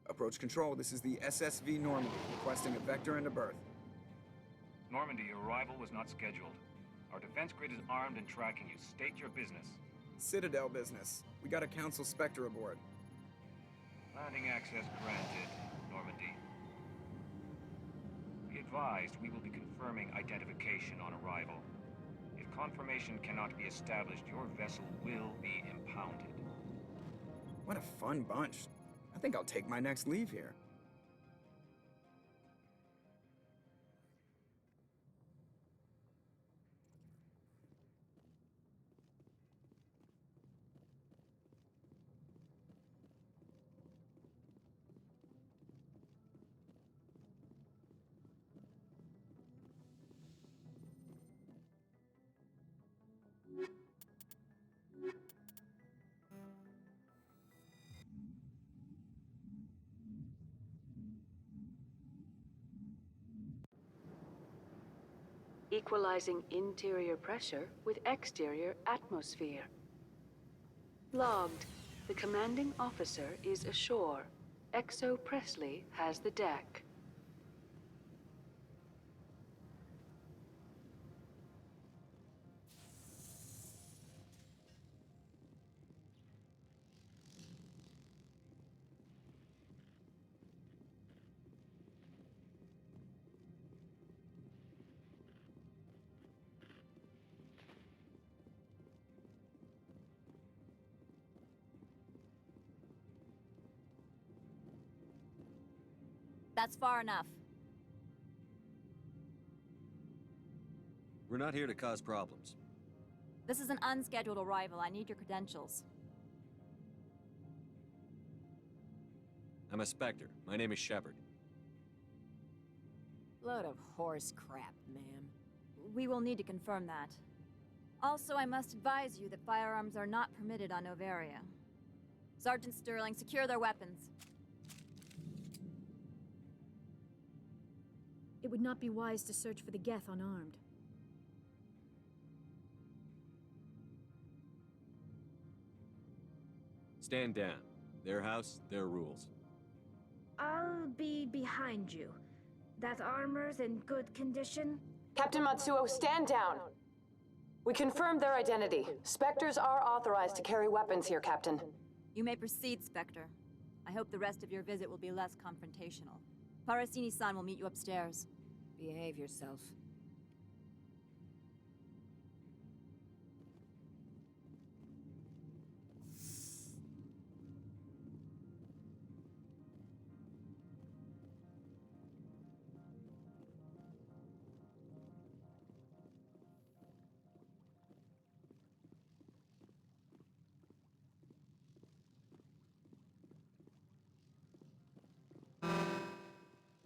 Approach control, this is the SSV Normandy, requesting a vector and a berth. Normandy, your arrival was not scheduled. Our defense grid is armed and tracking you. State your business. Citadel business. We got a Council Spectre aboard. Landing access granted, Normandy. Be advised, we will be confirming identification on arrival. If confirmation cannot be established, your vessel will be impounded. What a fun bunch. I think I'll take my next leave here. Equalizing interior pressure with exterior atmosphere. Logged. The commanding officer is ashore. XO Presley has the deck. That's far enough. We're not here to cause problems. This is an unscheduled arrival. I need your credentials. I'm a Spectre. My name is Shepard. Load of horse crap, ma'am. We will need to confirm that. Also, I must advise you that firearms are not permitted on Novaria. Sergeant Sterling, secure their weapons. It would not be wise to search for the Geth unarmed. Stand down. Their house, their rules. I'll be behind you. That armor's in good condition? Captain Matsuo, stand down! We confirmed their identity. Spectres are authorized to carry weapons here, Captain. You may proceed, Spectre. I hope the rest of your visit will be less confrontational. Parasini-san will meet you upstairs. Behave yourself.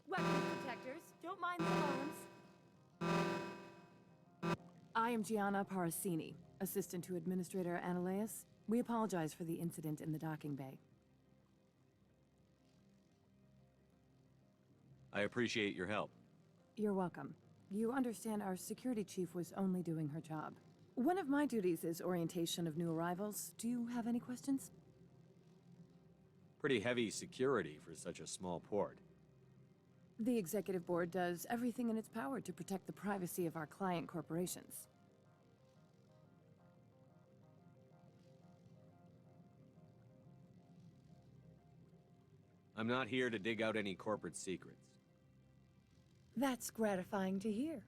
Weapon protectors, don't mind the alarms. I am Gianna Parasini, assistant to Administrator Ananias. We apologize for the incident in the docking bay. I appreciate your help. You're welcome. You understand our security chief was only doing her job. One of my duties is orientation of new arrivals. Do you have any questions? Pretty heavy security for such a small port. The executive board does everything in its power to protect the privacy of our client corporations. I'm not here to dig out any corporate secrets. That's gratifying to hear.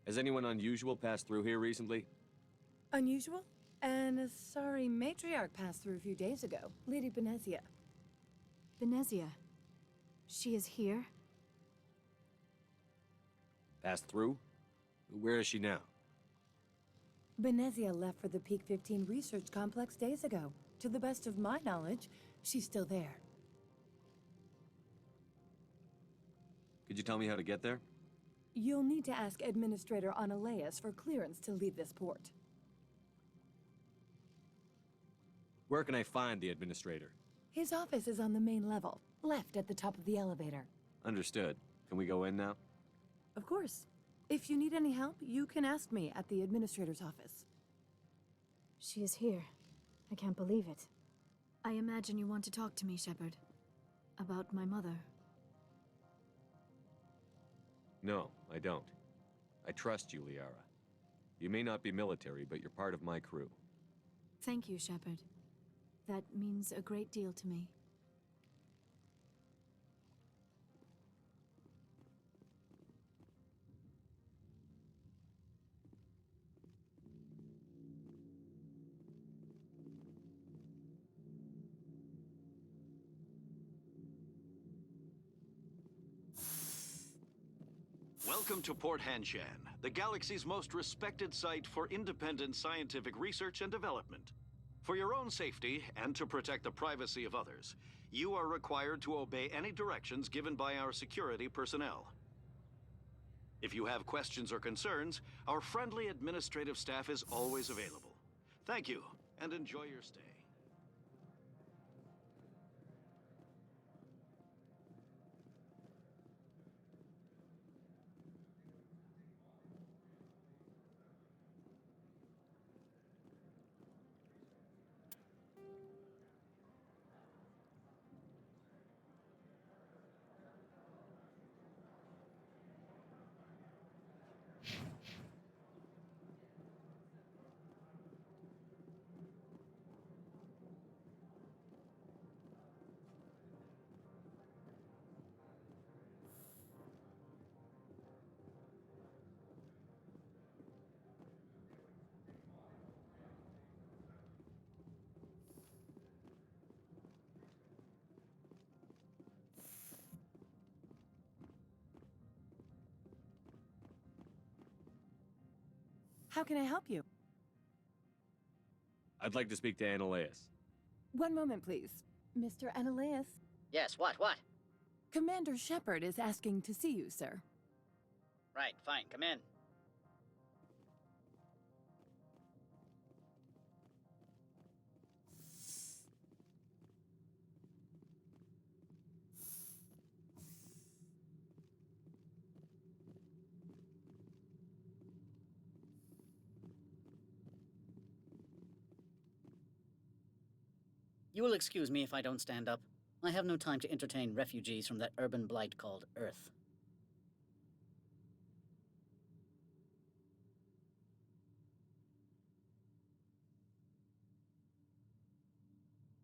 Has anyone unusual passed through here recently? Unusual? And a sorry matriarch passed through a few days ago, Lady Benezia. Benezia. She is here? Passed through? Where is she now? Benezia left for the Peak 15 research complex days ago. To the best of my knowledge, she's still there. Could you tell me how to get there? You'll need to ask Administrator Analeas for clearance to leave this port. Where can I find the administrator? His office is on the main level, left at the top of the elevator. Understood. Can we go in now? Of course. If you need any help, you can ask me at the Administrator's office. She is here. I can't believe it. I imagine you want to talk to me, Shepard. About my mother. No, I don't. I trust you, Liara. You may not be military, but you're part of my crew. Thank you, Shepard. That means a great deal to me. Welcome to Port Hanshan, the galaxy's most respected site for independent scientific research and development. For your own safety and to protect the privacy of others, you are required to obey any directions given by our security personnel. If you have questions or concerns, our friendly administrative staff is always available. Thank you, and enjoy your stay. How can I help you? I'd like to speak to Analeas. One moment, please. Mr. Analeas. Yes, what? Commander Shepard is asking to see you, sir. Right, fine, come in. You will excuse me if I don't stand up. I have no time to entertain refugees from that urban blight called Earth.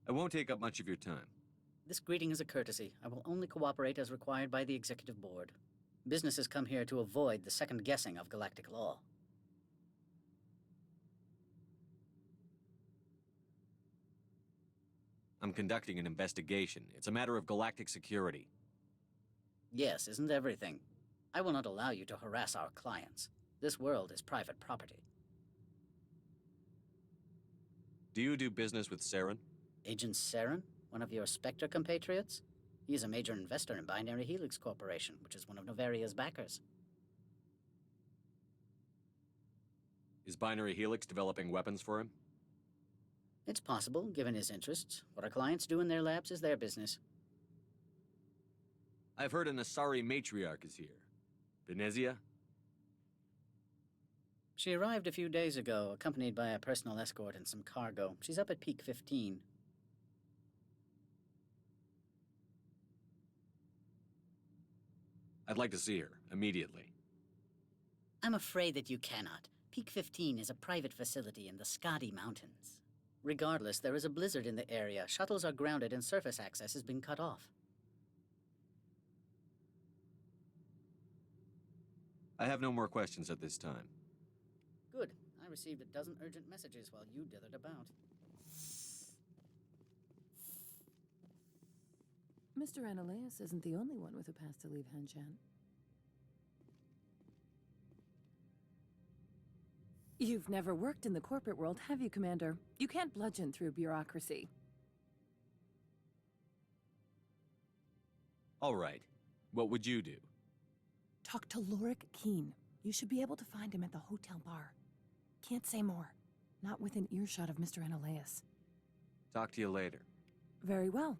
I won't take up much of your time. This greeting is a courtesy. I will only cooperate as required by the Executive Board. Businesses come here to avoid the second guessing of galactic law. I'm conducting an investigation. It's a matter of galactic security. Yes, isn't everything? I will not allow you to harass our clients. This world is private property. Do you do business with Saren? Agent Saren? One of your Spectre compatriots? He is a major investor in Binary Helix Corporation, which is one of Novaria's backers. Is Binary Helix developing weapons for him? It's possible, given his interests. What our clients do in their labs is their business. I've heard an Asari matriarch is here. Benezia? She arrived a few days ago, accompanied by a personal escort and some cargo. She's up at Peak 15. I'd like to see her, immediately. I'm afraid that you cannot. Peak 15 is a private facility in the Skadi Mountains. Regardless, there is a blizzard in the area. Shuttles are grounded and surface access has been cut off. I have no more questions at this time. Good. I received a dozen urgent messages while you dithered about. Mr. Analeas isn't the only one with a pass to leave Hanshan. You've never worked in the corporate world, have you, Commander? You can't bludgeon through bureaucracy. All right. What would you do? Talk to Lorik Keen. You should be able to find him at the hotel bar. Can't say more. Not within earshot of Mr. Analaeus. Talk to you later. Very well.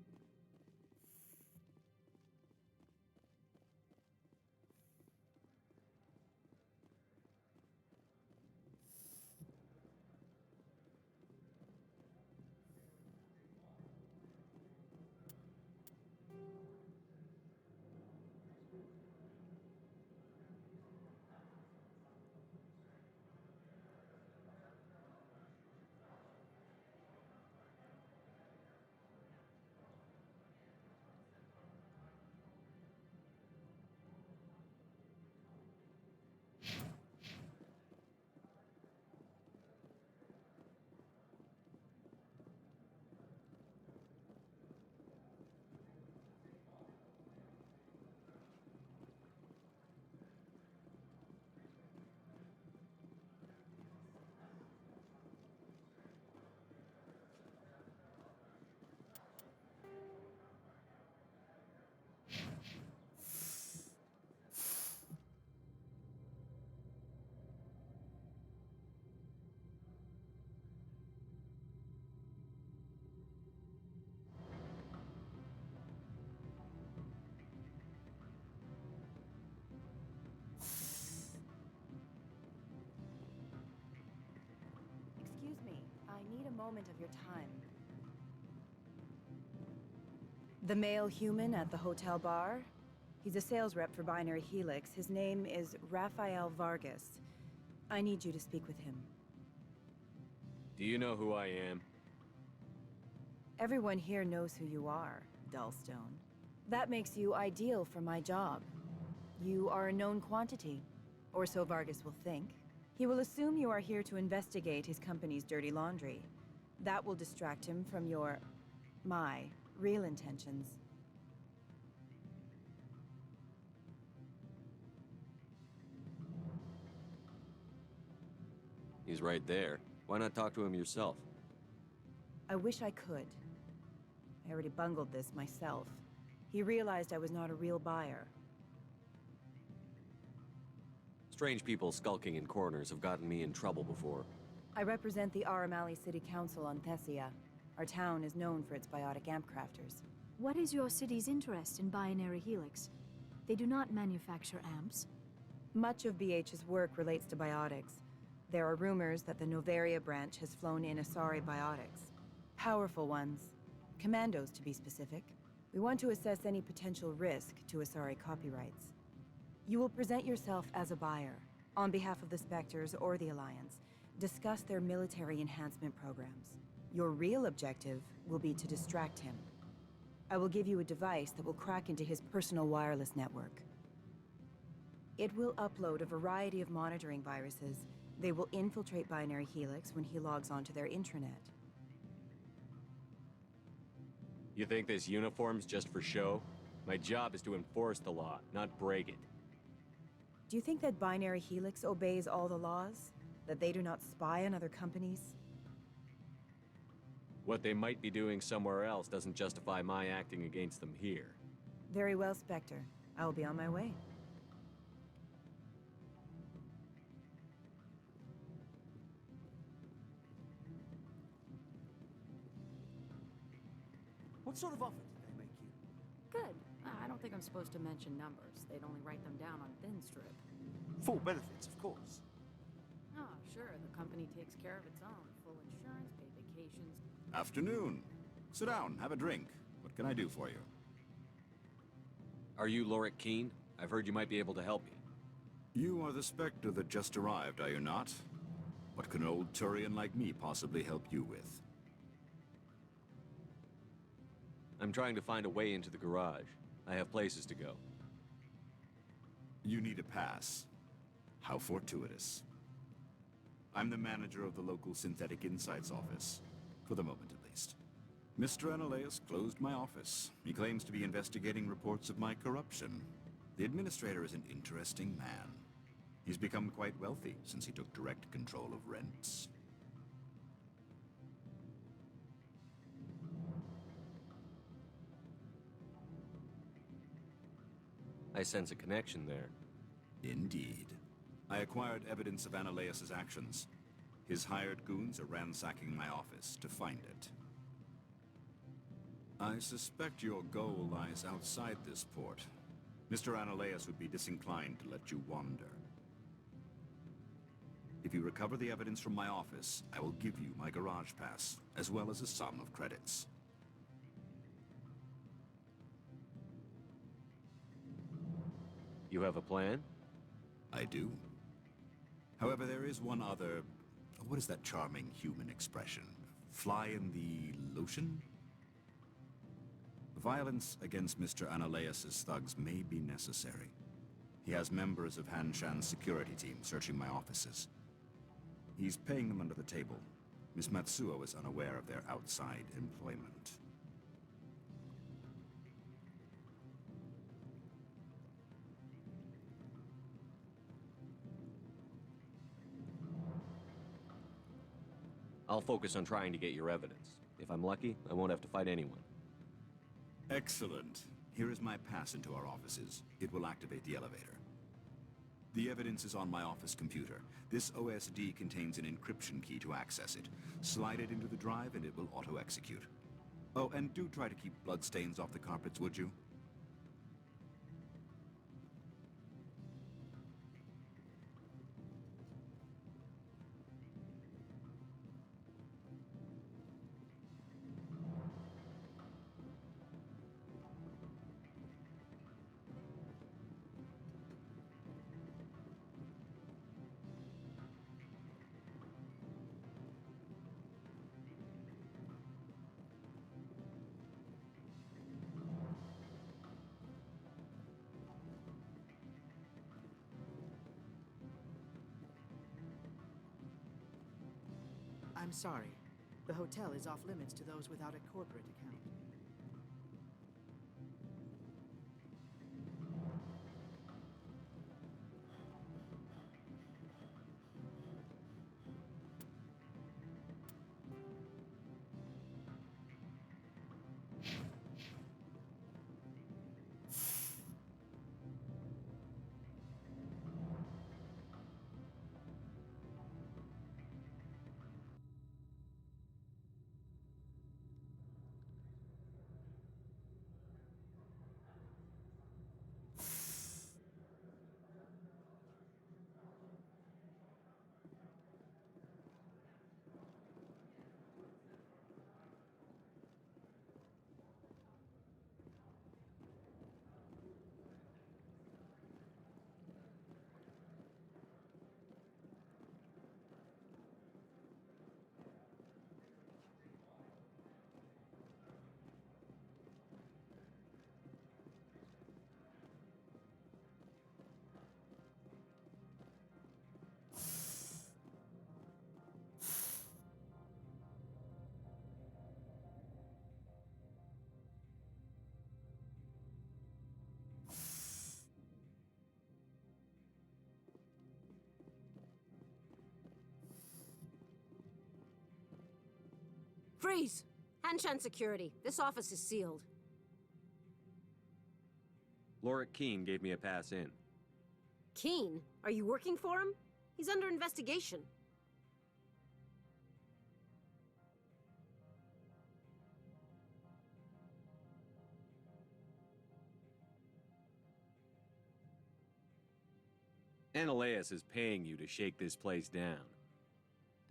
Excuse me, I need a moment of your time. The male human at the hotel bar? He's a sales rep for Binary Helix. His name is Rafael Vargas. I need you to speak with him. Do you know who I am? Everyone here knows who you are, Dullstone. That makes you ideal for my job. You are a known quantity, or so Vargas will think. He will assume you are here to investigate his company's dirty laundry. That will distract him from my real intentions. He's right there. Why not talk to him yourself? I wish I could. I already bungled this myself. He realized I was not a real buyer. Strange people skulking in corners have gotten me in trouble before. I represent the Aramali City Council on Thessia. Our town is known for its biotic amp crafters. What is your city's interest in Binary Helix? They do not manufacture amps. Much of BH's work relates to biotics. There are rumors that the Novaria branch has flown in Asari biotics. Powerful ones. Commandos, to be specific. We want to assess any potential risk to Asari copyrights. You will present yourself as a buyer, on behalf of the Spectres or the Alliance. Discuss their military enhancement programs. Your real objective will be to distract him. I will give you a device that will crack into his personal wireless network. It will upload a variety of monitoring viruses. They will infiltrate Binary Helix when he logs onto their intranet. You think this uniform's just for show? My job is to enforce the law, not break it. Do you think that Binary Helix obeys all the laws? That they do not spy on other companies? What they might be doing somewhere else doesn't justify my acting against them here. Very well, Spectre. I will be on my way. What sort of offer did they make you? Good. I don't think I'm supposed to mention numbers. They'd only write them down on thin strip. Full benefits, of course. Oh, sure. The company takes care of its own. Full insurance, paid vacations. Afternoon. Sit down, have a drink. What can I do for you? Are you Lorik Keen? I've heard you might be able to help me. You are the Spectre that just arrived, are you not? What can an old Turian like me possibly help you with? I'm trying to find a way into the garage. I have places to go. You need a pass. How fortuitous. I'm the manager of the local Synthetic Insights office. For the moment, at least. Mr. Analaeus closed my office. He claims to be investigating reports of my corruption. The administrator is an interesting man. He's become quite wealthy since he took direct control of rents. I sense a connection there. Indeed. I acquired evidence of Ananias' actions. His hired goons are ransacking my office to find it. I suspect your goal lies outside this port. Mr. Ananias would be disinclined to let you wander. If you recover the evidence from my office, I will give you my garage pass, as well as a sum of credits. You have a plan? I do. However, there is one other... What is that charming human expression? Fly in the lotion? Violence against Mr. Ananias' thugs may be necessary. He has members of Hanshan's security team searching my offices. He's paying them under the table. Miss Matsuo is unaware of their outside employment. I'll focus on trying to get your evidence. If I'm lucky, I won't have to fight anyone. Excellent. Here is my pass into our offices. It will activate the elevator. The evidence is on my office computer. This OSD contains an encryption key to access it. Slide it into the drive and it will auto-execute. Oh, and do try to keep bloodstains off the carpets, would you? I'm sorry. The hotel is off limits to those without a corporate account. Freeze! Hanshan security. This office is sealed. Lorik Keene gave me a pass in. Keene? Are you working for him? He's under investigation. Ananias is paying you to shake this place down.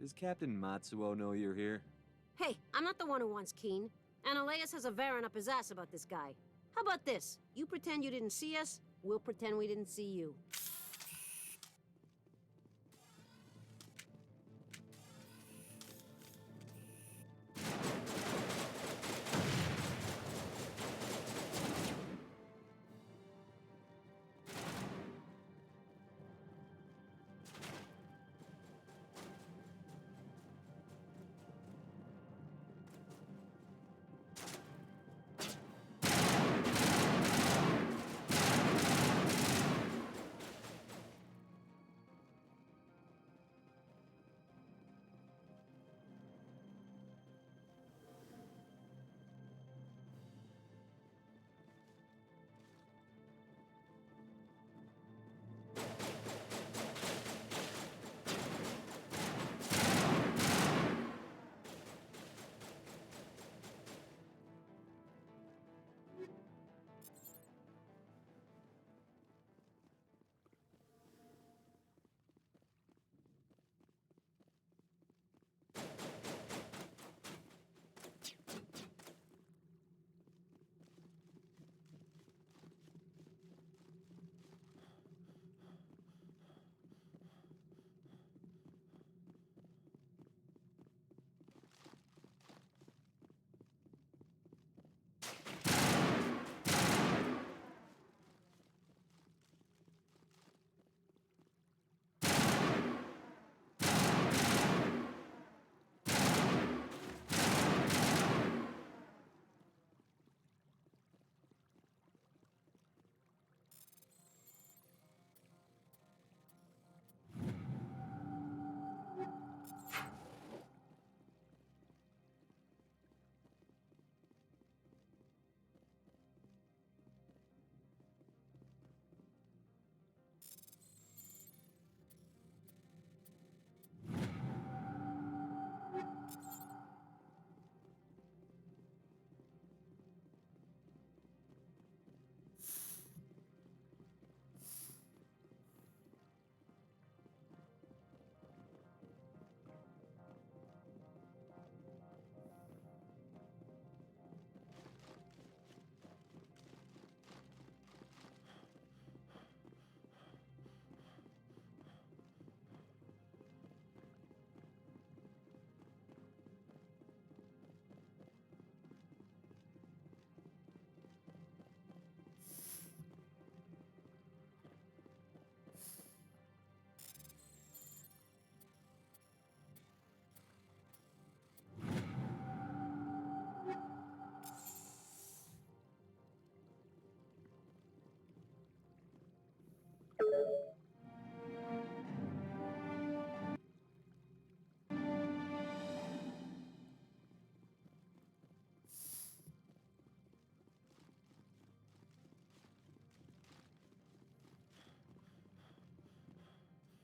Does Captain Matsuo know you're here? Hey, I'm not the one who wants Keene. Ananias has a Varen up his ass about this guy. How about this? You pretend you didn't see us, we'll pretend we didn't see you.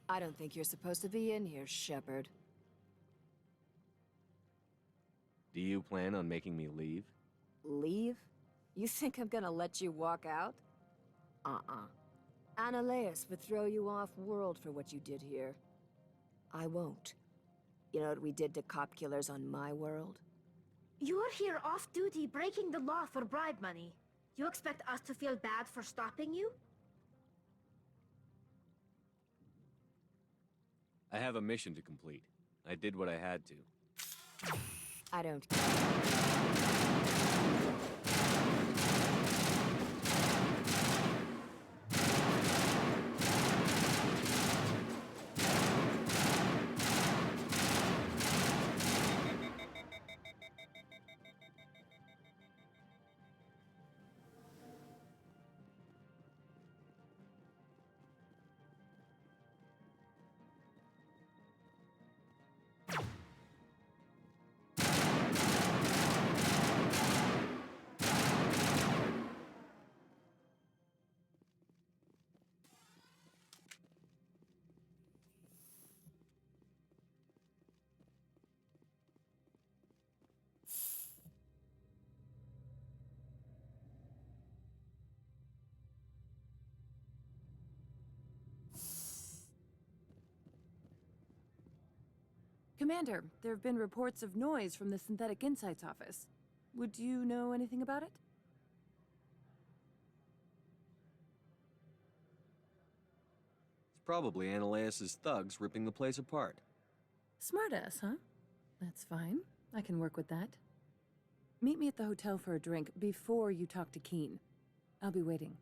I don't think you're supposed to be in here, Shepard. Do you plan on making me leave? Leave? You think I'm gonna let you walk out? Uh-uh. Annaleus would throw you off-world for what you did here. I won't. You know what we did to cop killers on my world? You're here off-duty breaking the law for bribe money. You expect us to feel bad for stopping you? I have a mission to complete. I did what I had to. I don't care. Commander, there have been reports of noise from the Synthetic Insights office. Would you know anything about it? It's probably Annaleus' thugs ripping the place apart. Smartass, huh? That's fine. I can work with that. Meet me at the hotel for a drink before you talk to Keen. I'll be waiting.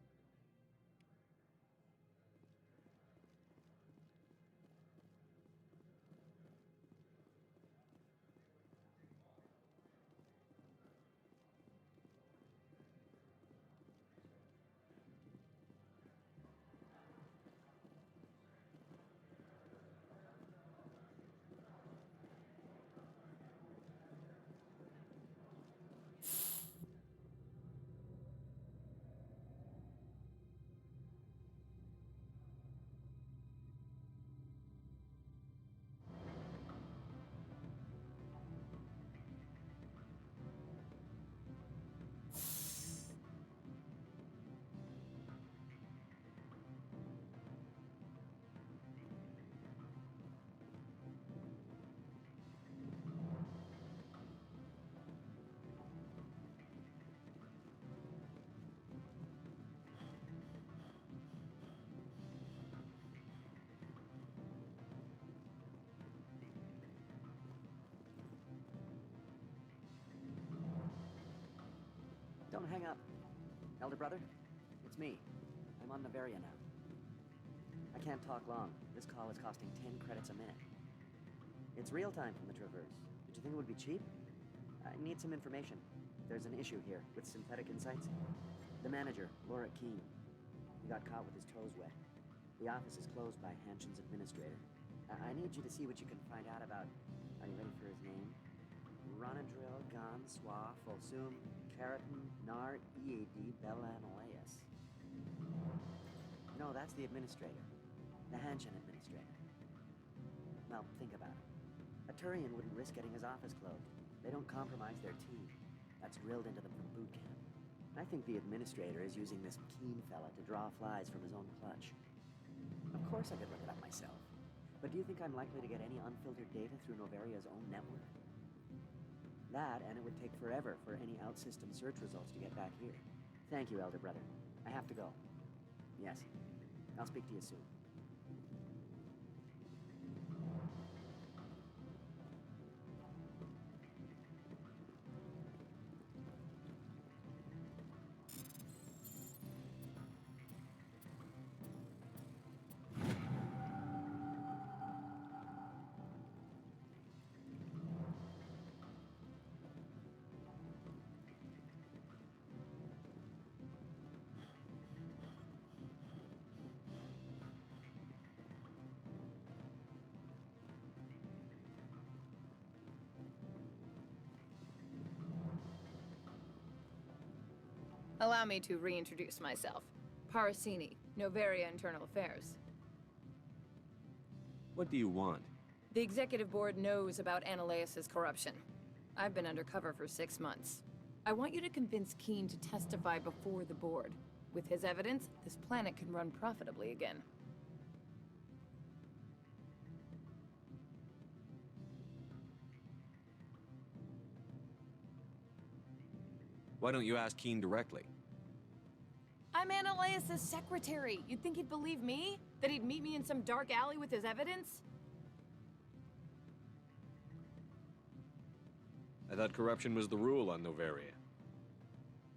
Don't hang up. Elder brother, it's me. I'm on Noveria now. I can't talk long. This call is costing 10 credits a minute. It's real time from the Traverse. Did you think it would be cheap? I need some information. There's an issue here with Synthetic Insights. The manager, Laura Keene, he got caught with his toes wet. The office is closed by Hanshen's administrator. I need you to see what you can find out about... Are you ready for his name? Ronadril, Gon, Swa, Folsum, Keratin, Nar, Ead, Bellanaleus. No, that's the administrator. The Hanshen administrator. Now, think about it. A Turian wouldn't risk getting his office closed. They don't compromise their team. That's drilled into them from boot camp. I think the administrator is using this Keen fella to draw flies from his own clutch. Of course I could look it up myself. But do you think I'm likely to get any unfiltered data through Noveria's own network? That, and it would take forever for any out-system search results to get back here. Thank you, Elder Brother. I have to go. Yes. I'll speak to you soon. Allow me to reintroduce myself. Parasini, Noveria Internal Affairs. What do you want? The executive board knows about Ananias' corruption. I've been undercover for 6 months. I want you to convince Keene to testify before the board. With his evidence, this planet can run profitably again. Why don't you ask Keene directly? I'm Ananias' secretary. You'd think he'd believe me? That he'd meet me in some dark alley with his evidence? I thought corruption was the rule on Novaria.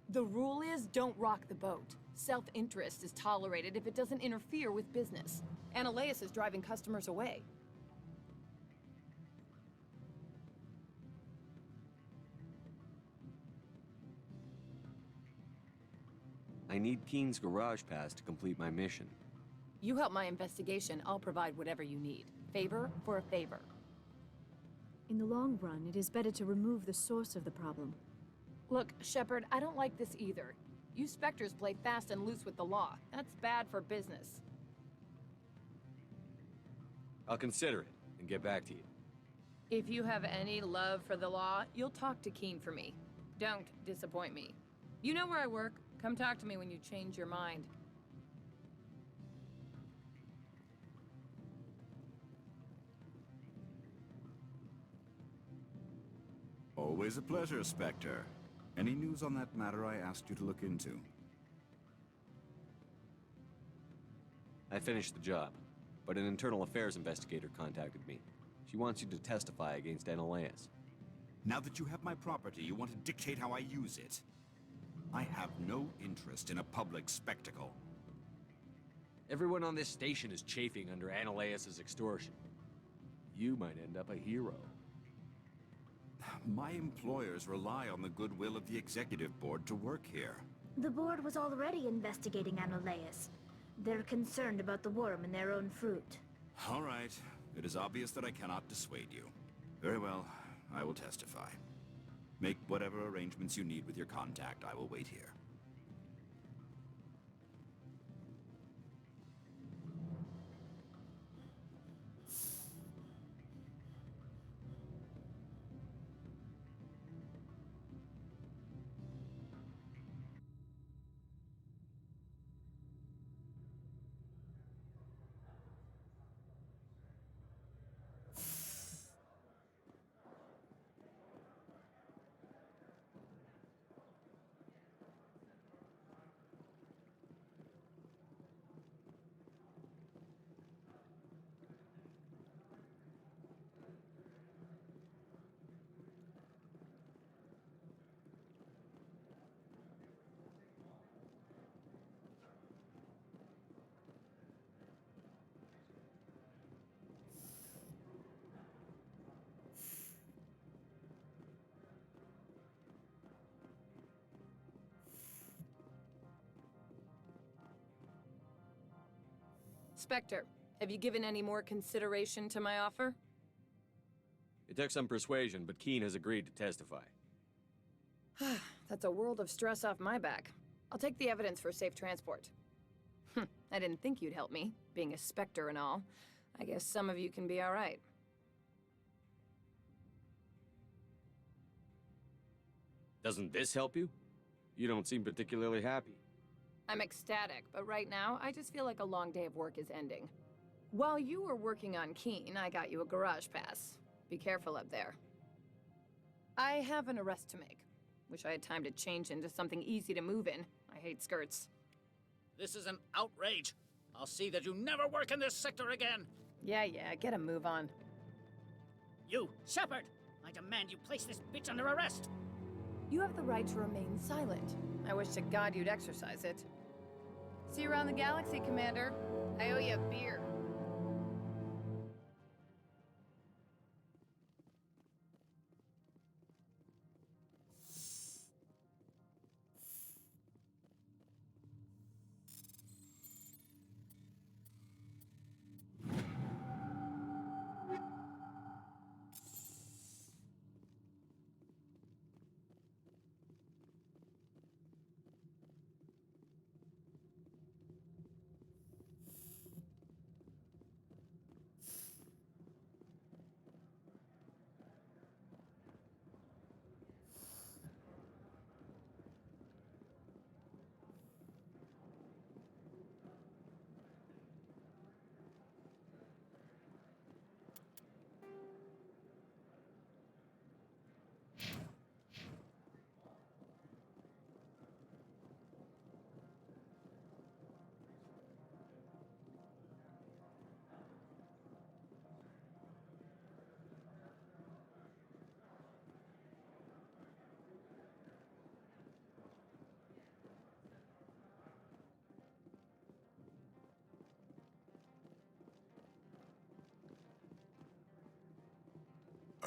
The rule is, don't rock the boat. Self-interest is tolerated if it doesn't interfere with business. Ananias is driving customers away. I need Keene's garage pass to complete my mission. You help my investigation, I'll provide whatever you need. Favor for a favor. In the long run, it is better to remove the source of the problem. Look, Shepard, I don't like this either. You Spectres play fast and loose with the law. That's bad for business. I'll consider it and get back to you. If you have any love for the law, you'll talk to Keene for me. Don't disappoint me. You know where I work. Come talk to me when you change your mind. Always a pleasure, Spectre. Any news on that matter I asked you to look into? I finished the job, but an internal affairs investigator contacted me. She wants you to testify against Ananias. Now that you have my property, you want to dictate how I use it. I have no interest in a public spectacle. Everyone on this station is chafing under Ananias' extortion. You might end up a hero. My employers rely on the goodwill of the executive board to work here. The board was already investigating Ananias. They're concerned about the worm in their own fruit. All right. It is obvious that I cannot dissuade you. Very well. I will testify. Make whatever arrangements you need with your contact. I will wait here. Spectre, have you given any more consideration to my offer? It took some persuasion, but Keene has agreed to testify. That's a world of stress off my back. I'll take the evidence for safe transport. I didn't think you'd help me, being a Spectre and all. I guess some of you can be all right. Doesn't this help you? You don't seem particularly happy. I'm ecstatic, but right now, I just feel like a long day of work is ending. While you were working on Keene, I got you a garage pass. Be careful up there. I have an arrest to make. Wish I had time to change into something easy to move in. I hate skirts. This is an outrage. I'll see that you never work in this sector again. Yeah, get a move on. You, Shepard! I demand you place this bitch under arrest! You have the right to remain silent. I wish to God you'd exercise it. See you around the galaxy, Commander. I owe you a beer.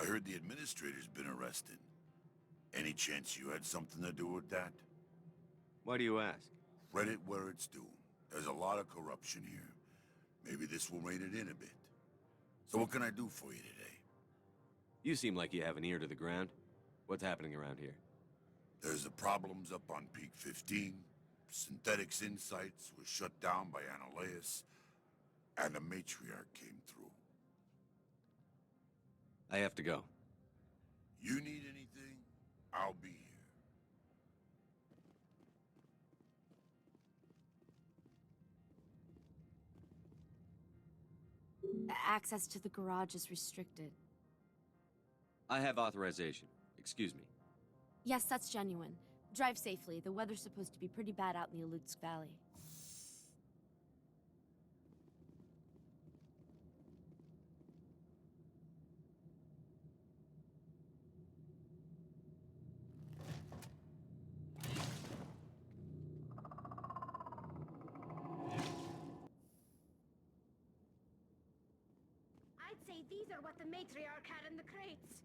I heard the administrator's been arrested. Any chance you had something to do with that? Why do you ask? Credit where it's due. There's a lot of corruption here. Maybe this will rein it in a bit. So what can I do for you today? You seem like you have an ear to the ground. What's happening around here? There's the problems up on Peak 15. Synthetics Insights was shut down by Analeus. And the matriarch came through. I have to go. You need anything? I'll be here. Access to the garage is restricted. I have authorization. Excuse me. Yes, that's genuine. Drive safely. The weather's supposed to be pretty bad out in the Alutsk Valley. I'd say these are what the matriarch had in the crates.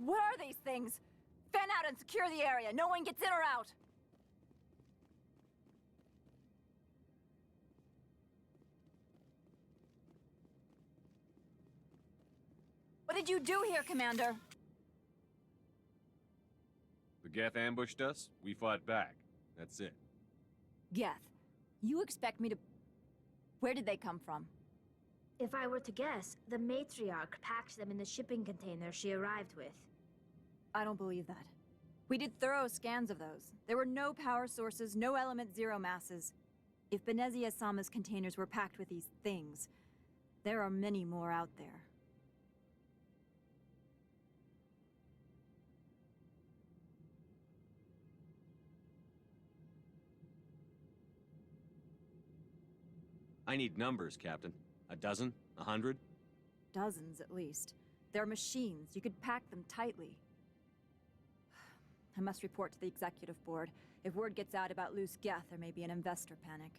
What are these things? Fan out and secure the area. No one gets in or out. What did you do here, Commander? The Geth ambushed us. We fought back. That's it. Geth, you expect me to... Where did they come from? If I were to guess, the matriarch packed them in the shipping container she arrived with. I don't believe that. We did thorough scans of those. There were no power sources, no element zero masses. If Benezia Sama's containers were packed with these things, there are many more out there. I need numbers, Captain. A dozen? 100? Dozens, at least. They're machines. You could pack them tightly. I must report to the executive board. If word gets out about loose Geth, there may be an investor panic.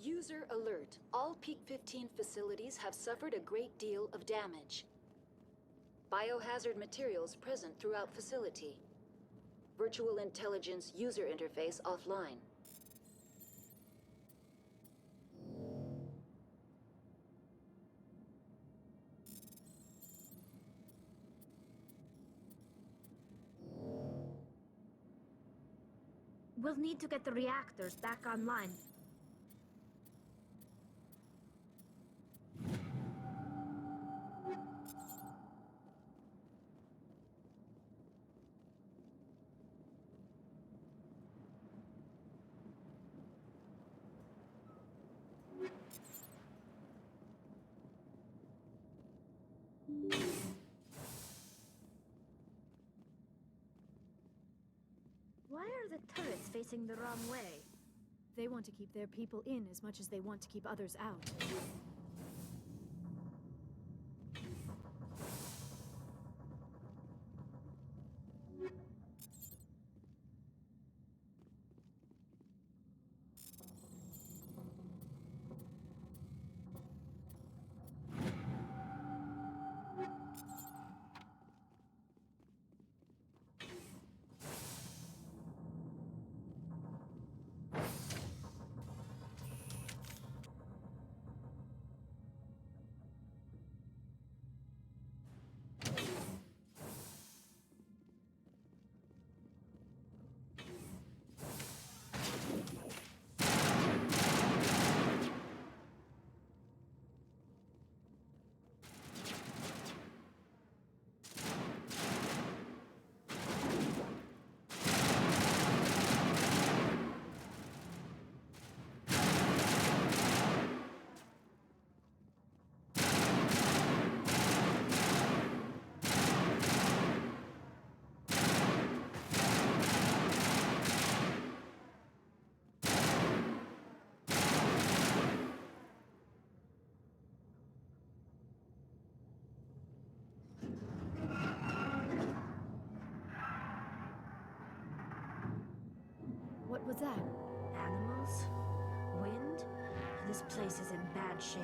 User alert. All Peak 15 facilities have suffered a great deal of damage. Biohazard materials present throughout facility. Virtual intelligence user interface offline. We'll need to get the reactors back online. Why are the turrets facing the wrong way? They want to keep their people in as much as they want to keep others out. What was that? Animals? Wind? This place is in bad shape.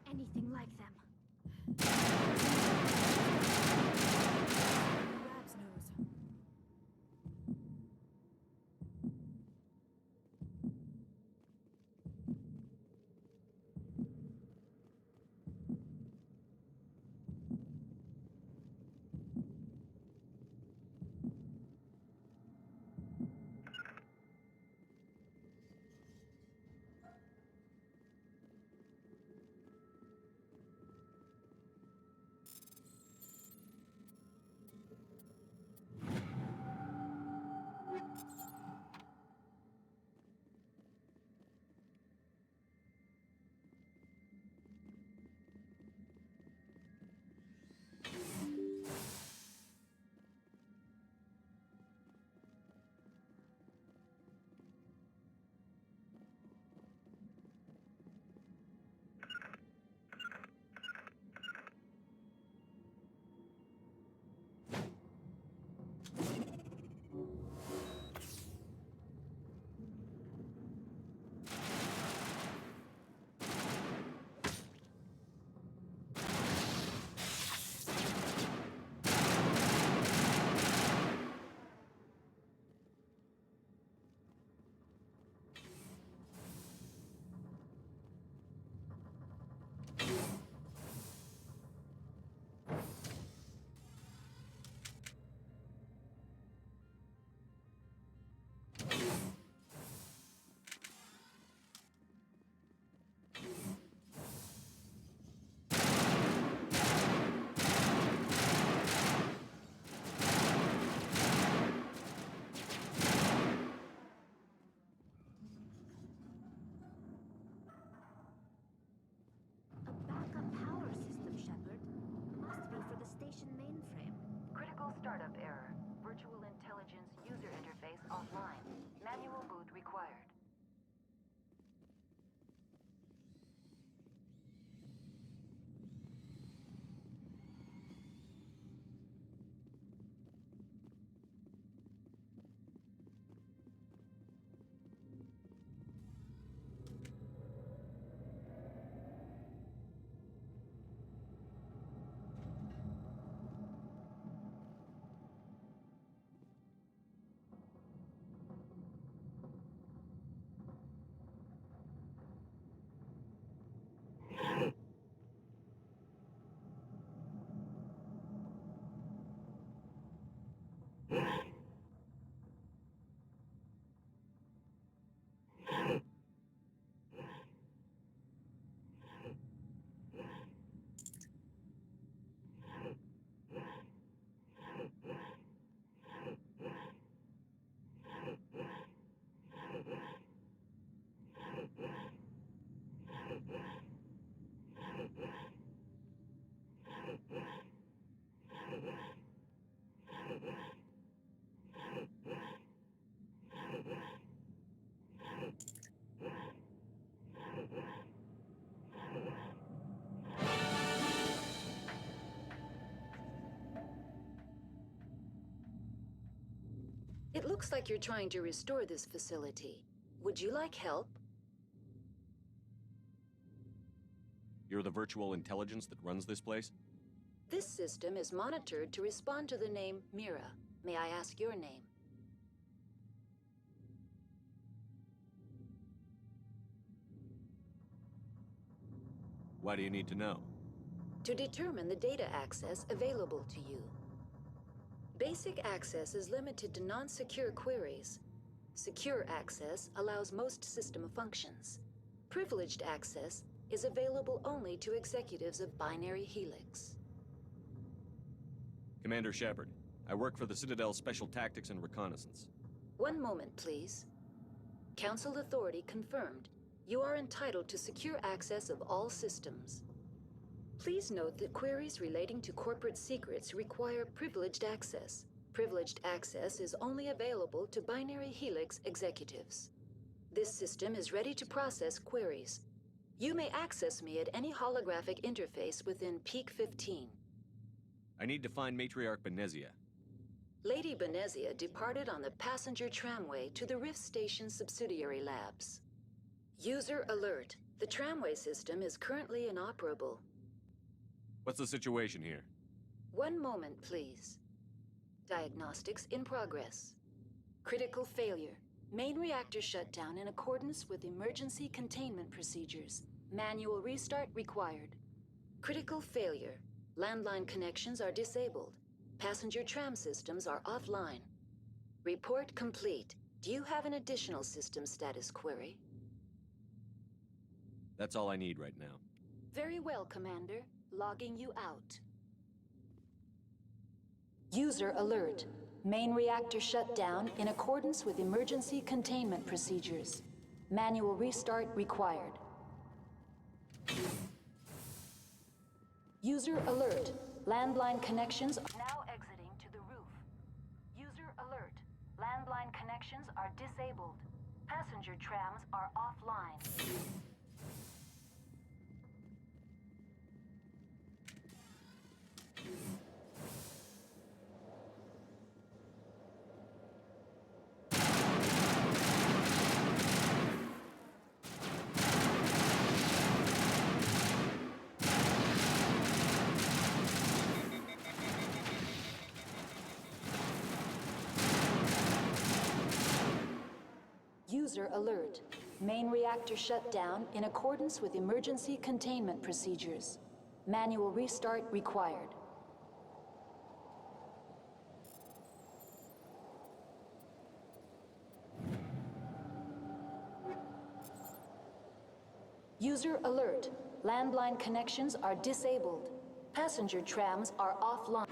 Anything like them. Startup error. Virtual intelligence user interface offline. Manual boot required. It looks like you're trying to restore this facility. Would you like help? You're the virtual intelligence that runs this place? This system is monitored to respond to the name Mira. May I ask your name? Why do you need to know? To determine the data access available to you. Basic access is limited to non-secure queries. Secure access allows most system functions. Privileged access is available only to executives of Binary Helix. Commander Shepard, I work for the Citadel's Special Tactics and Reconnaissance. One moment, please. Council authority confirmed. You are entitled to secure access of all systems. Please note that queries relating to corporate secrets require privileged access. Privileged access is only available to Binary Helix executives. This system is ready to process queries. You may access me at any holographic interface within Peak 15. I need to find Matriarch Benezia. Lady Benezia departed on the passenger tramway to the Rift Station subsidiary labs. User alert. The tramway system is currently inoperable. What's the situation here? One moment, please. Diagnostics in progress. Critical failure. Main reactor shut down in accordance with emergency containment procedures. Manual restart required. Critical failure. Landline connections are disabled. Passenger tram systems are offline. Report complete. Do you have an additional system status query? That's all I need right now. Very well, Commander. Logging you out. User alert. Main reactor shut down in accordance with emergency containment procedures. Manual restart required. User alert. Landline connections are now exiting to the roof. User alert. Landline connections are disabled. Passenger trams are offline. User alert. Main reactor shut down in accordance with emergency containment procedures. Manual restart required. User alert. Landline connections are disabled. Passenger trams are offline.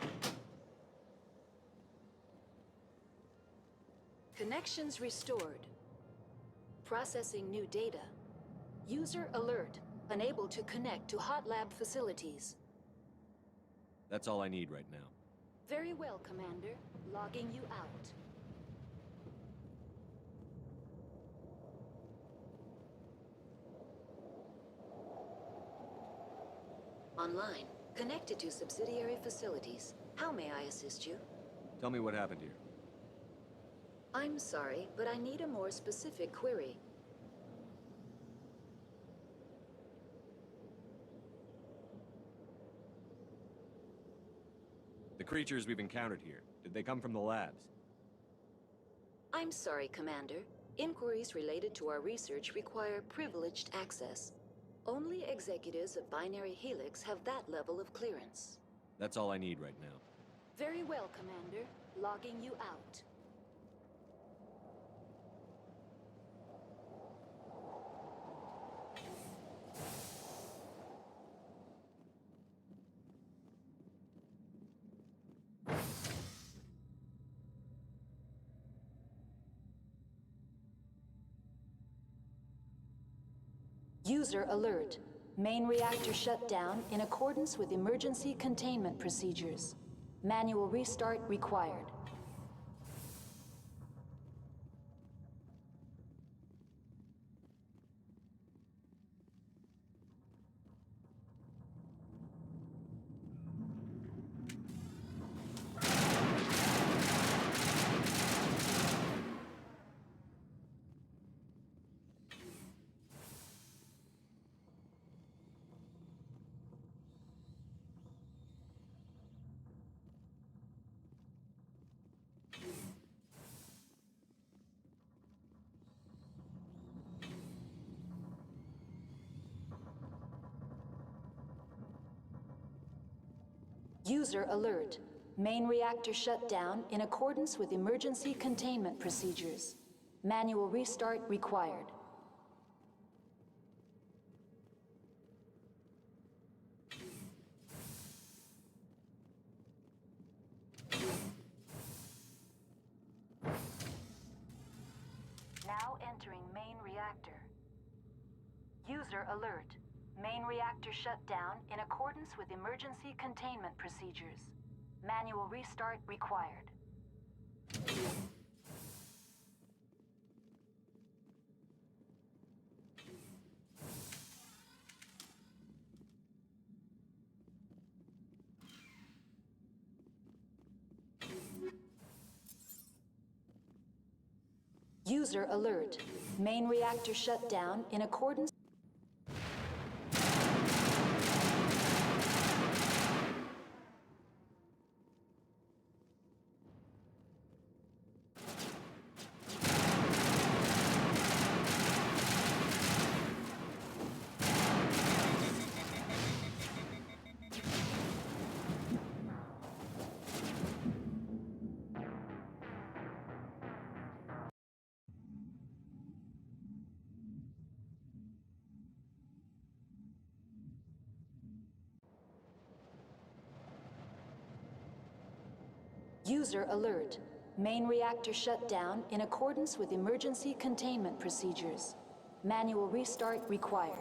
Connections restored. Processing new data. User alert. Unable to connect to hot lab facilities. That's all I need right now. Very well, Commander. Logging you out. Online. Connected to subsidiary facilities. How may I assist you? Tell me what happened here. I'm sorry, but I need a more specific query. The creatures we've encountered here, did they come from the labs? I'm sorry, Commander. Inquiries related to our research require privileged access. Only executives of Binary Helix have that level of clearance. That's all I need right now. Very well, Commander. Logging you out. User alert. Main reactor shut down in accordance with emergency containment procedures. Manual restart required. User alert. Main reactor shut down in accordance with emergency containment procedures. Manual restart required. Now entering main reactor. User alert. Main reactor shut down in accordance with emergency containment procedures. Manual restart required. User alert. Main reactor shut down in accordance. User alert. Main reactor shut down in accordance with emergency containment procedures. Manual restart required.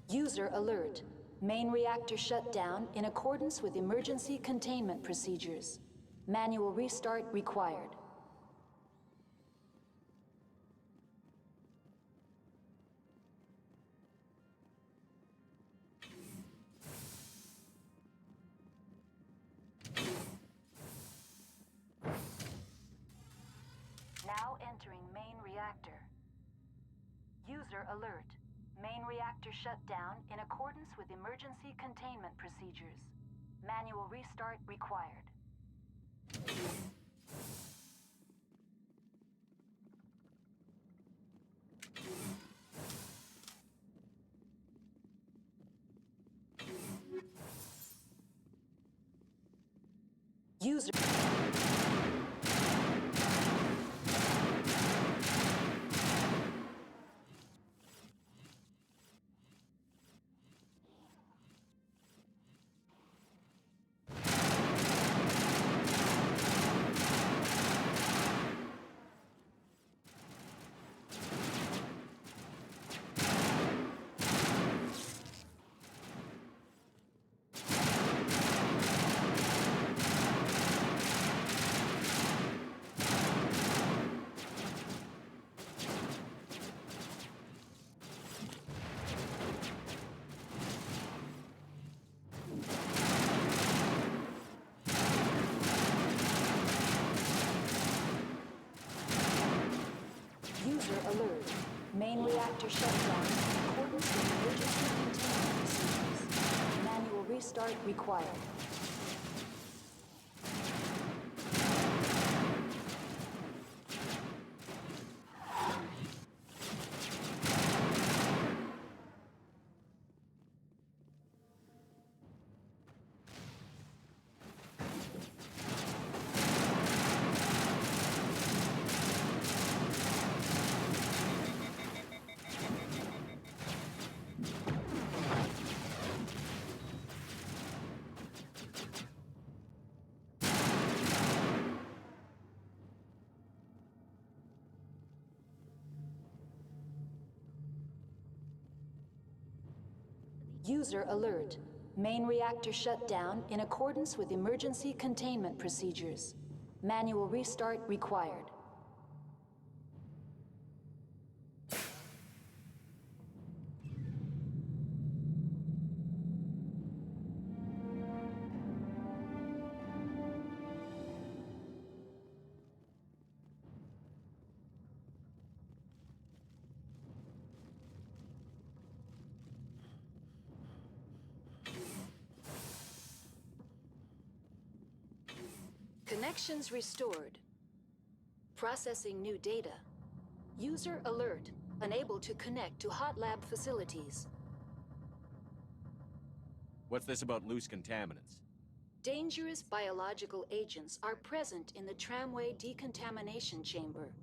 User alert. Main reactor shut down in accordance with emergency containment procedures. Manual restart required. Now entering main reactor. User alert. Main reactor shut down in accordance with emergency containment procedures. Manual restart required. User. User alert. Main reactor shut down in accordance with emergency containment procedures. Manual restart required. User alert. Main reactor shut down in accordance with emergency containment procedures. Manual restart required. Connections restored. Processing new data. User alert. Unable to connect to hot lab facilities. What's this about loose contaminants? Dangerous biological agents are present in the tramway decontamination chamber.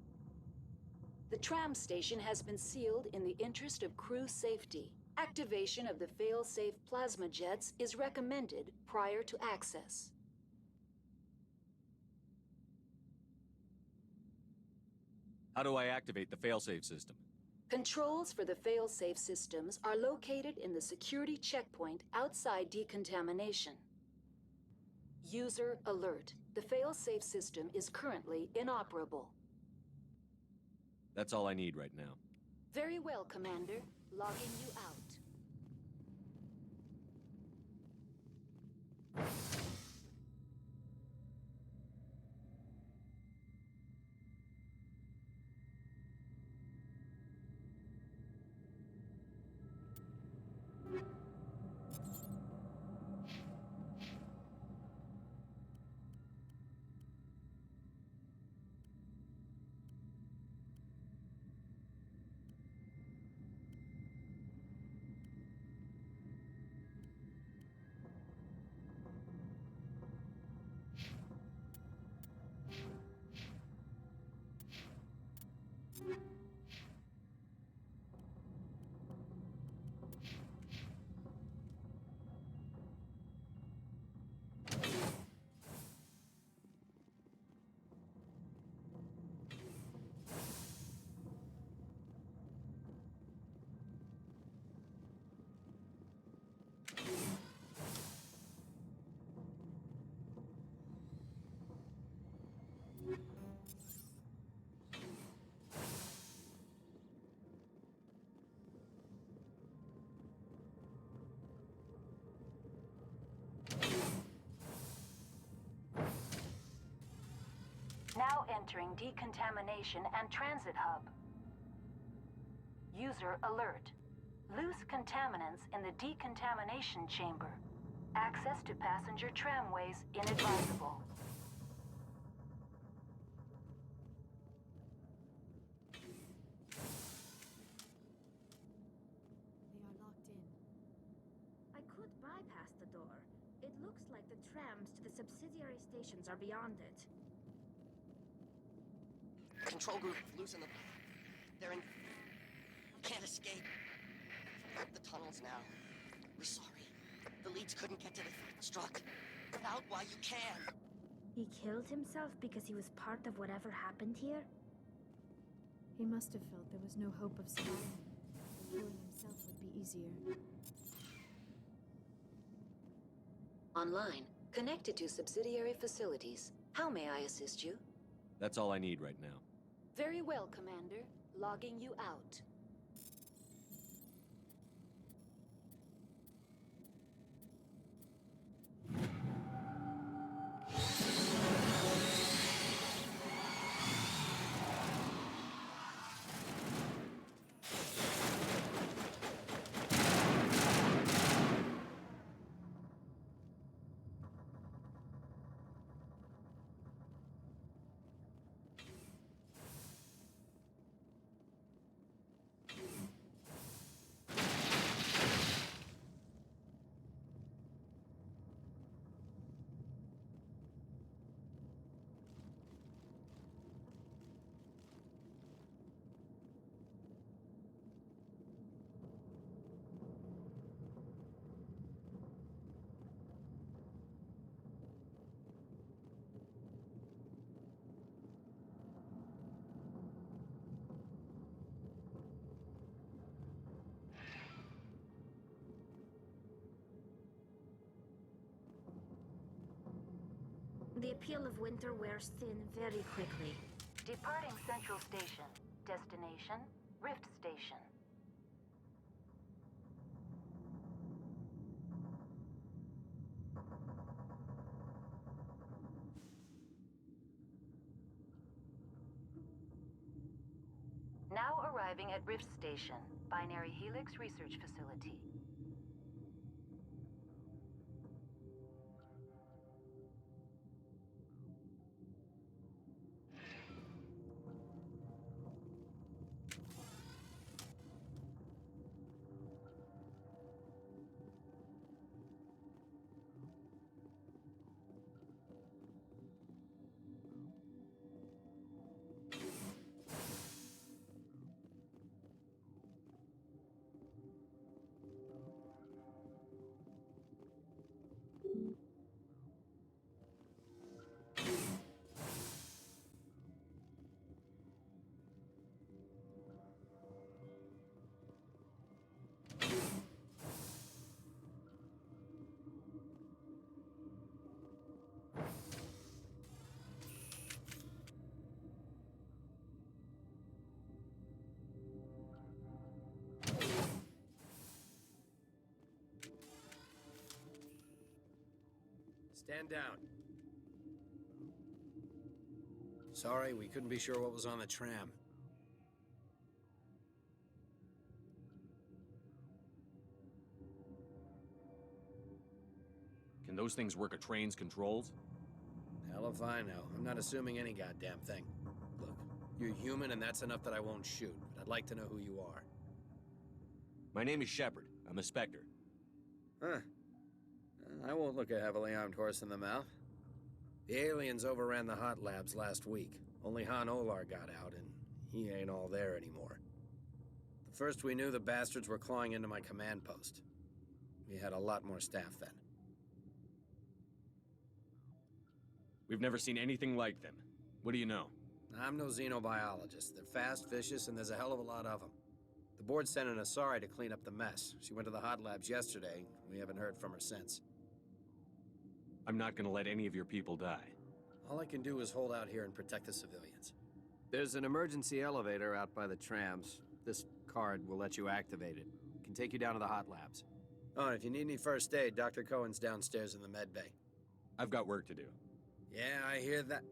The tram station has been sealed in the interest of crew safety. Activation of the fail-safe plasma jets is recommended prior to access. How do I activate the failsafe system? Controls for the fail-safe systems are located in the security checkpoint outside decontamination. User alert. The fail-safe system is currently inoperable. That's all I need right now. Very well, Commander. Logging you out. Now entering decontamination and transit hub. User alert. Loose contaminants in the decontamination chamber. Access to passenger tramways inadvisable. They are locked in. I could bypass the door. It looks like the trams to the subsidiary stations are beyond it. Control group, loosen them. They're in... Can't escape. The tunnels now. We're sorry. The leads couldn't get to the struck. Get out while you can. He killed himself because he was part of whatever happened here? He must have felt there was no hope of surviving. Killing himself would be easier. Online, connected to subsidiary facilities. How may I assist you? That's all I need right now. Very well, Commander. Logging you out. The appeal of winter wears thin very quickly. Departing Central Station. Destination, Rift Station. Now arriving at Rift Station, Binary Helix Research Facility. Stand down. Sorry, we couldn't be sure what was on the tram. Can those things work a train's controls? Hell if I know. I'm not assuming any goddamn thing. Look, you're human and that's enough that I won't shoot, but I'd like to know who you are. My name is Shepard. I'm a Spectre. Huh. I won't look a heavily armed horse in the mouth. The aliens overran the hot labs last week. Only Han Olar got out, and he ain't all there anymore. The first we knew, the bastards were clawing into my command post. We had a lot more staff then. We've never seen anything like them. What do you know? I'm no xenobiologist. They're fast, vicious, and there's a hell of a lot of them. The board sent an Asari to clean up the mess. She went to the hot labs yesterday. We haven't heard from her since. I'm not gonna let any of your people die. All I can do is hold out here and protect the civilians. There's an emergency elevator out by the trams. This card will let you activate it. It can take you down to the hot labs. Oh, and if you need any first aid, Dr. Cohen's downstairs in the med bay. I've got work to do. Yeah, I hear that.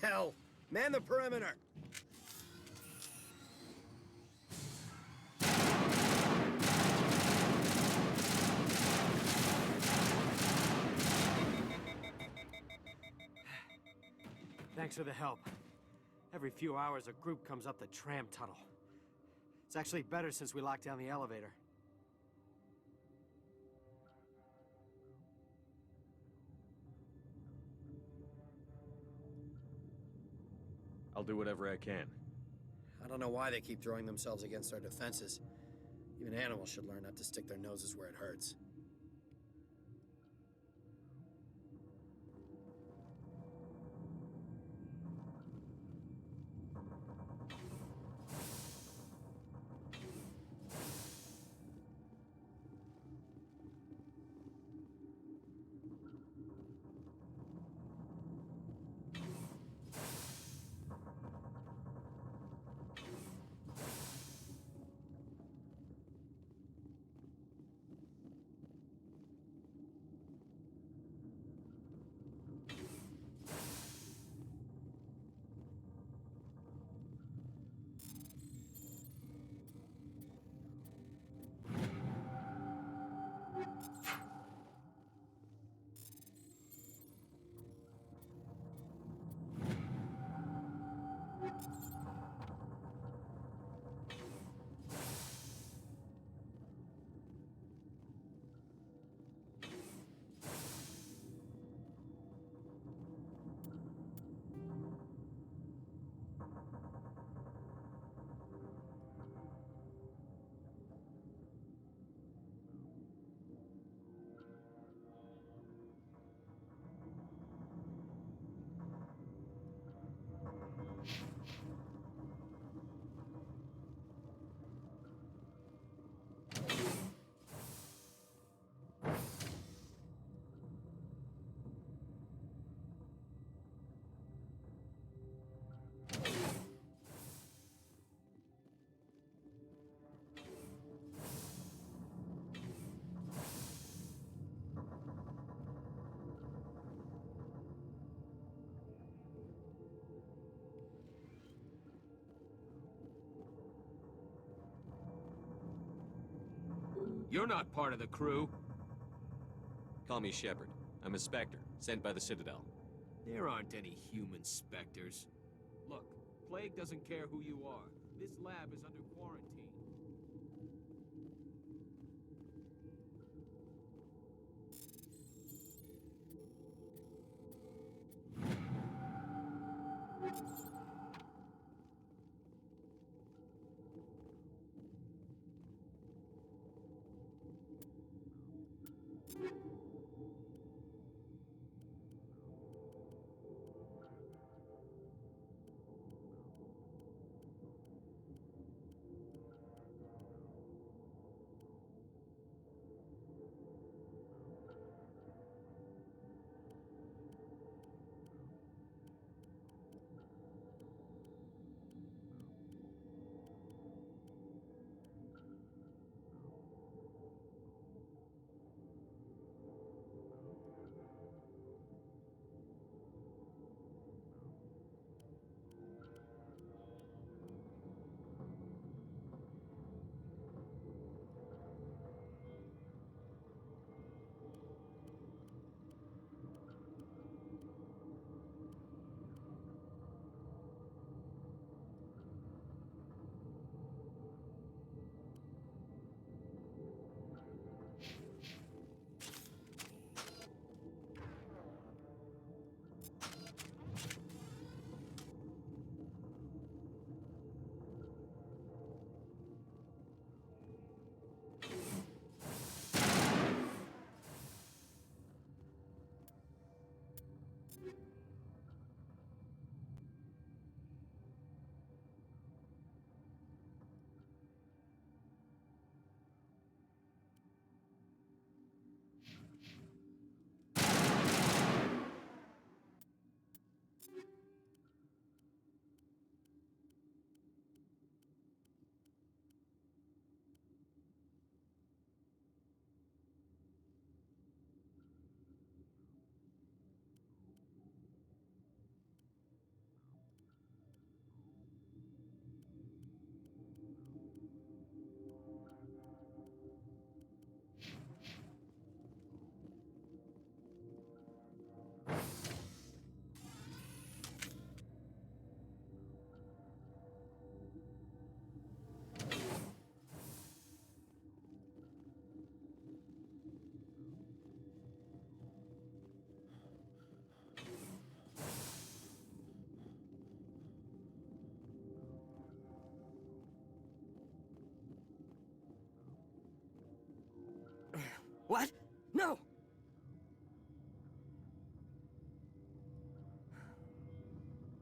Hell! Man the perimeter! Thanks for the help. Every few hours, a group comes up the tram tunnel. It's actually better since we locked down the elevator. I'll do whatever I can. I don't know why they keep throwing themselves against our defenses. Even animals should learn not to stick their noses where it hurts. You're not part of the crew. Call me Shepard. I'm a Spectre, sent by the Citadel. There aren't any human specters. Look, Plague doesn't care who you are. This lab is under quarantine.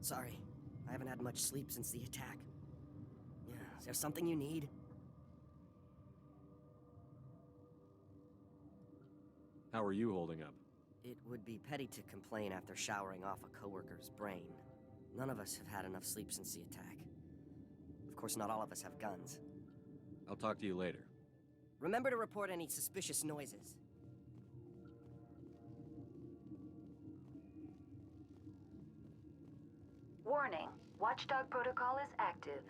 Sorry, I haven't had much sleep since the attack. Yeah, is there something you need? How are you holding up? It would be petty to complain after showering off a coworker's brain. None of us have had enough sleep since the attack. Of course, not all of us have guns. I'll talk to you later. Remember to report any suspicious noises. Warning, Watchdog protocol is active.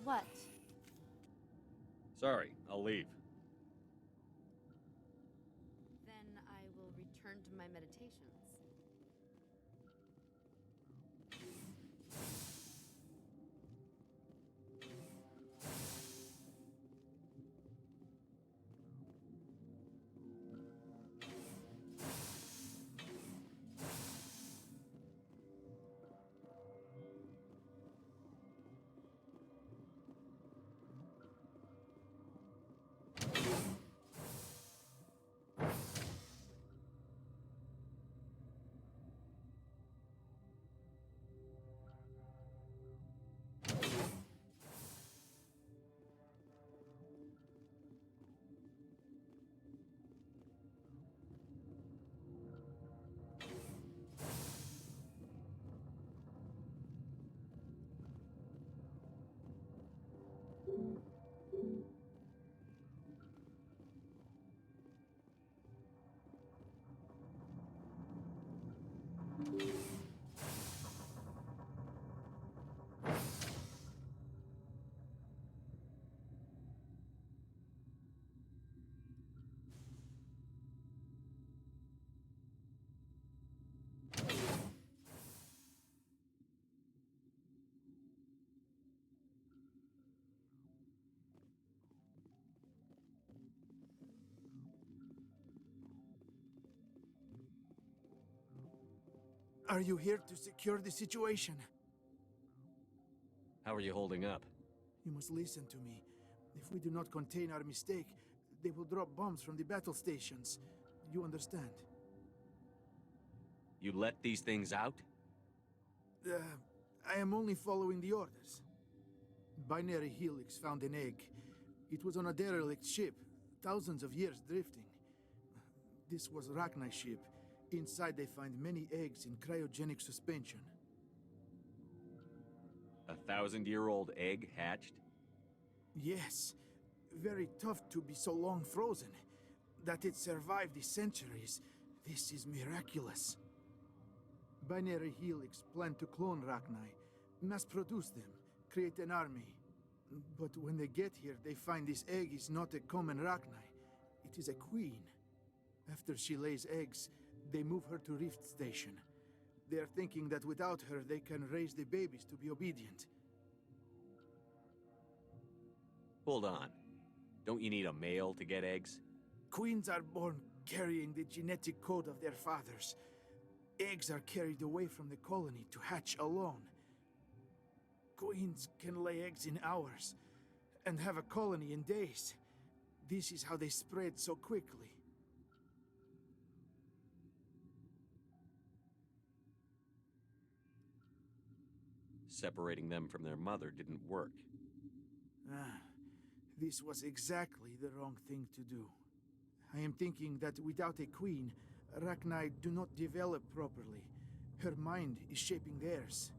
What? Sorry, I'll leave. Then I will return to my meditations. Are you here to secure the situation? How are you holding up? You must listen to me. If we do not contain our mistake, they will drop bombs from the battle stations. You understand? You let these things out? I am only following the orders. Binary Helix found an egg. It was on a derelict ship, thousands of years drifting. This was Rachni's ship. Inside they find many eggs in cryogenic suspension. 1,000-year-old egg hatched? Yes. Very tough to be so long frozen. That it survived the centuries, this is miraculous. Binary Helix planned to clone Rachni, mass-produce them, create an army. But when they get here, they find this egg is not a common Rachni. It is a queen. After she lays eggs, they move her to Rift Station. They are thinking that without her, they can raise the babies to be obedient. Hold on. Don't you need a male to get eggs? Queens are born carrying the genetic code of their fathers. Eggs are carried away from the colony to hatch alone. Queens can lay eggs in hours, and have a colony in days. This is how they spread so quickly. Separating them from their mother didn't work. This was exactly the wrong thing to do. I am thinking that without a queen, Rachni do not develop properly. Her mind is shaping theirs.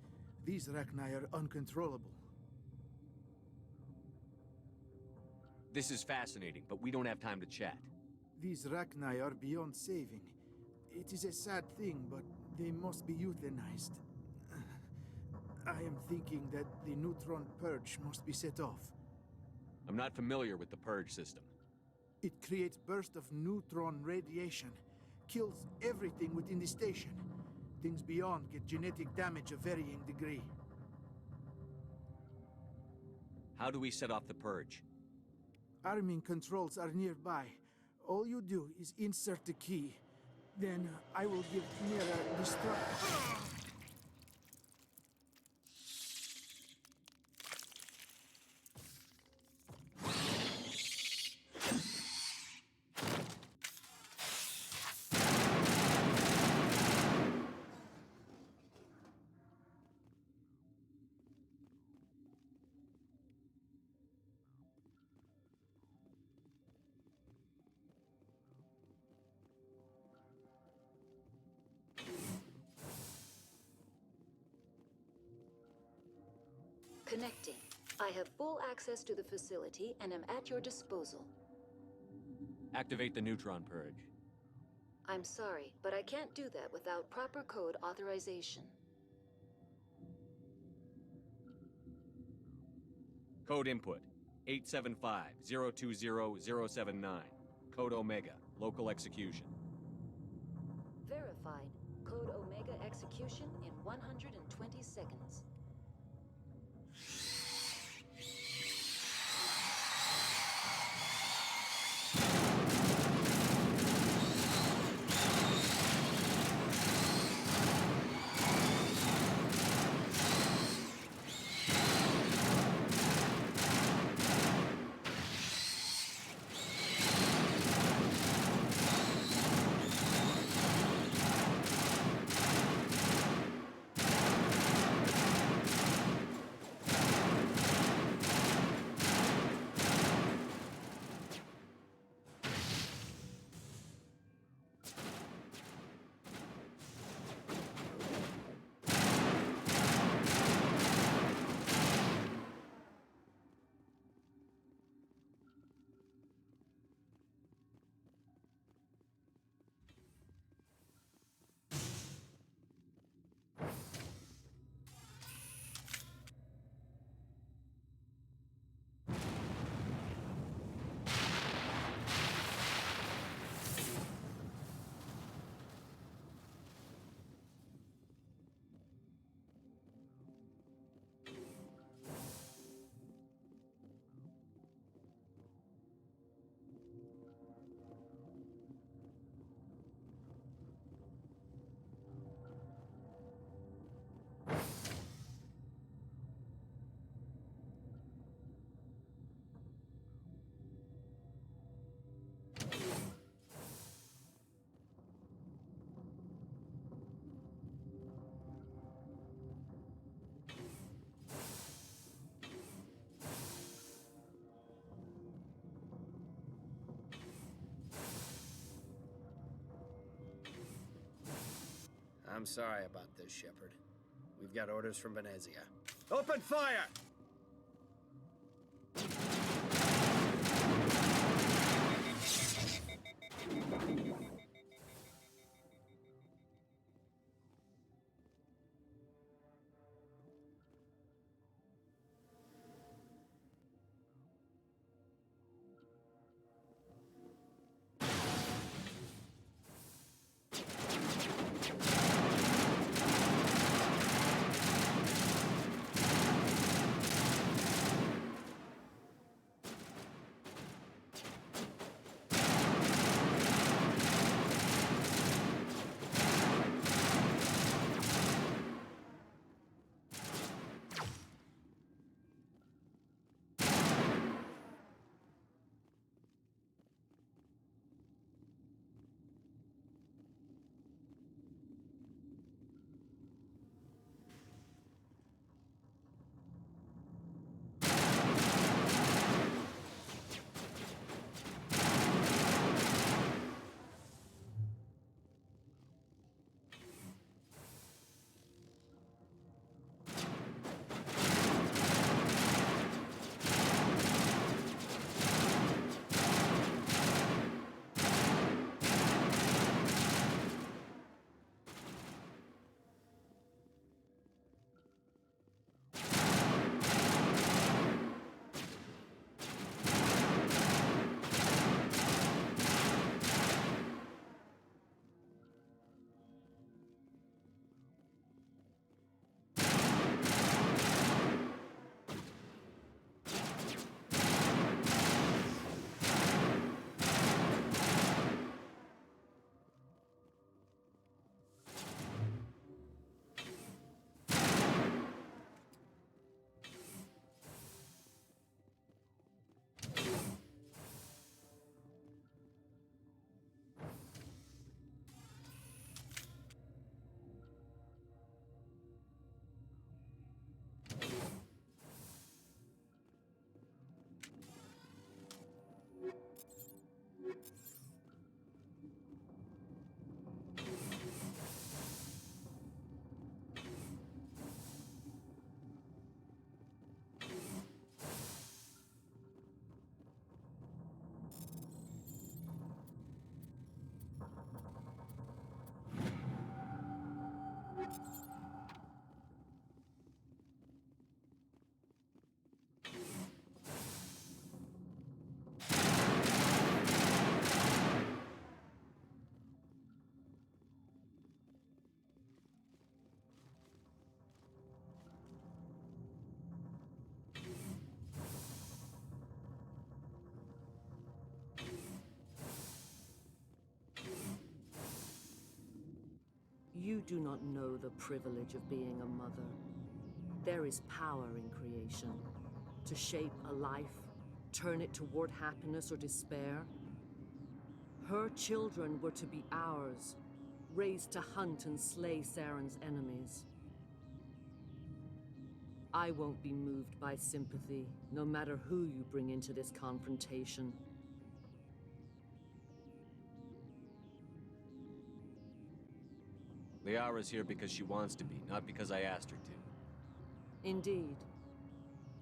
These Rachni are uncontrollable. This is fascinating, but we don't have time to chat. These Rachni are beyond saving. It is a sad thing, but they must be euthanized. I am thinking that the neutron purge must be set off. I'm not familiar with the purge system. It creates bursts of neutron radiation, kills everything within the station. Things beyond get genetic damage of varying degree. How do we set off the purge? Arming controls are nearby. All you do is insert the key. Then I will give Mira destruct. Connecting. I have full access to the facility and am at your disposal. Activate the neutron purge. I'm sorry, but I can't do that without proper code authorization. Code input 875-020-079. Code Omega. Local execution. Verified. Code Omega execution in 120 seconds. I'm sorry about this, Shepard. We've got orders from Venezia. Open fire! You do not know the privilege of being a mother. There is power in creation. To shape a life, turn it toward happiness or despair. Her children were to be ours, raised to hunt and slay Saren's enemies. I won't be moved by sympathy, no matter who you bring into this confrontation. Liara's here because she wants to be, not because I asked her to. Indeed.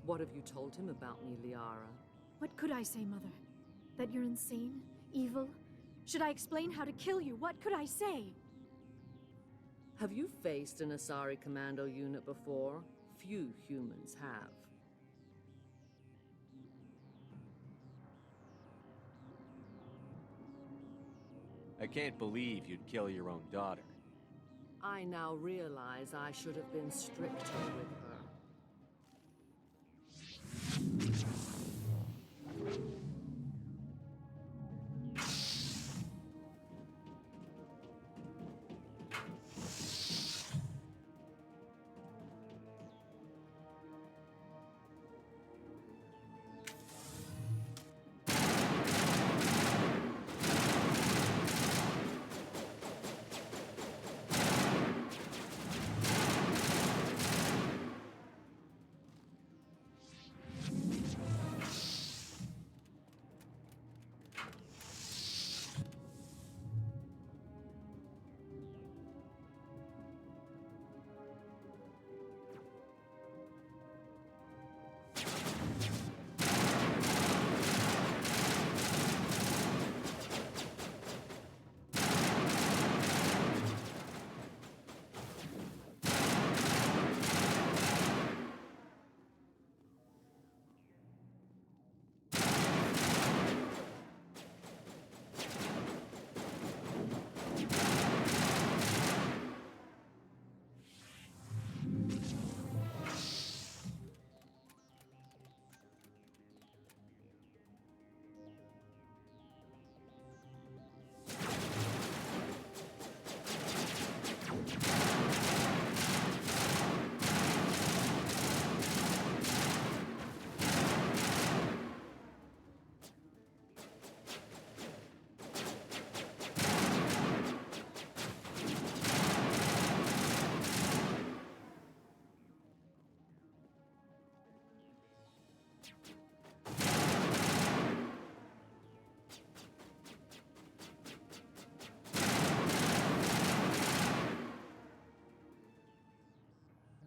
What have you told him about me, Liara? What could I say, Mother? That you're insane? Evil? Should I explain how to kill you? What could I say? Have you faced an Asari commando unit before? Few humans have. I can't believe you'd kill your own daughter. I now realize I should have been stricter with her.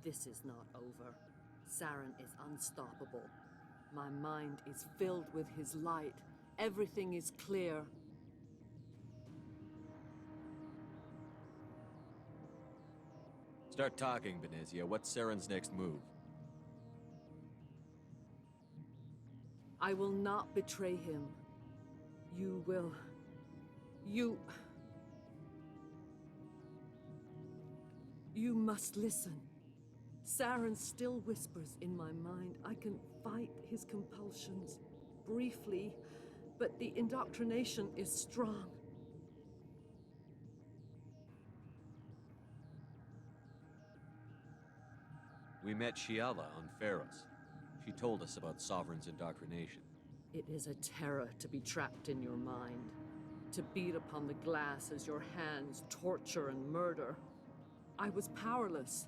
This is not over. Saren is unstoppable. My mind is filled with his light. Everything is clear. Start talking, Benezia. What's Saren's next move? I will not betray him. You will... You must listen. Saren still whispers in my mind. I can fight his compulsions, briefly, but the indoctrination is strong. We met Shiala on Pharos. She told us about Sovereign's indoctrination. It is a terror to be trapped in your mind, to beat upon the glass as your hands torture and murder. I was powerless,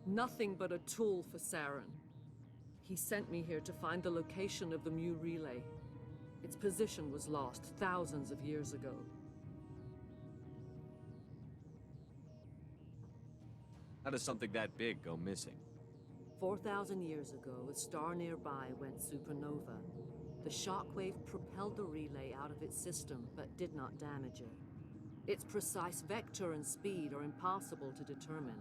nothing but a tool for Saren. He sent me here to find the location of the Mu relay. Its position was lost thousands of years ago. How does something that big go missing? 4,000 years ago, a star nearby went supernova. The shockwave propelled the relay out of its system, but did not damage it. Its precise vector and speed are impossible to determine.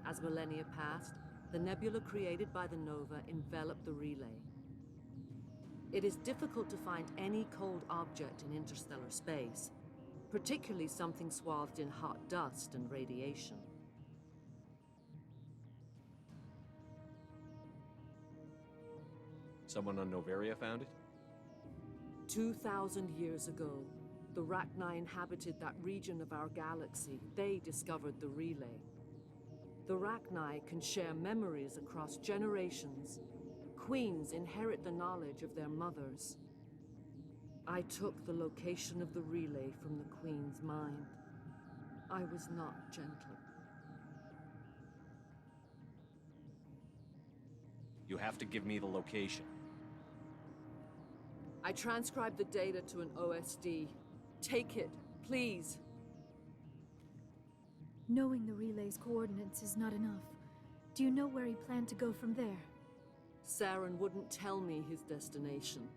As millennia passed, the nebula created by the nova enveloped the relay. It is difficult to find any cold object in interstellar space, particularly something swathed in hot dust and radiation. Someone on Noveria found it? 2,000 years ago, the Rachni inhabited that region of our galaxy. They discovered the relay. The Rachni can share memories across generations. Queens inherit the knowledge of their mothers. I took the location of the relay from the Queen's mind. I was not gentle. You have to give me the location. I transcribed the data to an OSD. Take it, please. Knowing the relay's coordinates is not enough. Do you know where he planned to go from there? Saren wouldn't tell me his destination.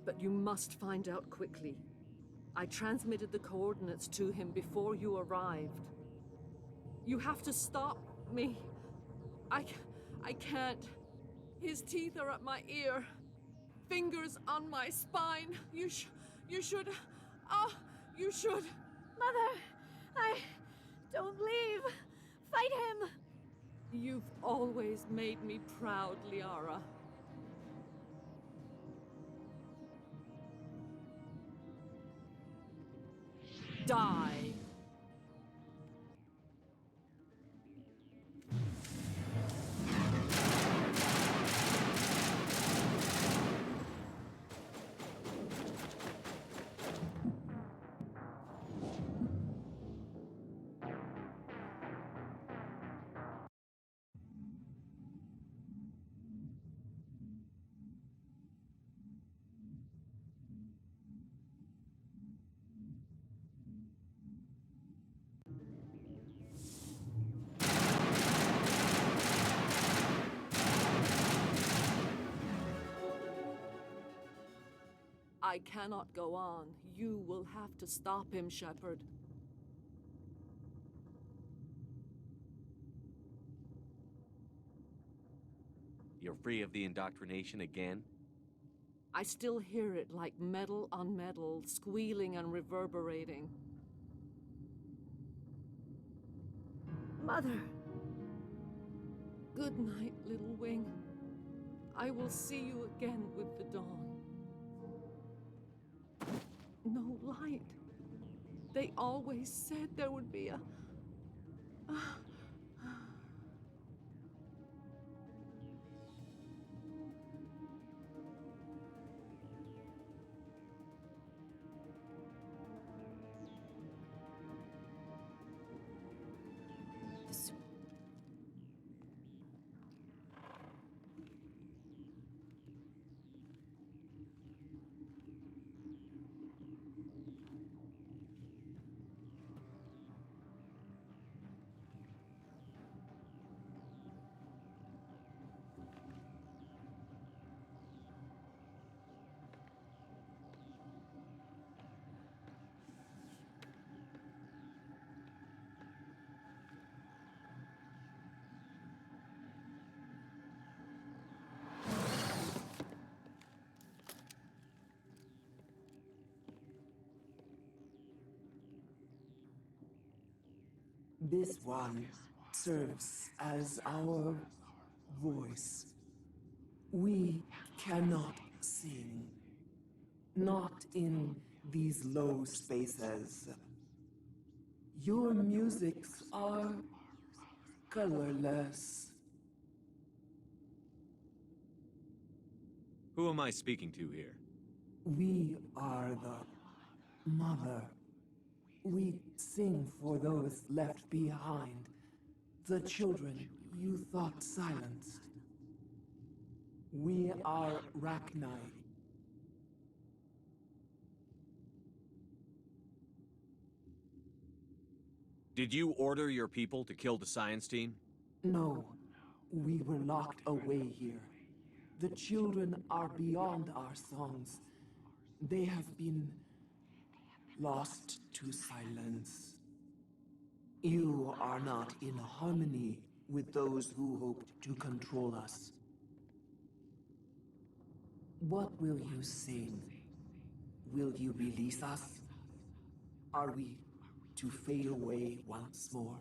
But you must find out quickly. I transmitted the coordinates to him before you arrived. You have to stop me. I can't. His teeth are at my ear. Fingers on my spine. You should. You should. Mother, don't leave. Fight him. You've always made me proud, Liara. Die. I cannot go on. You will have to stop him, Shepard. You're free of the indoctrination again? I still hear it like metal on metal, squealing and reverberating. Mother! Good night, little wing. I will see you again with the dawn. No light. They always said there would be a... This one serves as our voice. We cannot sing. Not in these low spaces. Your musics are colorless. Who am I speaking to here? We are the mother. We sing for those left behind, the children you thought silenced. We are Rachni. Did you order your people to kill the science team? No, we were locked away here. The children are beyond our songs. They have been lost to silence. You are not in harmony with those who hoped to control us. What will you sing? Will you release us? Are we to fade away once more?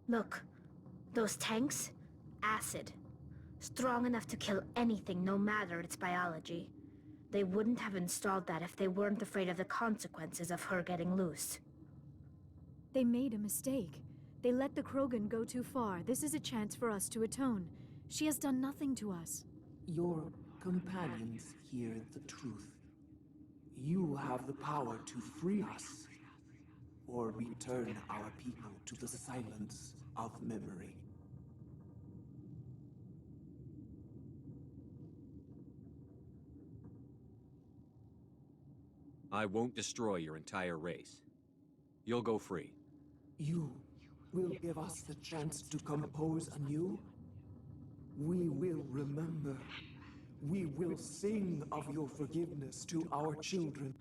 Look, those tanks? Acid. Strong enough to kill anything, no matter its biology. They wouldn't have installed that if they weren't afraid of the consequences of her getting loose. They made a mistake. They let the Krogan go too far. This is a chance for us to atone. She has done nothing to us. Your companions hear the truth. You have the power to free us, or return our people to the silence of memory. I won't destroy your entire race. You'll go free. You will give us the chance to compose anew? We will remember. We will sing of your forgiveness to our children.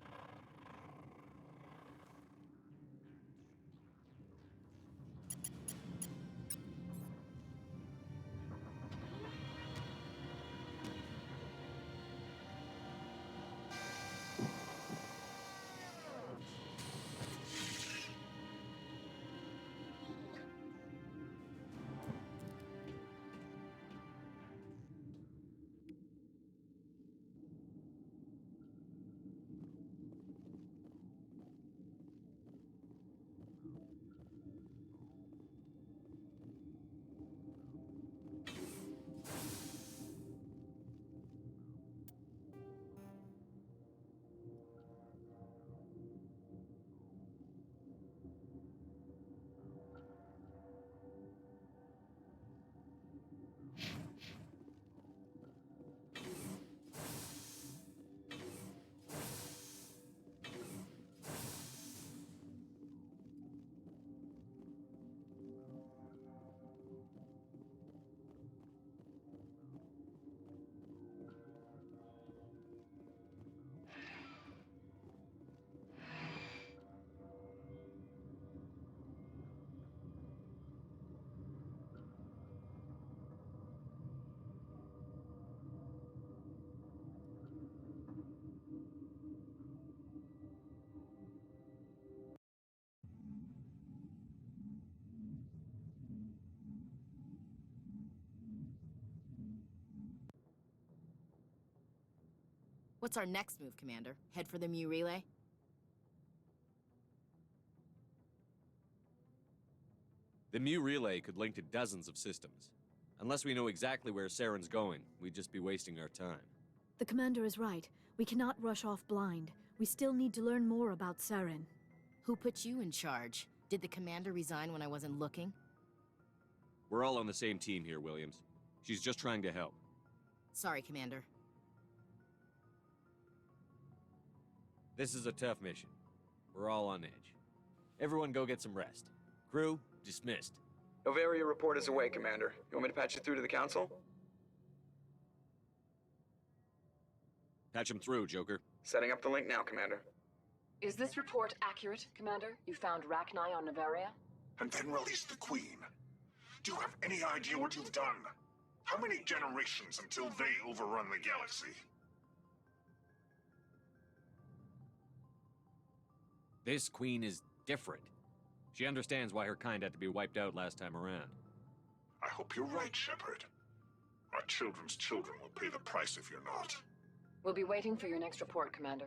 What's our next move, Commander? Head for the Mu relay? The Mu relay could link to dozens of systems. Unless we know exactly where Saren's going, we'd just be wasting our time. The commander is right. We cannot rush off blind. We still need to learn more about Saren. Who put you in charge? Did the commander resign when I wasn't looking? We're all on the same team here, Williams. She's just trying to help. Sorry, Commander. This is a tough mission. We're all on edge. Everyone go get some rest. Crew, dismissed. Novaria report is away, Commander. You want me to patch you through to the Council? Patch him through, Joker. Setting up the link now, Commander. Is this report accurate, Commander? You found Rachni on Novaria? And then release the Queen. Do you have any idea what you've done? How many generations until they overrun the galaxy? This Queen is different. She understands why her kind had to be wiped out last time around. I hope you're right, Shepard. Our children's children will pay the price if you're not. We'll be waiting for your next report, Commander.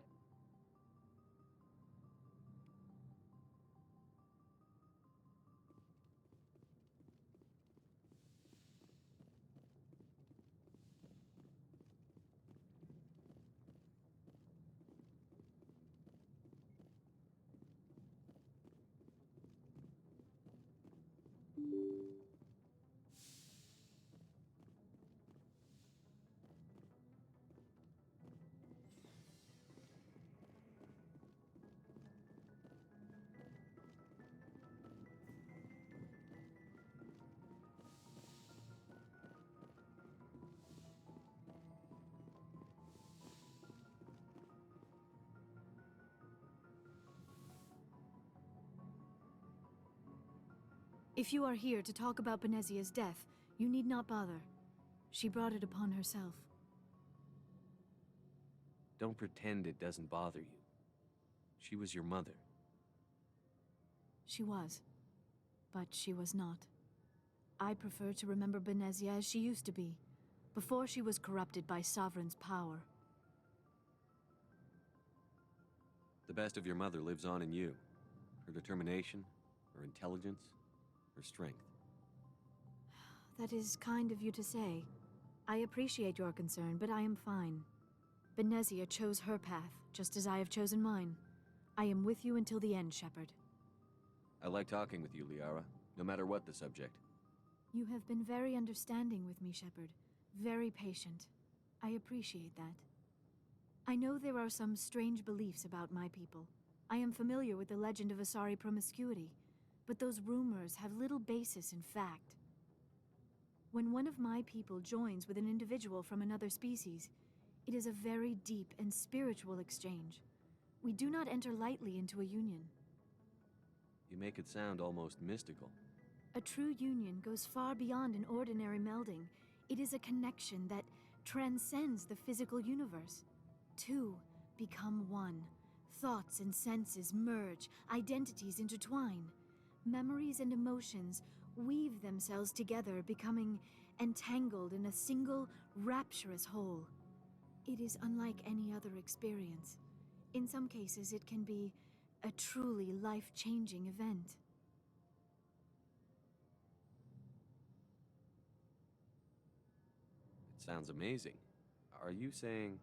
If you are here to talk about Benezia's death, you need not bother. She brought it upon herself. Don't pretend it doesn't bother you. She was your mother. She was. But she was not. I prefer to remember Benezia as she used to be, before she was corrupted by Sovereign's power. The best of your mother lives on in you. Her determination, her intelligence, her strength. That is kind of you to say. I appreciate your concern, but I am fine. Benezia chose her path, just as I have chosen mine. I am with you until the end, Shepard. I like talking with you, Liara, no matter what the subject. You have been very understanding with me, Shepard. Very patient. I appreciate that. I know there are some strange beliefs about my people. I am familiar with the legend of Asari promiscuity, but those rumors have little basis in fact. When one of my people joins with an individual from another species, it is a very deep and spiritual exchange. We do not enter lightly into a union. You make it sound almost mystical. A true union goes far beyond an ordinary melding. It is a connection that transcends the physical universe. Two become one. Thoughts and senses merge, identities intertwine. Memories and emotions weave themselves together, becoming entangled in a single, rapturous whole. It is unlike any other experience. In some cases, it can be a truly life-changing event. It sounds amazing. Are you saying...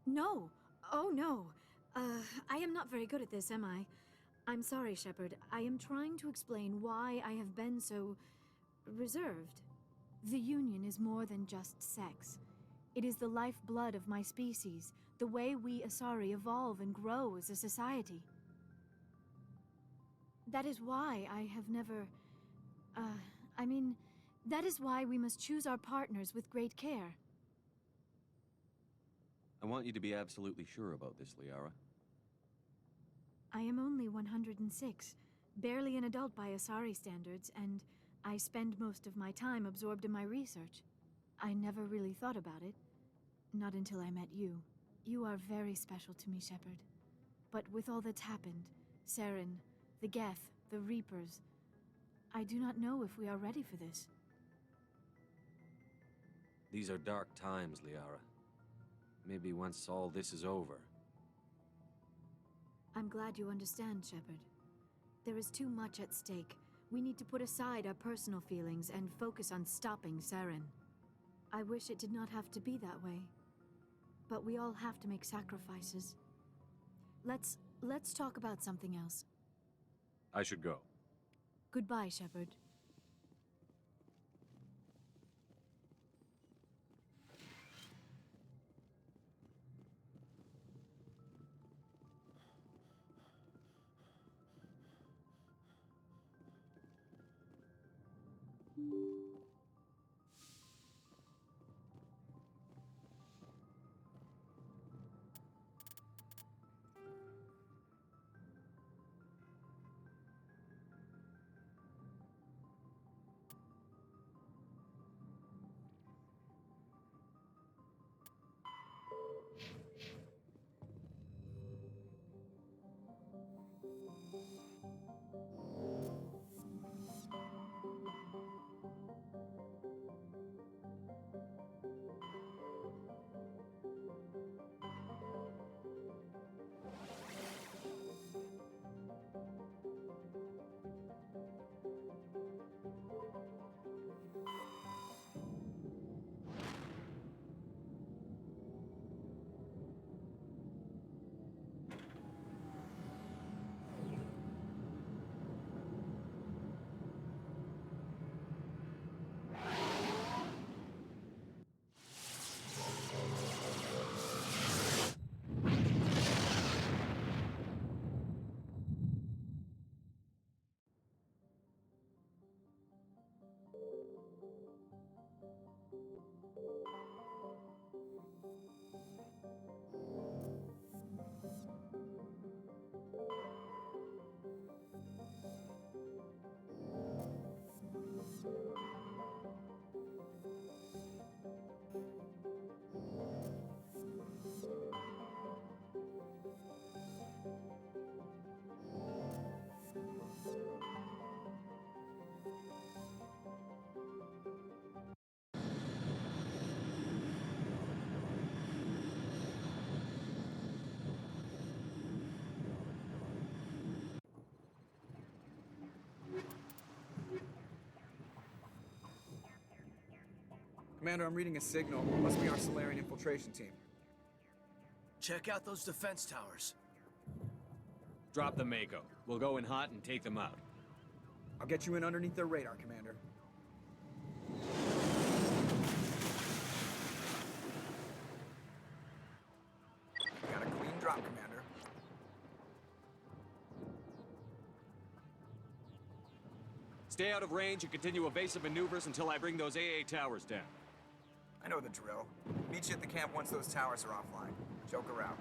No! Oh, no! I am not very good at this, am I? I'm sorry, Shepard. I am trying to explain why I have been so... reserved. The Union is more than just sex. It is the lifeblood of my species, the way we Asari evolve and grow as a society. That is why I have never... that is why we must choose our partners with great care. I want you to be absolutely sure about this, Liara. I am only 106, barely an adult by Asari standards, and I spend most of my time absorbed in my research. I never really thought about it. Not until I met you. You are very special to me, Shepard. But with all that's happened, Saren, the Geth, the Reapers, I do not know if we are ready for this. These are dark times, Liara. Maybe once all this is over. I'm glad you understand, Shepard. There is too much at stake. We need to put aside our personal feelings and focus on stopping Saren. I wish it did not have to be that way. But we all have to make sacrifices. Let's talk about something else. I should go. Goodbye, Shepard. Commander, I'm reading a signal. Must be our Solarian infiltration team. Check out those defense towers. Drop the Mako. We'll go in hot and take them out. I'll get you in underneath their radar, Commander. Got a clean drop, Commander. Stay out of range and continue evasive maneuvers until I bring those AA towers down. I know the drill. Meet you at the camp once those towers are offline. Joke around.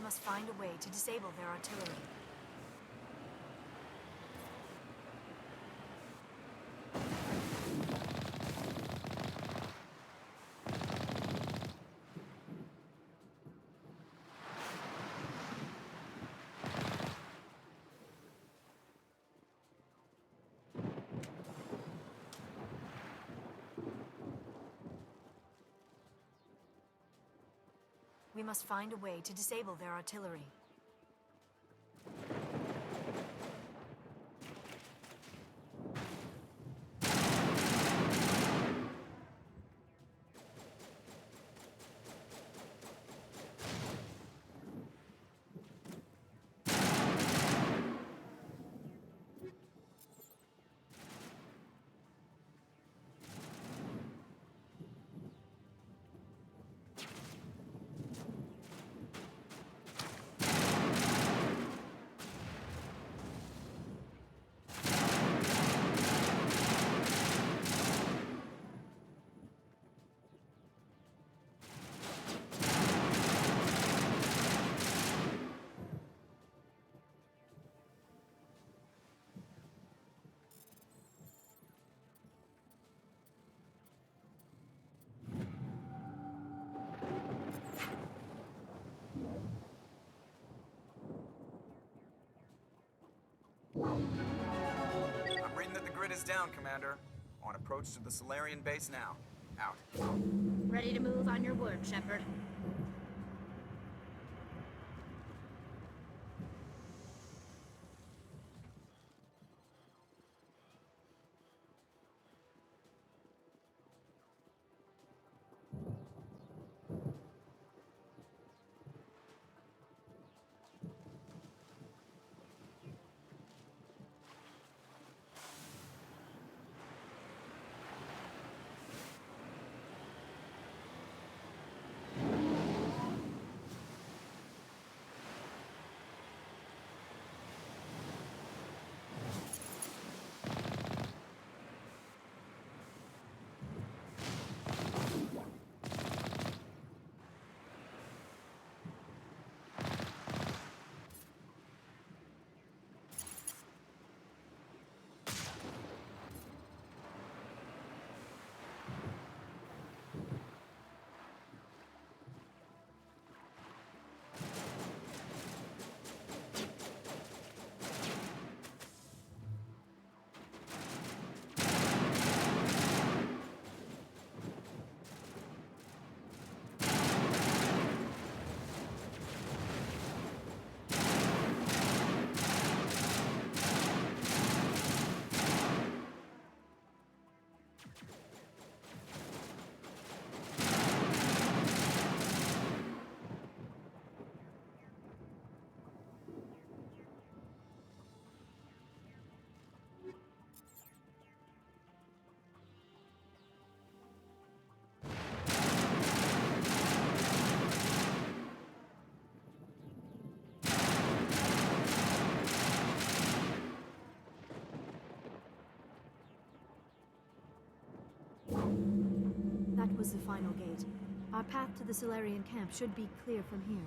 must find a way to disable their artillery. We must find a way to disable their artillery. I'm reading that the grid is down, Commander. On approach to the Solarian base now. Out. Ready to move on your word, Shepard. That was the final gate. Our path to the Solarian camp should be clear from here.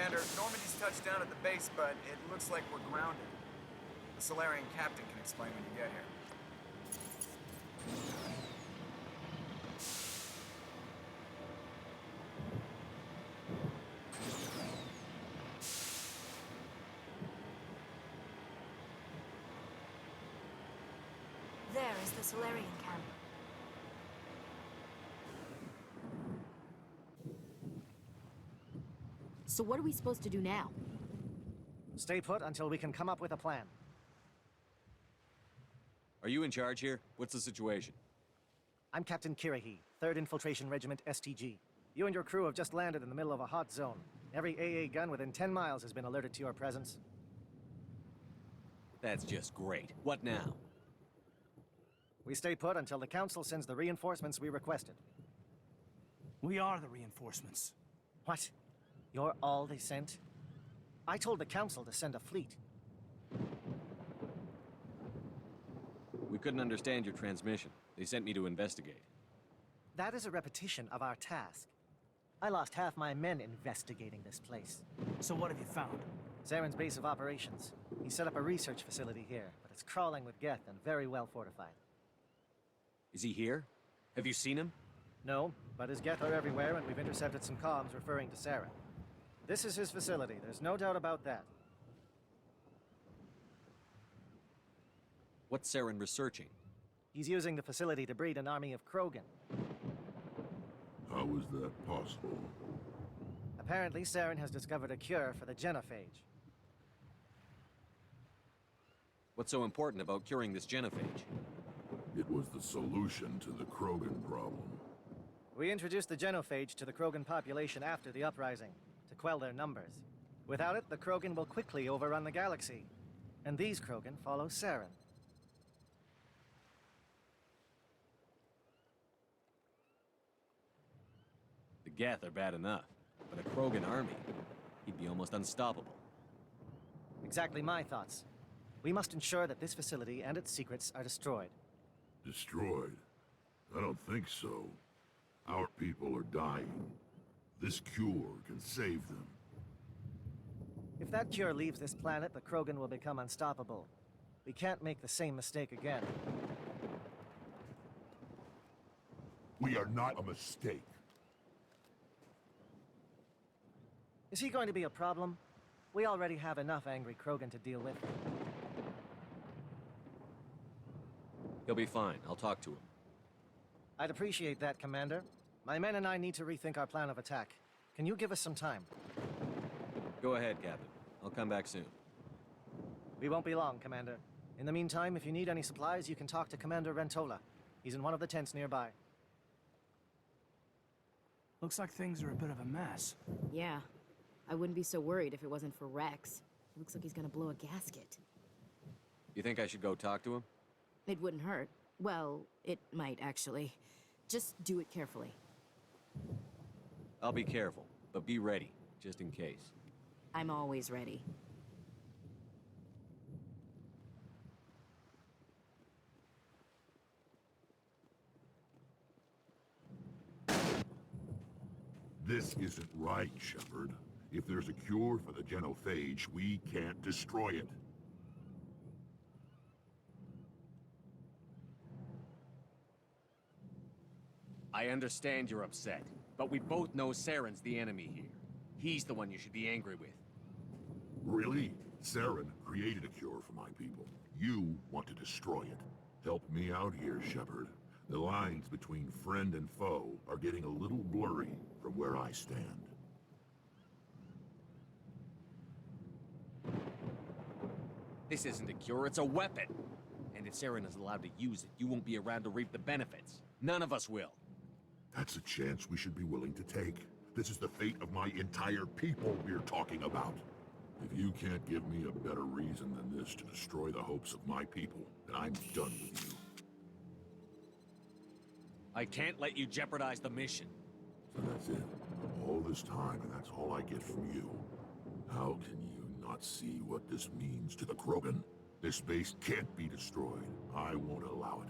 Commander, Normandy's touched down at the base, but it looks like we're grounded. The Solarian captain can explain when you get here. There is the Solarian camp. So what are we supposed to do now? Stay put until we can come up with a plan. Are you in charge here? What's the situation? I'm Captain Kirahi, 3rd Infiltration Regiment STG. You and your crew have just landed in the middle of a hot zone. Every AA gun within 10 miles has been alerted to your presence. That's just great. What now? We stay put until the Council sends the reinforcements we requested. We are the reinforcements. What? You're all they sent? I told the Council to send a fleet. We couldn't understand your transmission. They sent me to investigate. That is a repetition of our task. I lost half my men investigating this place. So what have you found? Zaren's base of operations. He set up a research facility here, but it's crawling with Geth and very well fortified. Is he here? Have you seen him? No, but his Geth are everywhere, and we've intercepted some comms referring to Saren. This is his facility, there's no doubt about that. What's Saren researching? He's using the facility to breed an army of Krogan. How is that possible? Apparently, Saren has discovered a cure for the genophage. What's so important about curing this genophage? It was the solution to the Krogan problem. We introduced the genophage to the Krogan population after the uprising, to quell their numbers. Without it, the Krogan will quickly overrun the galaxy. And these Krogan follow Saren. The Geth are bad enough, but a Krogan army, he'd be almost unstoppable. Exactly my thoughts. We must ensure that this facility and its secrets are destroyed. Destroyed? I don't think so. Our people are dying. This cure can save them. If that cure leaves this planet, the Krogan will become unstoppable. We can't make the same mistake again. We are not a mistake. Is he going to be a problem? We already have enough angry Krogan to deal with. He'll be fine. I'll talk to him. I'd appreciate that, Commander. My men and I need to rethink our plan of attack. Can you give us some time? Go ahead, Captain. I'll come back soon. We won't be long, Commander. In the meantime, if you need any supplies, you can talk to Commander Rentola. He's in one of the tents nearby. Looks like things are a bit of a mess. Yeah. I wouldn't be so worried if it wasn't for Rex. Looks like he's gonna blow a gasket. You think I should go talk to him? It wouldn't hurt. Well, it might, actually. Just do it carefully. I'll be careful, but be ready, just in case. I'm always ready. This isn't right, Shepard. If there's a cure for the genophage, we can't destroy it. I understand you're upset, but we both know Saren's the enemy here. He's the one you should be angry with. Really? Saren created a cure for my people. You want to destroy it. Help me out here, Shepard. The lines between friend and foe are getting a little blurry from where I stand. This isn't a cure, it's a weapon. And if Saren is allowed to use it, you won't be around to reap the benefits. None of us will. That's a chance we should be willing to take. This is the fate of my entire people we're talking about. If you can't give me a better reason than this to destroy the hopes of my people, then I'm done with you. I can't let you jeopardize the mission. So that's it. All this time, and that's all I get from you. How can you not see what this means to the Krogan? This base can't be destroyed. I won't allow it.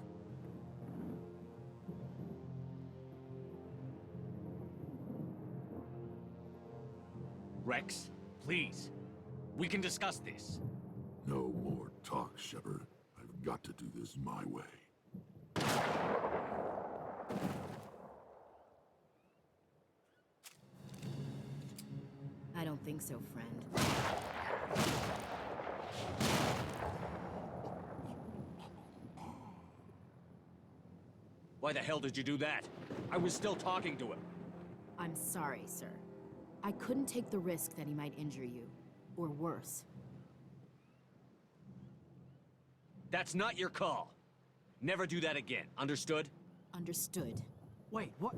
Rex, Please. We can discuss this. No more talk, Shepard. I've got to do this my way. I don't think so, friend. Why the hell did you do that? I was still talking to him. I'm sorry, sir. I couldn't take the risk that he might injure you. Or worse. That's not your call. Never do that again, understood? Understood. Wait, what?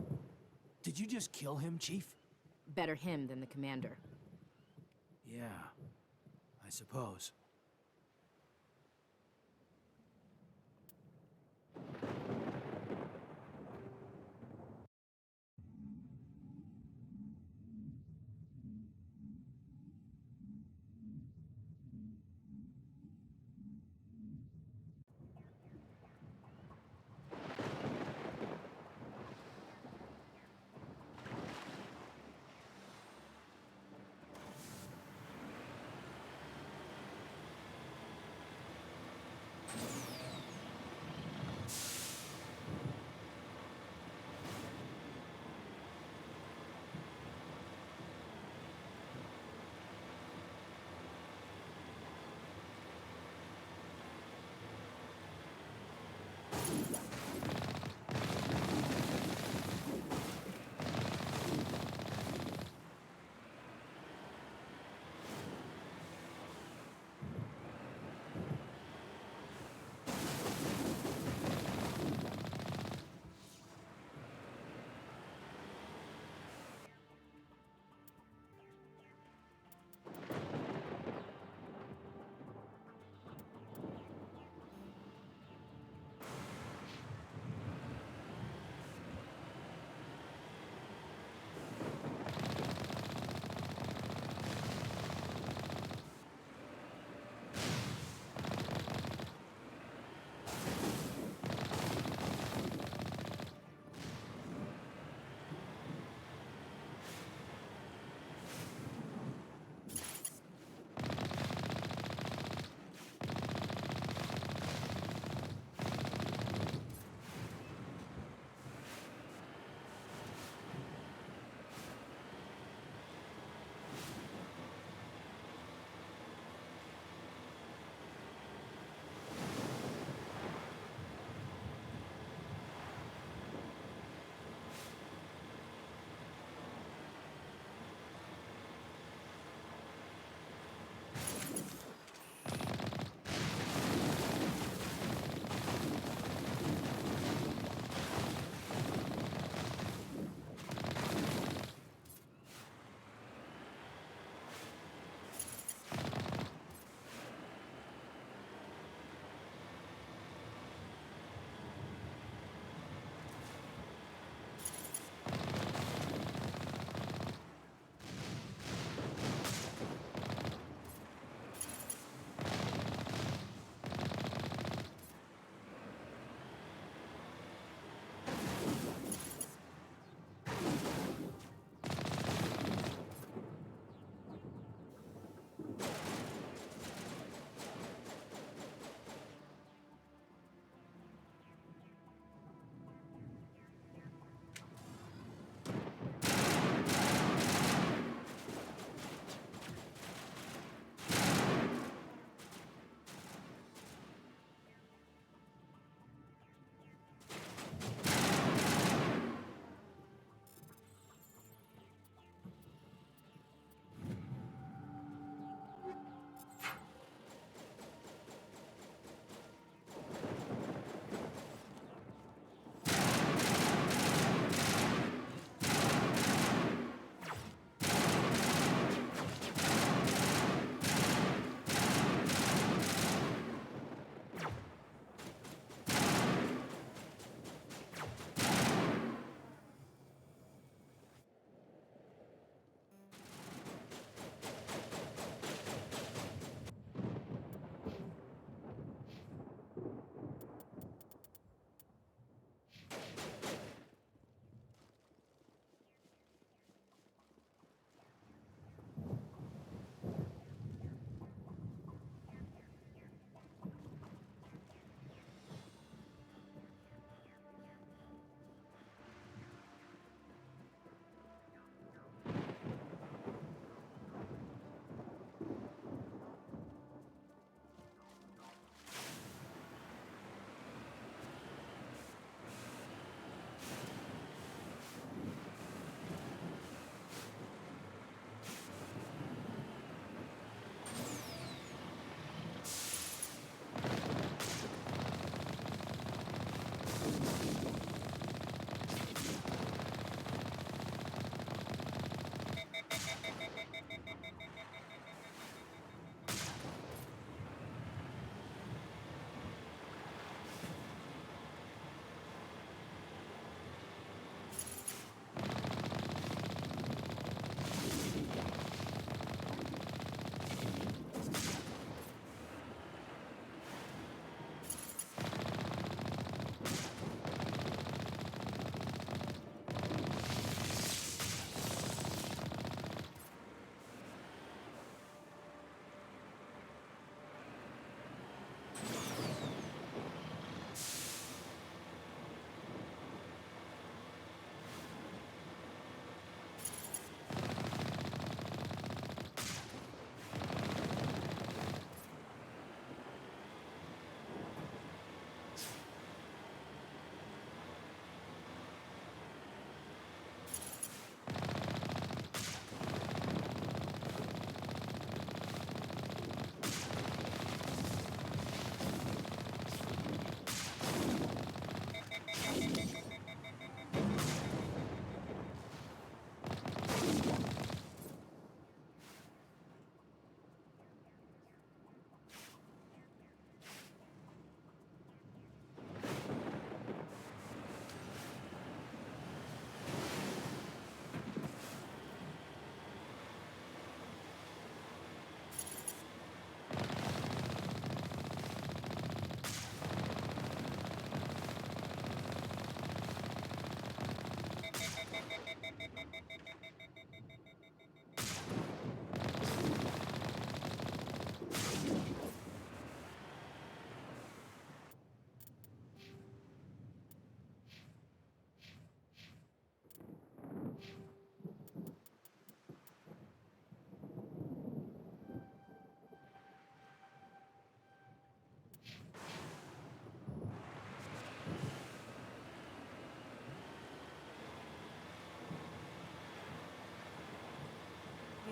Did you just kill him, Chief? Better him than the commander. Yeah, I suppose.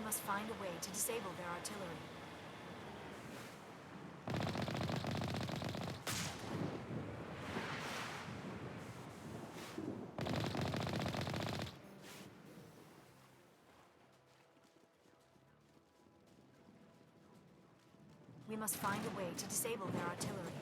must find a way to disable their artillery. We must find a way to disable their artillery.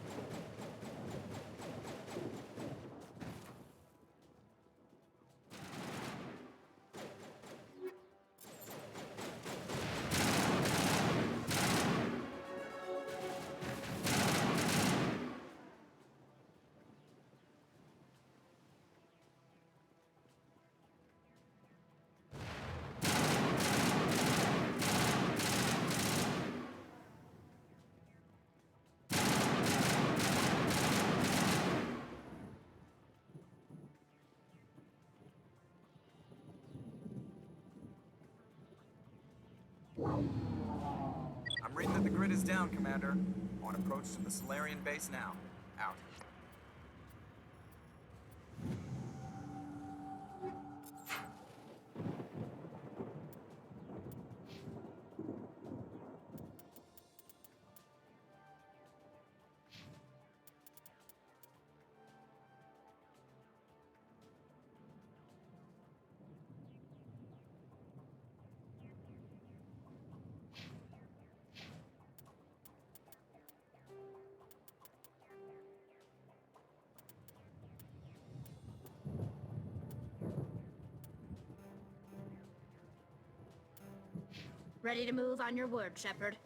I'm reading that the grid is down, Commander. On approach to the Solarian base now. Out. Ready to move on your word, Shepard?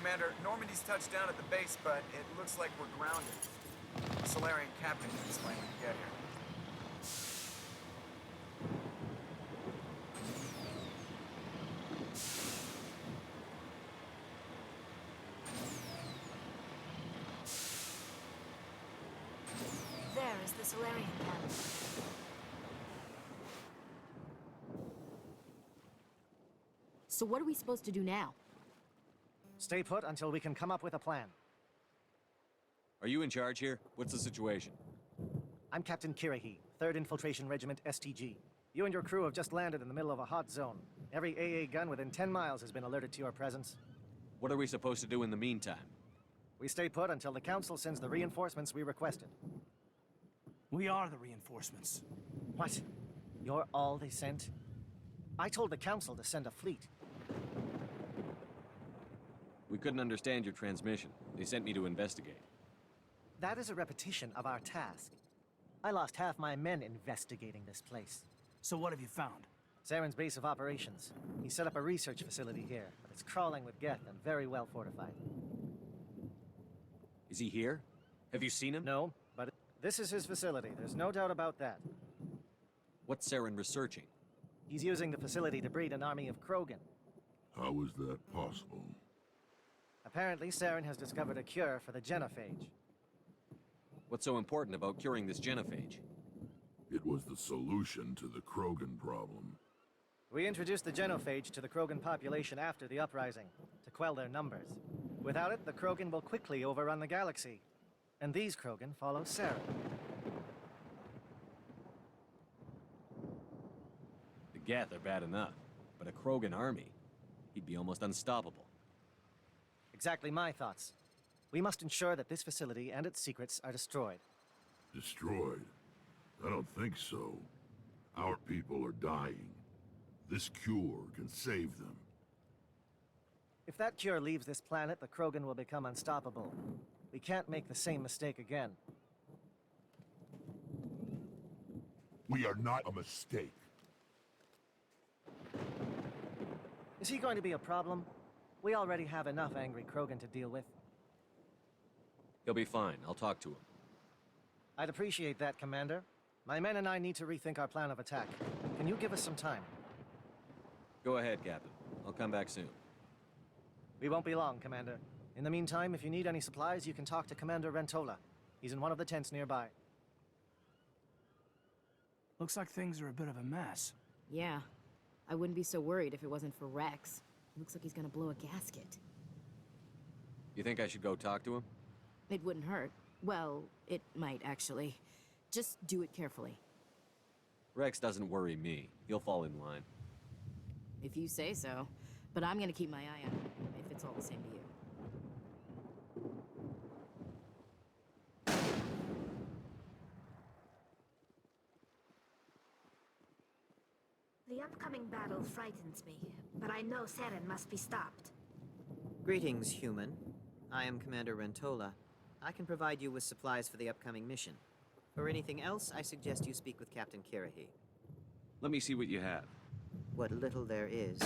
Commander, Normandy's touched down at the base, but it looks like we're grounded. The Solarian captain can explain when you get here. There is the Solarian camp. So what are we supposed to do now? Stay put until we can come up with a plan. Are you in charge here? What's the situation? I'm Captain Kirahi, 3rd Infiltration Regiment STG. You and your crew have just landed in the middle of a hot zone. Every AA gun within 10 miles has been alerted to your presence. What are we supposed to do in the meantime? We stay put until the Council sends the reinforcements we requested. We are the reinforcements. What? You're all they sent? I told the Council to send a fleet. We couldn't understand your transmission. They sent me to investigate. That is a repetition of our task. I lost half my men investigating this place. So what have you found? Saren's base of operations. He set up a research facility here, but it's crawling with Geth and very well fortified. Is he here? Have you seen him? No, but this is his facility. There's no doubt about that. What's Saren researching? He's using the facility to breed an army of Krogan. How is that possible? Apparently, Saren has discovered a cure for the genophage. What's so important about curing this genophage? It was the solution to the Krogan problem. We introduced the genophage to the Krogan population after the uprising, to quell their numbers. Without it, the Krogan will quickly overrun the galaxy. And these Krogan follow Saren. The Geth are bad enough, but a Krogan army, he'd be almost unstoppable. Exactly my thoughts. We must ensure that this facility and its secrets are destroyed. Destroyed? I don't think so. Our people are dying. This cure can save them. If that cure leaves this planet, the Krogan will become unstoppable. We can't make the same mistake again. We are not a mistake. Is he going to be a problem? We already have enough angry Krogan to deal with. He'll be fine. I'll talk to him. I'd appreciate that, Commander. My men and I need to rethink our plan of attack. Can you give us some time? Go ahead, Captain. I'll come back soon. We won't be long, Commander. In the meantime, if you need any supplies, you can talk to Commander Rentola. He's in one of the tents nearby. Looks like things are a bit of a mess. Yeah. I wouldn't be so worried if it wasn't for Rex. Looks like he's gonna blow a gasket. You think I should go talk to him? It wouldn't hurt. Well, it might, actually. Just do it carefully. Rex doesn't worry me. He'll fall in line. If you say so. But I'm gonna keep my eye on him, if it's all the same to you. The upcoming battle frightens me, but I know Saren must be stopped. Greetings, human. I am Commander Rentola. I can provide you with supplies for the upcoming mission. For anything else, I suggest you speak with Captain Kirahi. Let me see what you have. What little there is.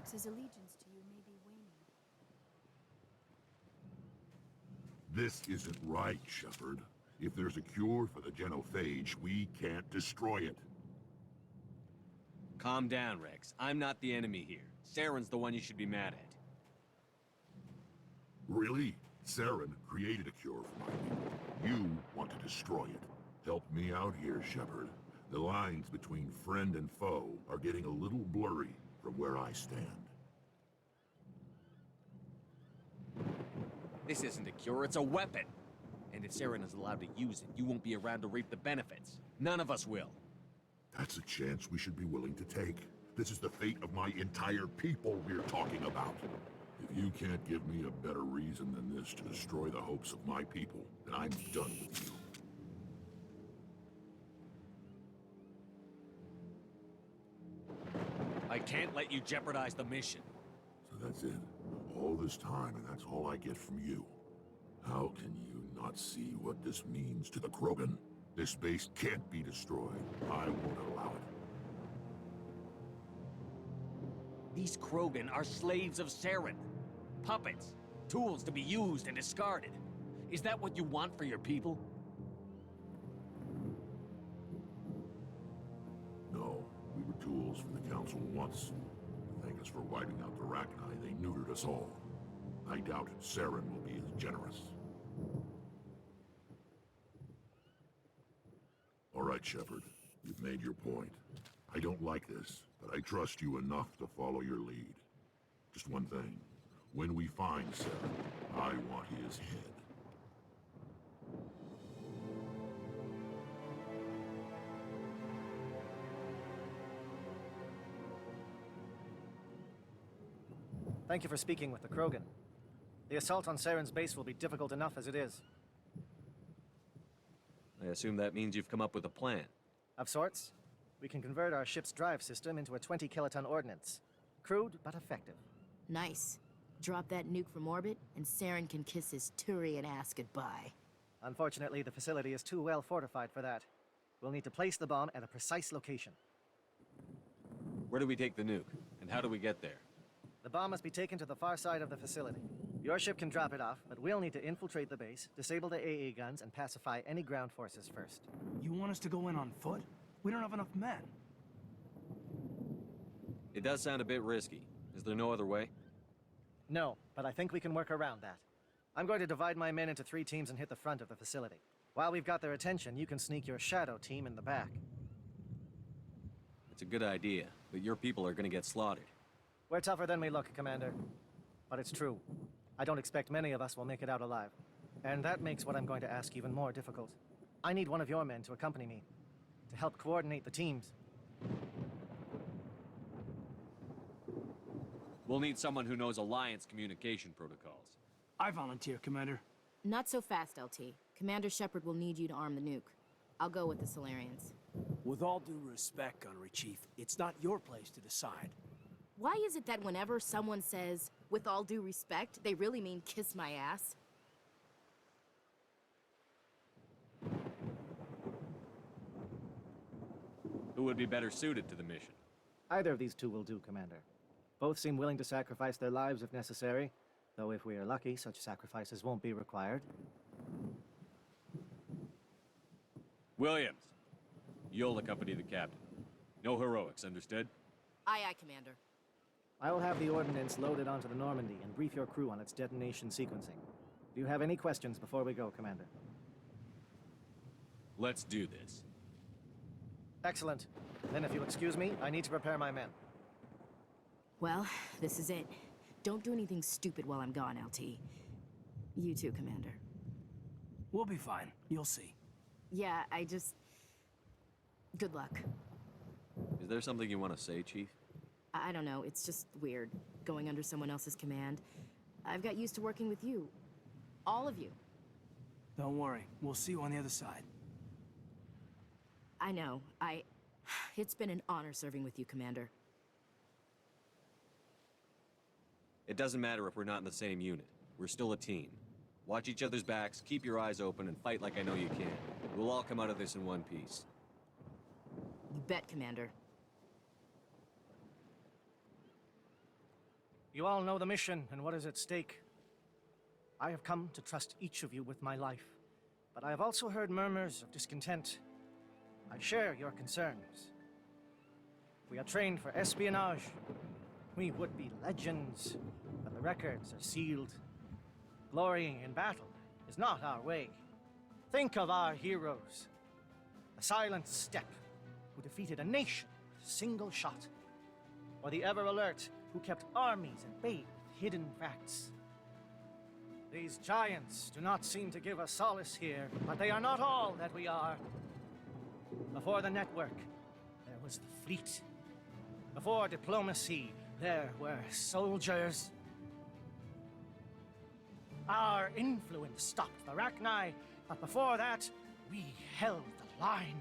Ferox's allegiance to you may be waning. This isn't right, Shepard. If there's a cure for the genophage, we can't destroy it. Calm down, Rex. I'm not the enemy here. Saren's the one you should be mad at. Really? Saren created a cure for my people. You want to destroy it. Help me out here, Shepard. The lines between friend and foe are getting a little blurry from where I stand. This isn't a cure, it's a weapon. And if Saren is allowed to use it, you won't be around to reap the benefits. None of us will. That's a chance we should be willing to take. This is the fate of my entire people we're talking about. If you can't give me a better reason than this to destroy the hopes of my people, then I'm done with you. I can't let you jeopardize the mission. So that's it. All this time, and that's all I get from you. How can you not see what this means to the Krogan? This base can't be destroyed. I won't allow it. These Krogan are slaves of Saren. Puppets. Tools to be used and discarded. Is that what you want for your people? No, we were tools for the Council once. Thank us for wiping out the Rachni. They neutered us all. I doubt Saren will be as generous. All right, Shepard. You've made your point. I don't like this, but I trust you enough to follow your lead. Just one thing. When we find Saren, I want his head. Thank you for speaking with the Krogan. The assault on Saren's base will be difficult enough as it is. I assume that means you've come up with a plan. Of sorts. We can convert our ship's drive system into a 20-kiloton ordnance. Crude, but effective. Nice. Drop that nuke from orbit, and Saren can kiss his Turian ass goodbye. Unfortunately, the facility is too well fortified for that. We'll need to place the bomb at a precise location. Where do we take the nuke? And how do we get there? The bomb must be taken to the far side of the facility. Your ship can drop it off, but we'll need to infiltrate the base, disable the AA guns, and pacify any ground forces first. You want us to go in on foot? We don't have enough men. It does sound a bit risky. Is there no other way? No, but I think we can work around that. I'm going to divide my men into 3 teams and hit the front of the facility. While we've got their attention, you can sneak your shadow team in the back. It's a good idea, but your people are gonna get slaughtered. We're tougher than we look, Commander. But it's true. I don't expect many of us will make it out alive. And that makes what I'm going to ask even more difficult. I need one of your men to accompany me, to help coordinate the teams. We'll need someone who knows Alliance communication protocols. I volunteer, Commander. Not so fast, LT. Commander Shepard will need you to arm the nuke. I'll go with the Solarians. With all due respect, Gunnery Chief, it's not your place to decide. Why is it that whenever someone says, with all due respect, they really mean kiss my ass? Who would be better suited to the mission? Either of these 2 will do, Commander. Both seem willing to sacrifice their lives if necessary, though if we are lucky, such sacrifices won't be required. Williams, you'll accompany the captain. No heroics, understood? Aye, aye, Commander. I will have the ordnance loaded onto the Normandy and brief your crew on its detonation sequencing. Do you have any questions before we go, Commander? Let's do this. Excellent. Then if you'll excuse me, I need to prepare my men. Well, this is it. Don't do anything stupid while I'm gone, LT. You too, Commander. We'll be fine. You'll see. Yeah, good luck. Is there something you want to say, Chief? I don't know, it's just weird, going under someone else's command. I've got used to working with you. All of you. Don't worry. We'll see you on the other side. I know. It's been an honor serving with you, Commander. It doesn't matter if we're not in the same unit. We're still a team. Watch each other's backs, keep your eyes open, and fight like I know you can. We'll all come out of this in one piece. You bet, Commander. You all know the mission and what is at stake. I have come to trust each of you with my life, but I have also heard murmurs of discontent. I share your concerns. We are trained for espionage. We would be legends, but the records are sealed. Glorying in battle is not our way. Think of our heroes. The Silent Steppe, who defeated a nation with a single shot. Or the Ever Alert, who kept armies at bay with hidden facts. These giants do not seem to give us solace here, but they are not all that we are. Before the network, there was the fleet. Before diplomacy, there were soldiers. Our influence stopped the Rachni, but before that, we held the line.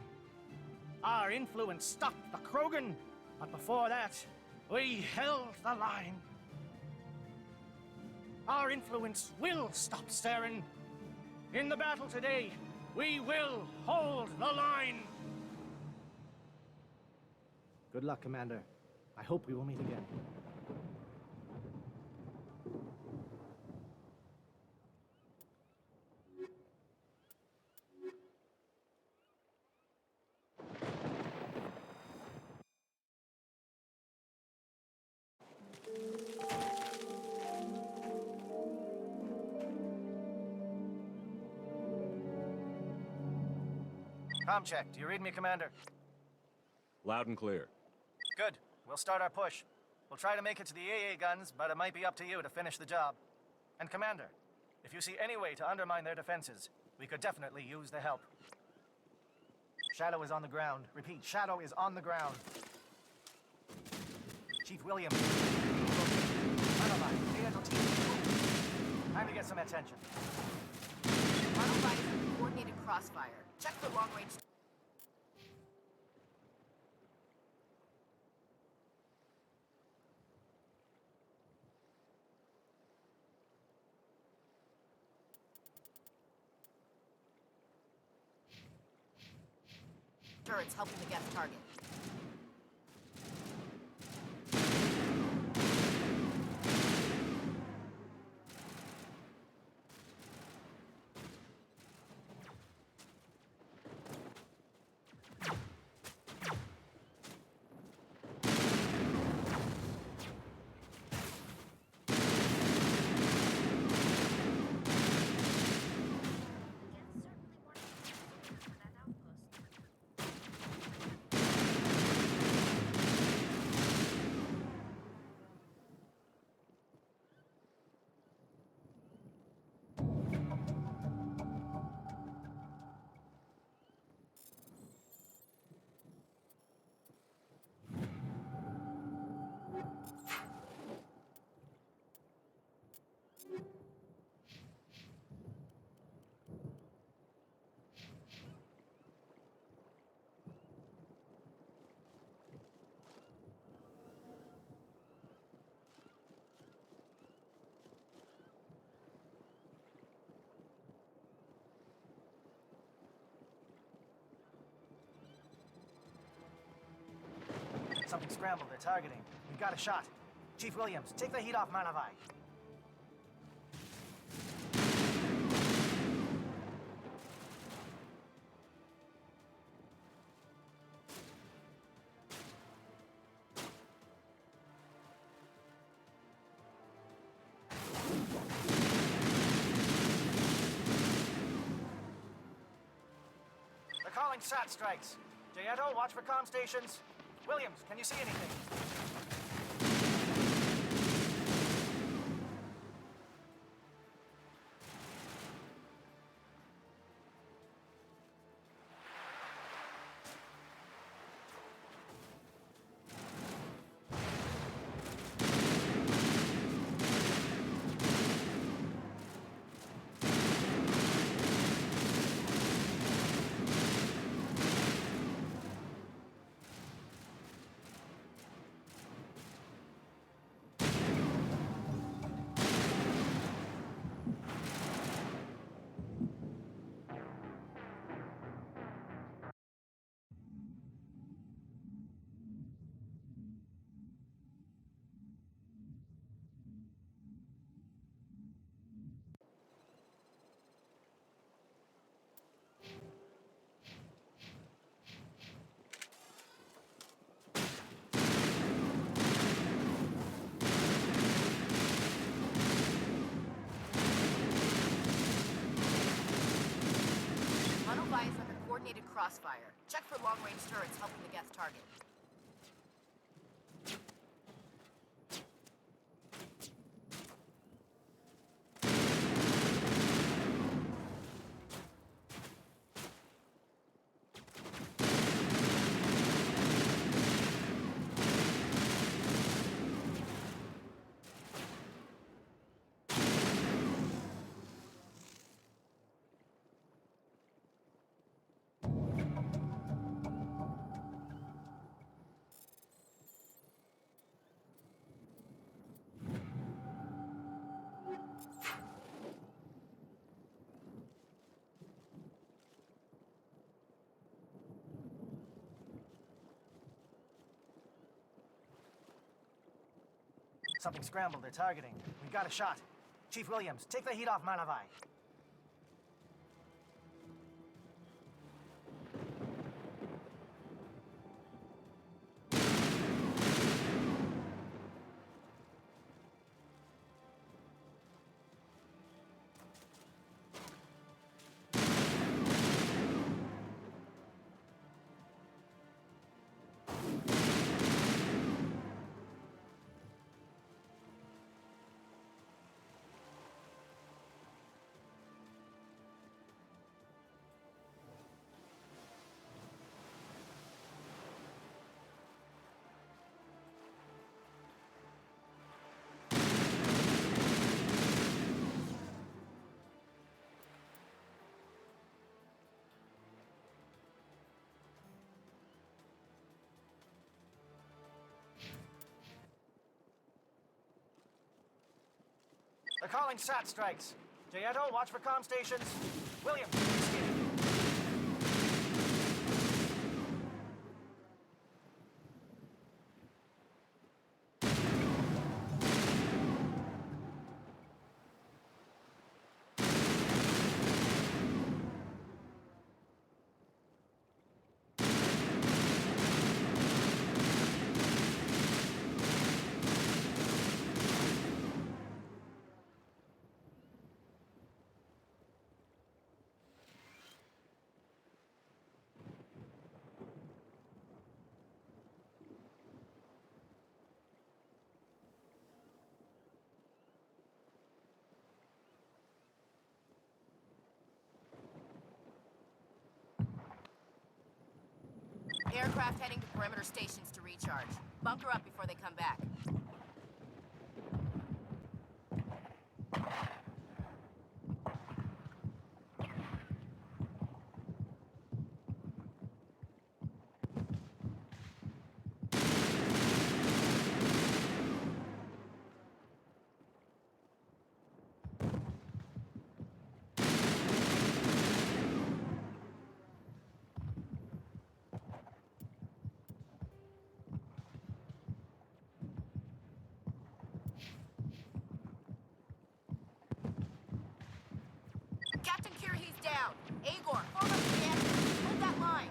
Our influence stopped the Krogan, but before that, we held the line. Our influence will stop Saren. In the battle today, we will hold the line. Good luck, Commander. I hope we will meet again. Comm check. Do you read me, Commander? Loud and clear. Good. We'll start our push. We'll try to make it to the AA guns, but it might be up to you to finish the job. And Commander, if you see any way to undermine their defenses, we could definitely use the help. Shadow is on the ground. Repeat, Shadow is on the ground. Chief Williams. Time to get some attention. Manavai is in coordinated crossfire. Check for long-range... turrets helping the guest target. Something scrambled. They're targeting. We've got a shot. Chief Williams, take the heat off Manavai. They're calling SAT strikes. Jayeto, watch for comm stations. Williams, can you see anything? crossfire. Check for long-range turrets helping the Geth target. Something scrambled. They're targeting. We got a shot. Chief Williams, take the heat off Manavai. They're calling SAT strikes. Jayeto, watch for comm stations. William, escape. Aircraft heading to perimeter stations to recharge. Bunker up before they come back. Captain Kirhe's down. Agor, form up the answer. Hold that line.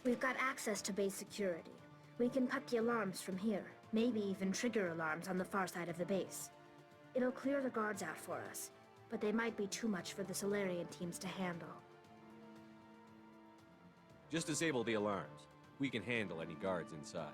We've got access to base security. We can put the alarms from here, maybe even trigger alarms on the far side of the base. It'll clear the guards out for us, but they might be too much for the Solarian teams to handle. Just disable the alarms. We can handle any guards inside.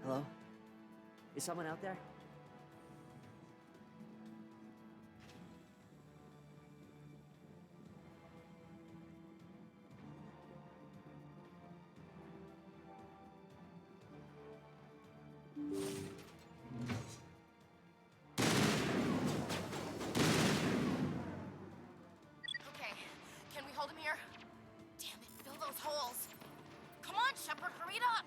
Hello? Is someone out there? Okay, can we hold him here? Damn it, fill those holes. Come on, Shepard, hurry it up.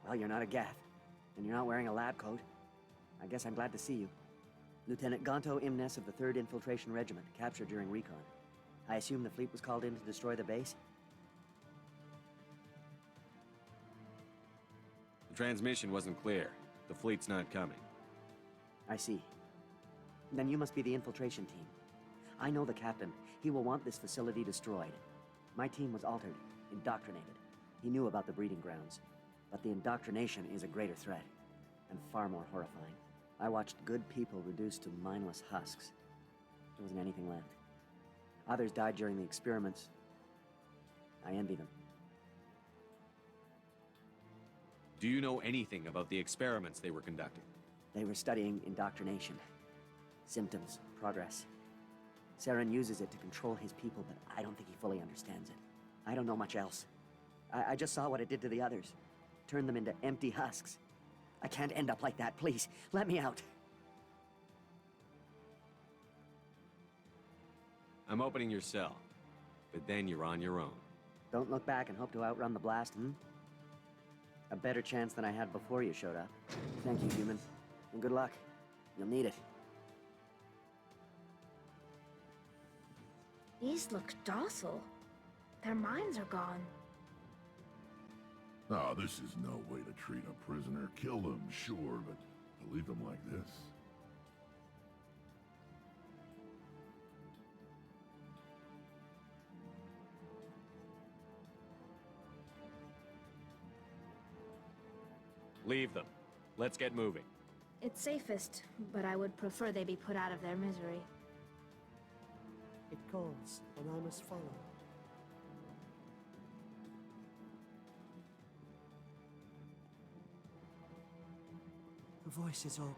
Well, you're not a Gath, and you're not wearing a lab coat. I guess I'm glad to see you. Lieutenant Gonto Imnes of the 3rd Infiltration Regiment, captured during recon. I assume the fleet was called in to destroy the base? The transmission wasn't clear. The fleet's not coming. I see. Then you must be the infiltration team. I know the captain. He will want this facility destroyed. My team was altered, indoctrinated. He knew about the breeding grounds. But the indoctrination is a greater threat, and far more horrifying. I watched good people reduced to mindless husks. There wasn't anything left. Others died during the experiments. I envy them. Do you know anything about the experiments they were conducting? They were studying indoctrination. Symptoms, progress. Saren uses it to control his people, but I don't think he fully understands it. I don't know much else. I just saw what it did to the others. Turned them into empty husks. I can't end up like that, please. Let me out. I'm opening your cell, but then you're on your own. Don't look back and hope to outrun the blast, hmm? A better chance than I had before you showed up. Thank you, human. And good luck. You'll need it. These look docile. Their minds are gone. Oh, this is no way to treat a prisoner. Kill them, sure, but to leave them like this? Leave them. Let's get moving. It's safest, but I would prefer they be put out of their misery. It calls, and I must follow. The voice is all...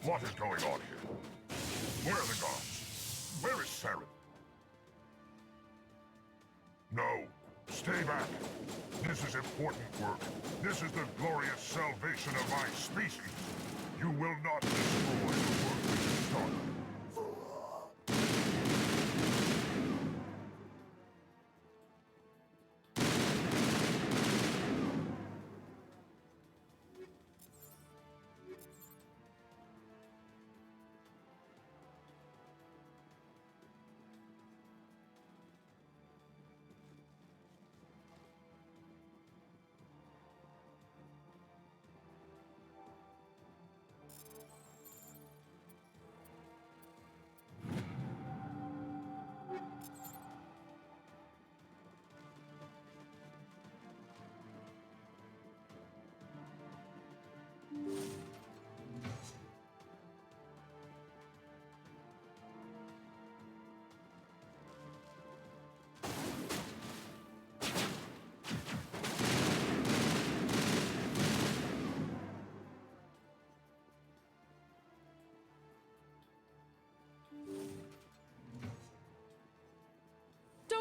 What is going on here? Where are the guards? Where is Saren? No. Stay back. This is important work. This is the glorious salvation of my species. You will not destroy the work we have started.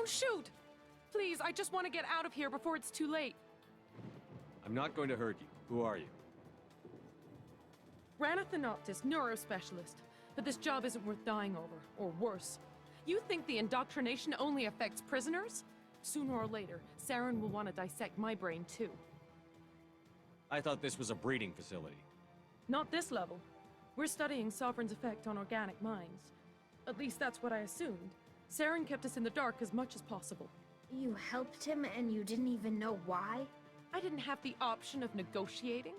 Don't shoot! Please, I just want to get out of here before it's too late. I'm not going to hurt you. Who are you? Ranathanoptis, neurospecialist. But this job isn't worth dying over, or worse. You think the indoctrination only affects prisoners? Sooner or later, Saren will want to dissect my brain too. I thought this was a breeding facility. Not this level. We're studying Sovereign's effect on organic minds. At least that's what I assumed. Saren kept us in the dark as much as possible. You helped him and you didn't even know why? I didn't have the option of negotiating.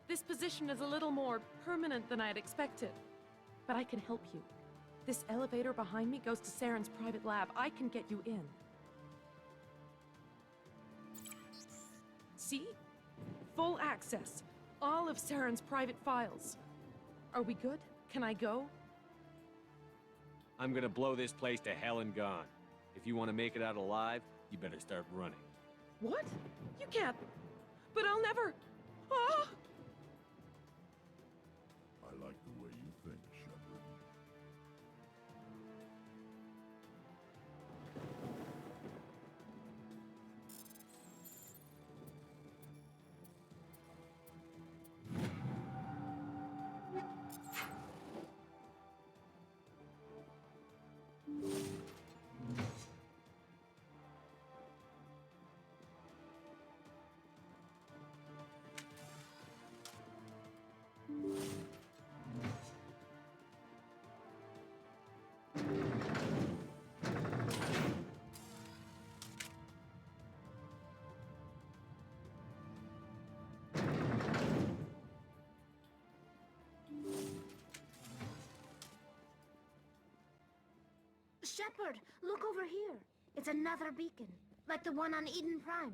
This position is a little more permanent than I had expected. But I can help you. This elevator behind me goes to Saren's private lab. I can get you in. See? Full access. All of Saren's private files. Are we good? Can I go? I'm gonna blow this place to hell and gone. If you want to make it out alive, you better start running. What? You can't. But I'll never. Ah! I like the way you think, Shepard. Shepard, look over here. It's another beacon, like the one on Eden Prime.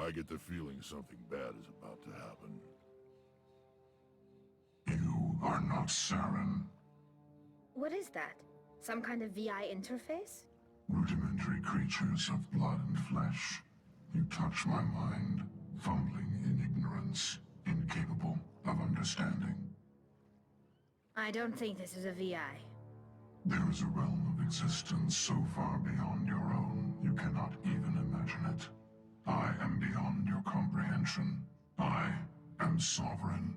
I get the feeling something bad is about to happen. You are not Saren. What is that? Some kind of VI interface? Rudimentary creatures of blood and flesh. You touch my mind, fumbling in ignorance, incapable of understanding. I don't think this is a VI. There is a realm of existence so far beyond your own, you cannot even imagine it. I am beyond your comprehension. I am sovereign.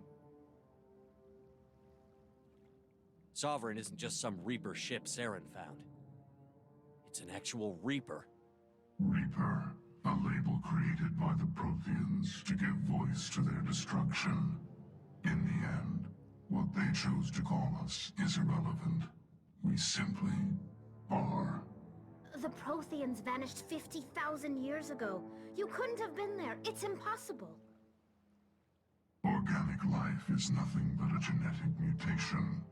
Sovereign isn't just some Reaper ship Saren found. It's an actual Reaper. Reaper, a label created by the Protheans to give voice to their destruction. In the end, what they chose to call us is irrelevant. We simply are. The Protheans vanished 50,000 years ago. You couldn't have been there. It's impossible. Organic life is nothing but a genetic mutation.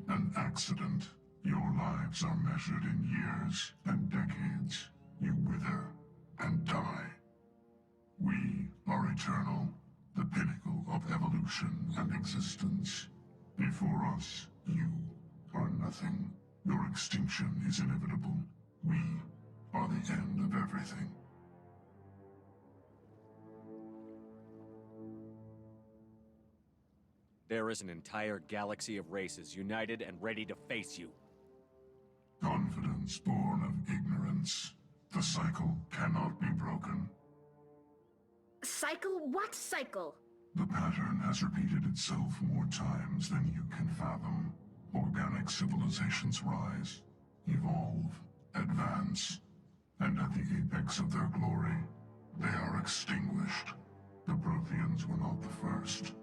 An accident. Your lives are measured in years and decades. You wither and die. We are eternal, the pinnacle of evolution and existence. Before us, you are nothing. Your extinction is inevitable. We are the end of everything. There is an entire galaxy of races united and ready to face you. Confidence born of ignorance. The cycle cannot be broken. Cycle? What cycle? The pattern has repeated itself more times than you can fathom. Organic civilizations rise, evolve, advance, and at the apex of their glory, they are extinguished. The Protheans were not the first.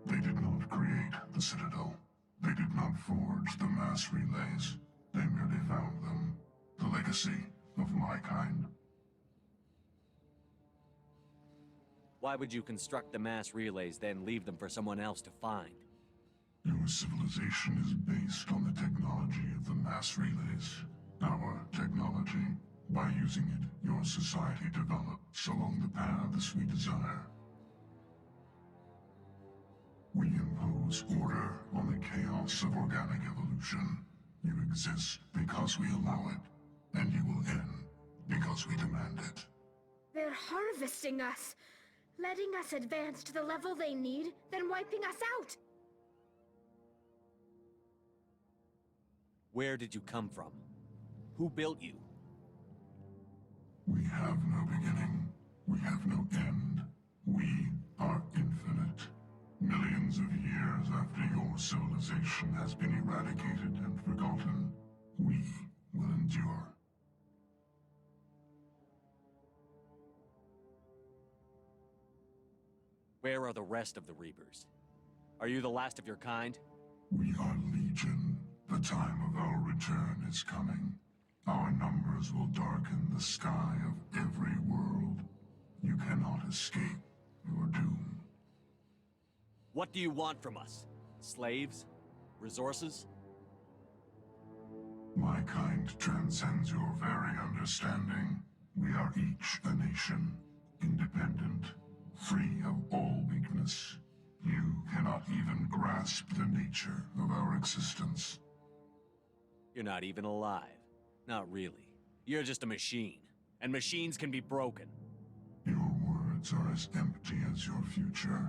They did not create the Citadel. They did not forge the mass relays. They merely found them. The legacy of my kind. Why would you construct the mass relays, then leave them for someone else to find? Your civilization is based on the technology of the mass relays. Our technology. By using it, your society develops along the paths we desire. We impose order on the chaos of organic evolution. You exist because we allow it, and you will end because we demand it. They're harvesting us, letting us advance to the level they need, then wiping us out. Where did you come from? Who built you? We have no beginning. We have no end. We are infinite. Millions of years after your civilization has been eradicated and forgotten, we will endure. Where are the rest of the Reapers? Are you the last of your kind? We are Legion. The time of our return is coming. Our numbers will darken the sky of every world. You cannot escape your doom. What do you want from us? Slaves? Resources? My kind transcends your very understanding. We are each a nation, independent, free of all weakness. You cannot even grasp the nature of our existence. You're not even alive. Not really. You're just a machine. And machines can be broken. Your words words are as empty as your future.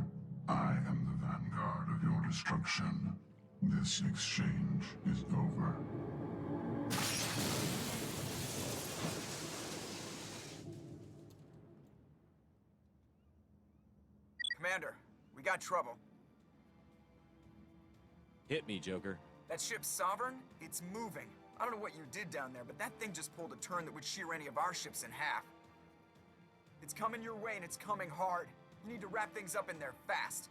I am the vanguard of your destruction. This exchange is over. Commander, we got trouble. Hit me, Joker. That ship Sovereign, it's moving. I don't know what you did down there, but that thing just pulled a turn that would shear any of our ships in half. It's coming your way, and it's coming hard. You need to wrap things up in there fast.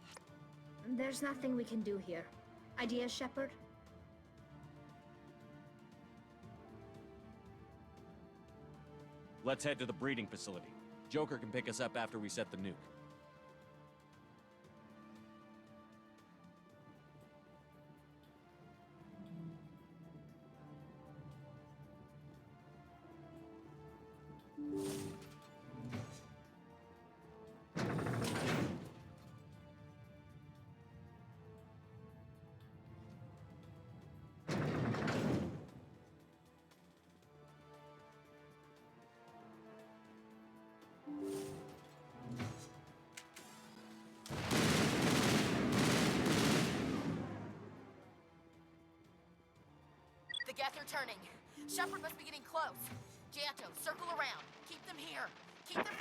There's nothing we can do here. Ideas, Shepard? Let's head to the breeding facility. Joker can pick us up after we set the nuke. The Geth are turning. Shepard must be getting close. Giotto, circle around. Keep them here. Keep them...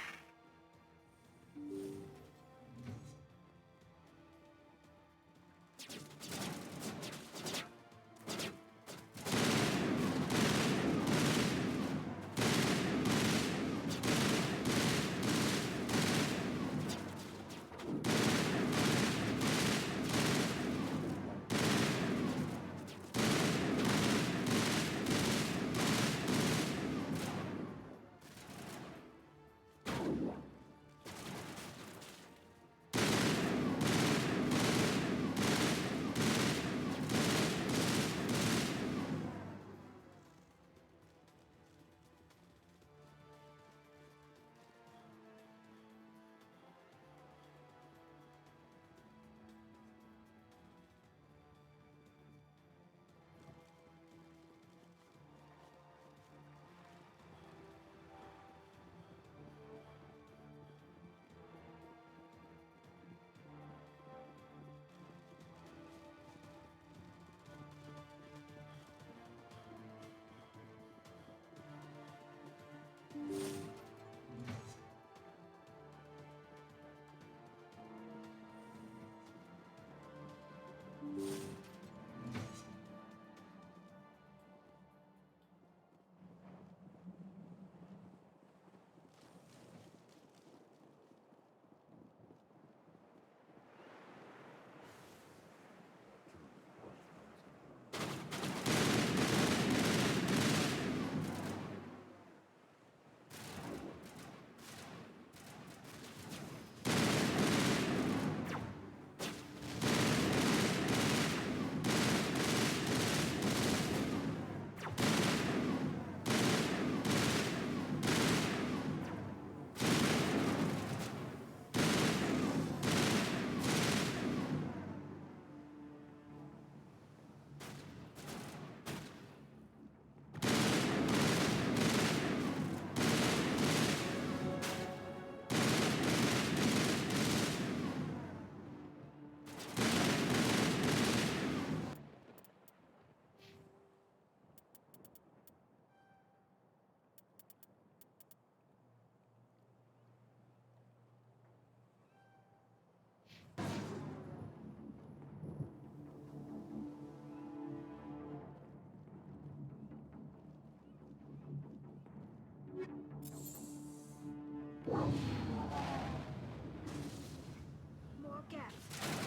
More gaps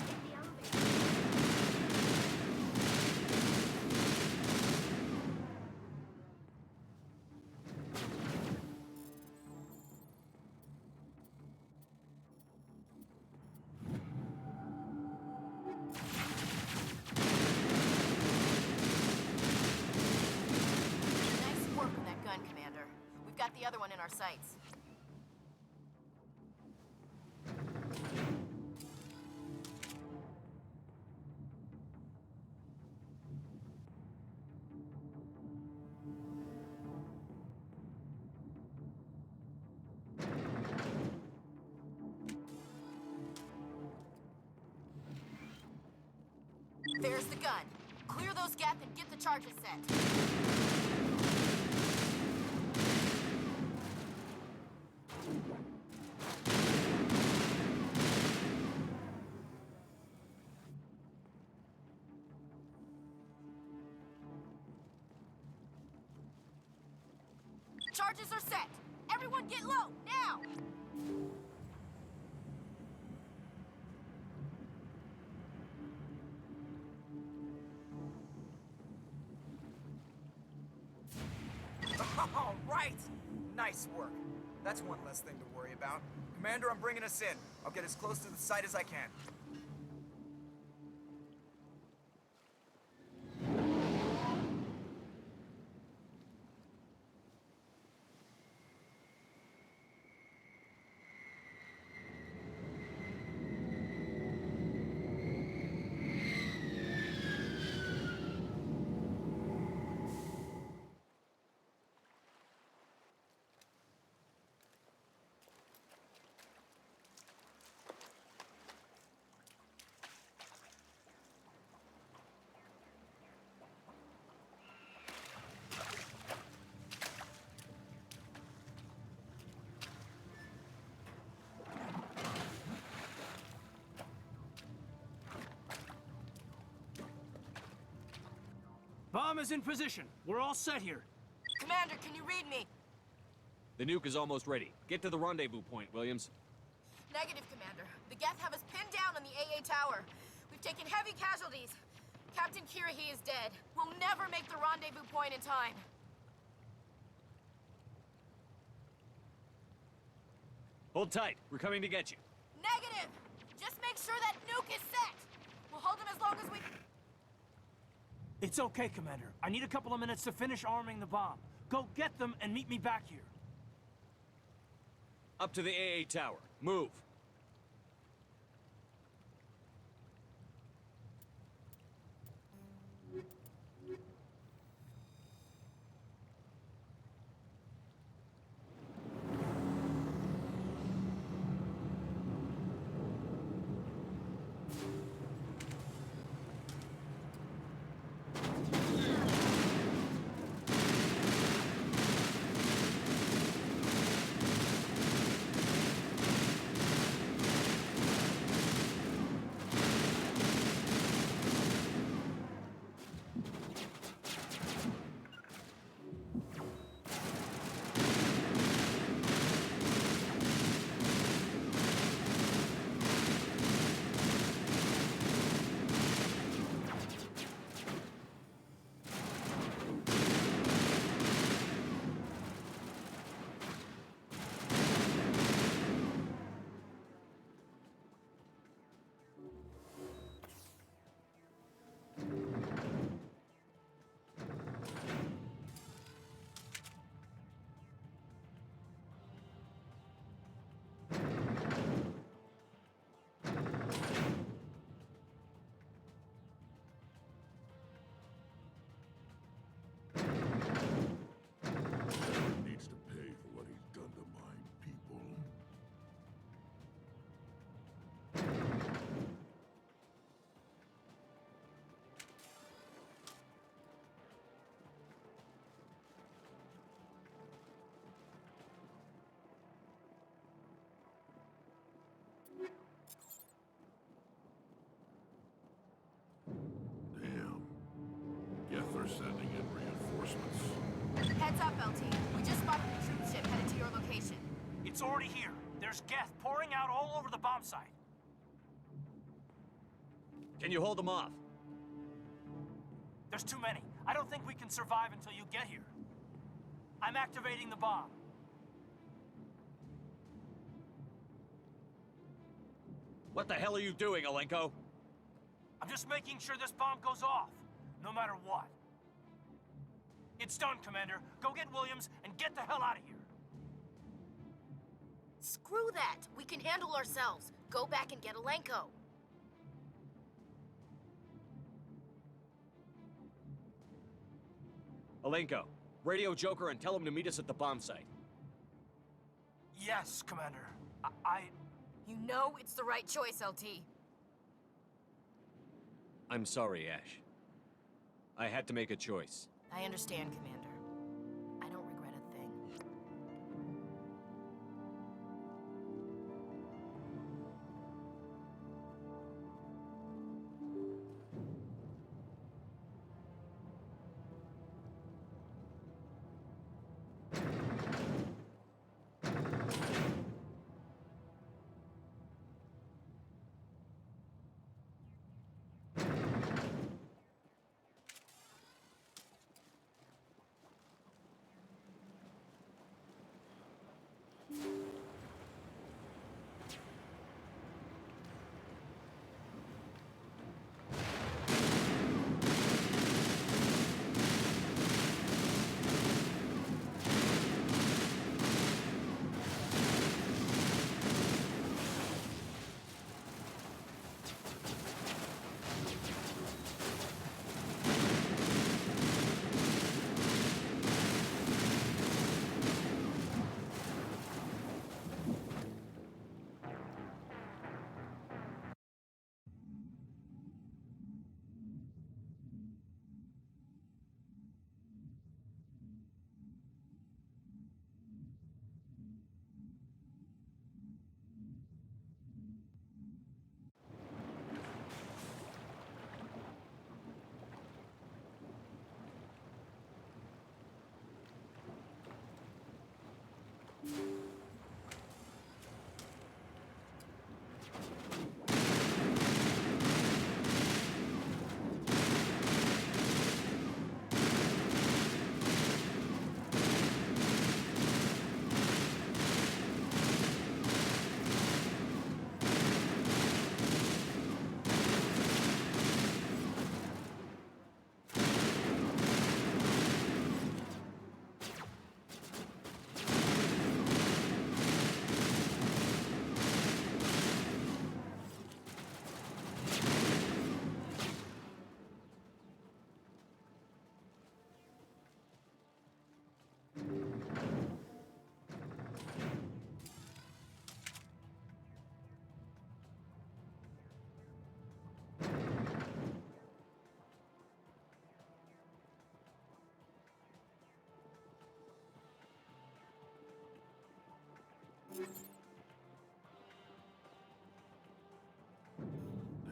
in the elevator. Nice work on that gun, Commander. We've got the other one in our sights. There's the gun. Clear those gaps and get the charges set. Charges are set. Everyone get low, now! All right! Nice work. That's one less thing to worry about. Commander, I'm bringing us in. I'll get as close to the site as I can. Bomb is in position. We're all set here. Commander, can you read me? The nuke is almost ready. Get to the rendezvous point, Williams. Negative, Commander. The Geth have us pinned down on the AA tower. We've taken heavy casualties. Captain Kirahi is dead. We'll never make the rendezvous point in time. Hold tight. We're coming to get you. Negative! Just make sure that nuke is set! We'll hold them as long as we... It's okay, Commander. I need a couple of minutes to finish arming the bomb. Go get them and meet me back here. Up to the AA tower. Move. Needs to pay for what he's done to my people. Damn. Geth are sending in reinforcements. Heads up, LT. We just spotted the troop ship headed to your location. It's already here. There's Geth pouring out all over the bomb site. Can you hold them off? There's too many. I don't think we can survive until you get here. I'm activating the bomb. What the hell are you doing, Alenko? I'm just making sure this bomb goes off, no matter what. It's done, Commander. Go get Williams and get the hell out of here. Screw that. We can handle ourselves. Go back and get Alenko. Alenko, radio Joker and tell him to meet us at the bomb site. Yes, Commander. I... 'I... You know it's the right choice, LT. I'm sorry, Ash. I had to make a choice. I understand, Commander. I don't regret a thing.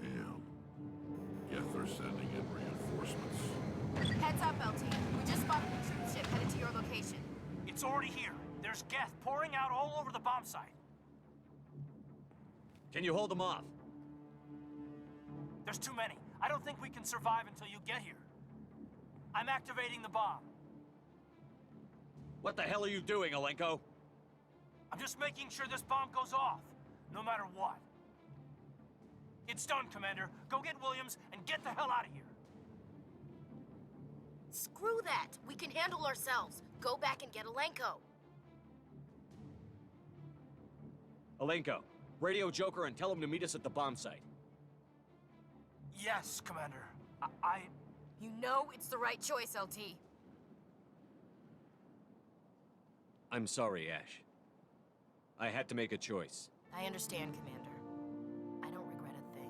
Damn. Guess they're sending in reinforcements. Heads up, LT. We just spotted a troop ship headed to your location. It's already here. There's Geth pouring out all over the bomb site. Can you hold them off? There's too many. I don't think we can survive until you get here. I'm activating the bomb. What the hell are you doing, Alenko? I'm just making sure this bomb goes off, no matter what. It's done, Commander. Go get Williams and get the hell out of here. Screw that. We can handle ourselves. Go back and get Alenko. Alenko, radio Joker and tell him to meet us at the bomb site. Yes, Commander. You know it's the right choice, LT. I'm sorry, Ash. I had to make a choice. I understand, Commander. I don't regret a thing.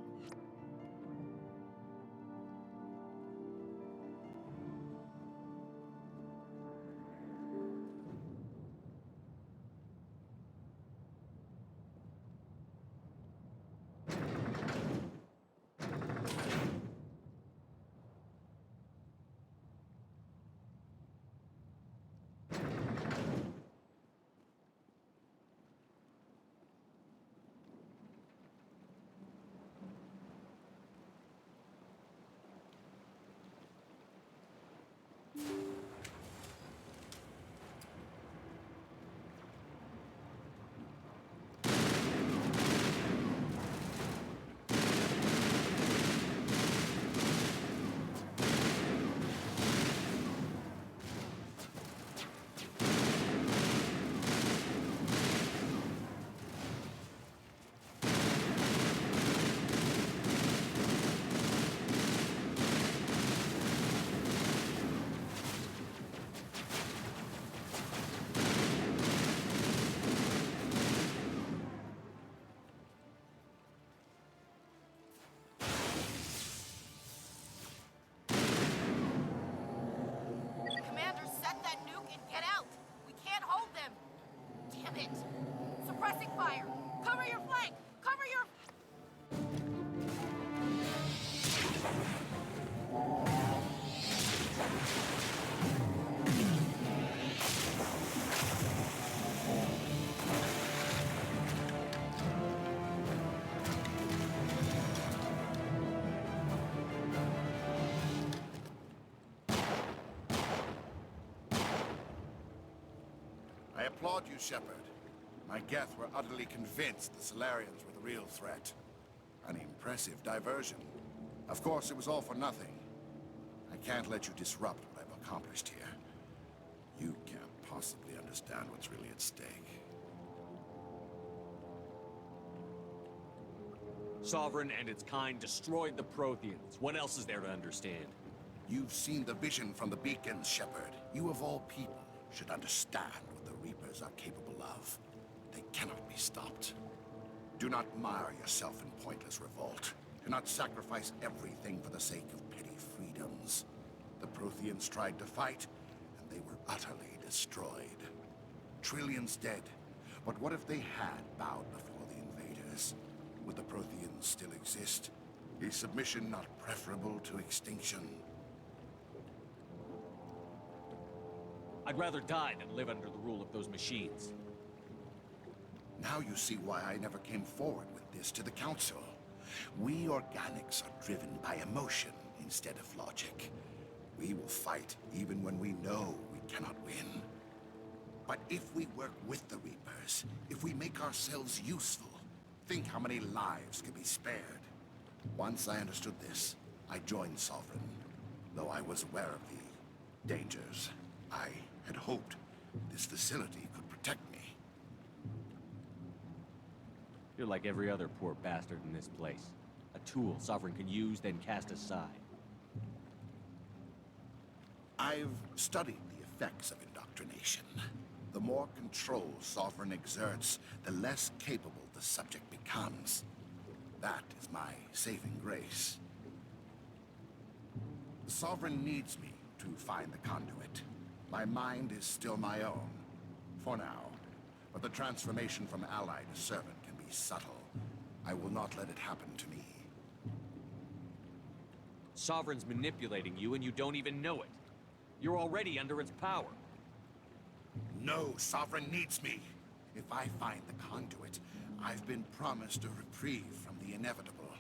applaud you, Shepard. My Geth were utterly convinced the Solarians were the real threat. An impressive diversion. Of course, it was all for nothing. I can't let you disrupt what I've accomplished here. You can't possibly understand what's really at stake. Sovereign and its kind destroyed the Protheans. What else is there to understand? You've seen the vision from the beacons, Shepard. You of all people should understand what the Reapers are capable of. They cannot be stopped. Do not mire yourself in pointless revolt. Do not sacrifice everything for the sake of petty freedoms. The Protheans tried to fight, and they were utterly destroyed. Trillions dead. But what if they had bowed before the invaders? Would the Protheans still exist? Is submission not preferable to extinction? I'd rather die than live under the rule of those machines. Now you see why I never came forward with this to the Council. We organics are driven by emotion instead of logic. We will fight even when we know we cannot win. But if we work with the Reapers, if we make ourselves useful, think how many lives could be spared. Once I understood this, I joined Sovereign. Though I was aware of the dangers, I had hoped this facility could protect me. You're like every other poor bastard in this place. A tool Sovereign can use, then cast aside. I've studied the effects of indoctrination. The more control Sovereign exerts, the less capable the subject becomes. That is my saving grace. The Sovereign needs me to find the conduit. My mind is still my own, for now. But the transformation from ally to servant can be subtle. I will not let it happen to me. Sovereign's manipulating you and you don't even know it. You're already under its power. No, Sovereign needs me. If I find the conduit, I've been promised a reprieve from the inevitable.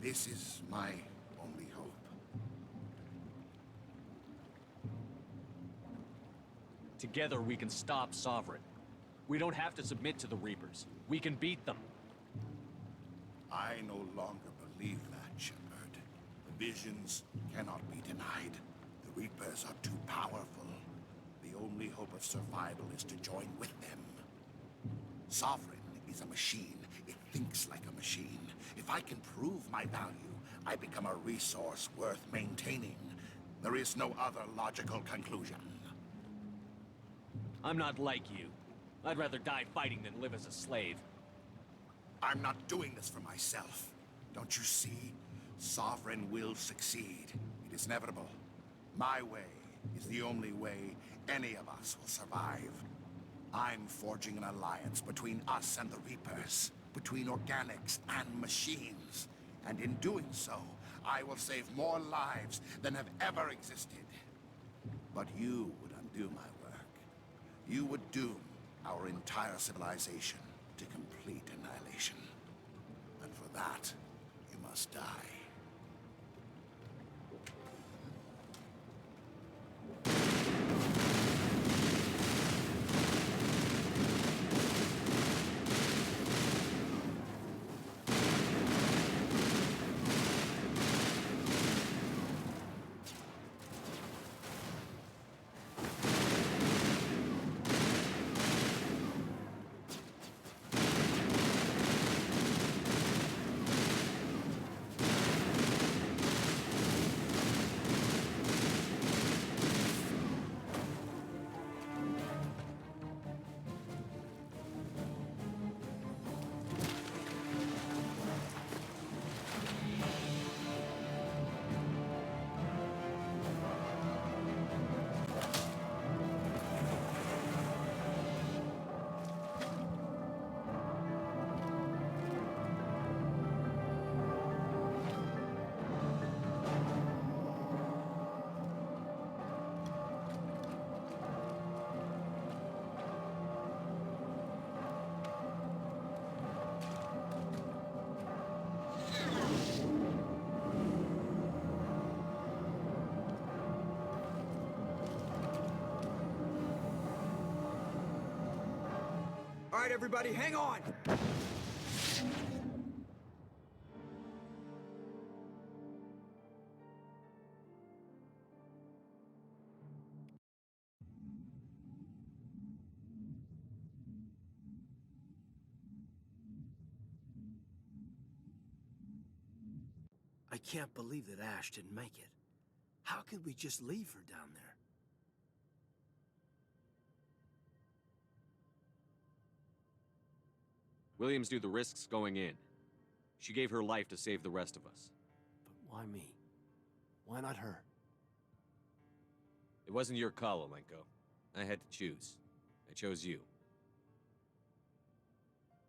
This is my only hope. Together we can stop Sovereign. We don't have to submit to the Reapers. We can beat them. I no longer believe that, Shepard. The visions cannot be denied. The Reapers are too powerful. The only hope of survival is to join with them. Sovereign is a machine. It thinks like a machine. If I can prove my value, I become a resource worth maintaining. There is no other logical conclusion. I'm not like you. I'd rather die fighting than live as a slave. I'm not doing this for myself. Don't you see? Sovereign will succeed. It is inevitable. My way is the only way any of us will survive. I'm forging an alliance between us and the Reapers, between organics and machines. And in doing so, I will save more lives than have ever existed. But you would undo my work. You would doom our entire civilization to complete annihilation. And for that, you must die. All right, everybody, hang on! I can't believe that Ash didn't make it. How could we just leave her down there? Williams knew the risks going in. She gave her life to save the rest of us. But why me? Why not her? It wasn't your call, Olenko. I had to choose. I chose you.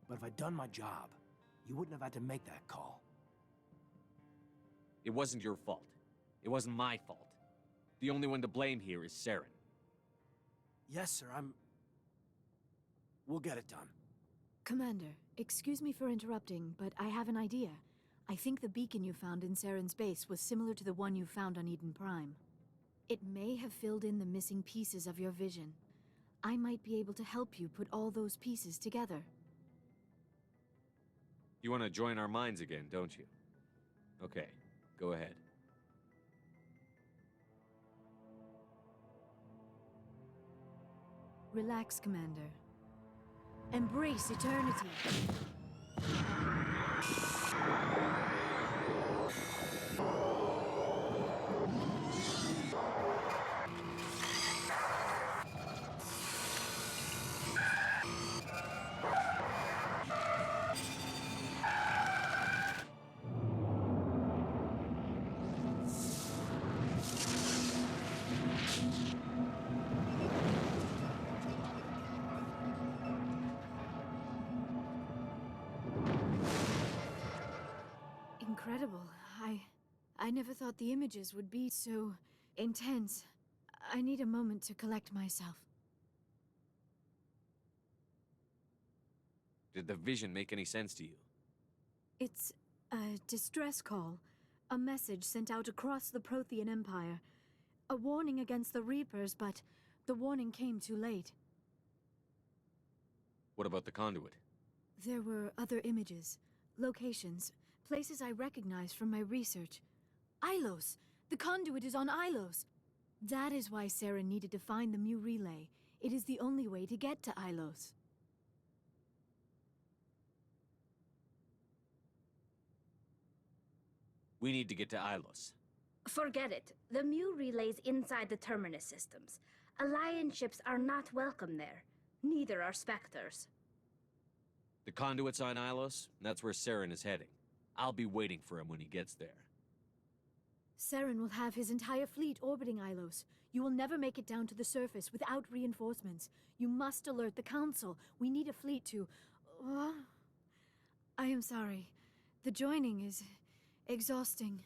But if I'd done my job, you wouldn't have had to make that call. It wasn't your fault. It wasn't my fault. The only one to blame here is Saren. Yes, sir, We'll get it done. Commander, excuse me for interrupting, but I have an idea. I think the beacon you found in Saren's base was similar to the one you found on Eden Prime. It may have filled in the missing pieces of your vision. I might be able to help you put all those pieces together. You want to join our minds again, don't you? Okay, go ahead. Relax, Commander. Embrace eternity. Incredible. I never thought the images would be so intense. I need a moment to collect myself. Did the vision make any sense to you? It's a distress call. A message sent out across the Prothean Empire. A warning against the Reapers, but the warning came too late. What about the conduit? There were other images, locations, places I recognized from my research. Ilos! The conduit is on Ilos! That is why Saren needed to find the Mu relay. It is the only way to get to Ilos. We need to get to Ilos. Forget it. The Mu relay's inside the Terminus systems. Alliance ships are not welcome there. Neither are Spectres. The conduit's on Ilos, and that's where Saren is heading. I'll be waiting for him when he gets there. Saren will have his entire fleet orbiting Ilos. You will never make it down to the surface without reinforcements. You must alert the Council. We need a fleet to... I am sorry. The joining is exhausting.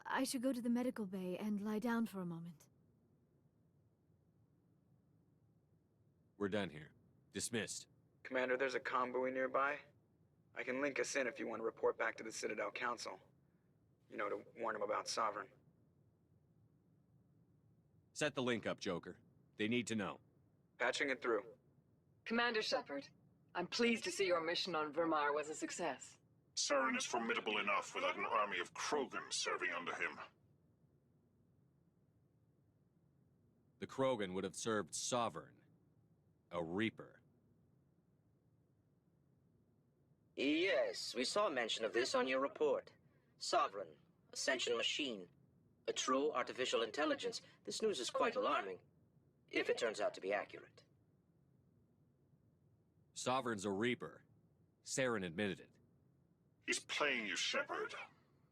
I should go to the medical bay and lie down for a moment. We're done here. Dismissed. Commander, there's a comm buoy nearby. I can link us in if you want to report back to the Citadel Council. You know, to warn them about Sovereign. Set the link up, Joker. They need to know. Patching it through. Commander Shepard, I'm pleased to see your mission on Vermar was a success. Saren is formidable enough without an army of Krogan serving under him. The Krogan would have served Sovereign. A Reaper. Yes, we saw mention of this on your report. Sovereign, a sentient machine, a true artificial intelligence. This news is quite alarming, if it turns out to be accurate. Sovereign's a Reaper. Saren admitted it. He's playing you, Shepard.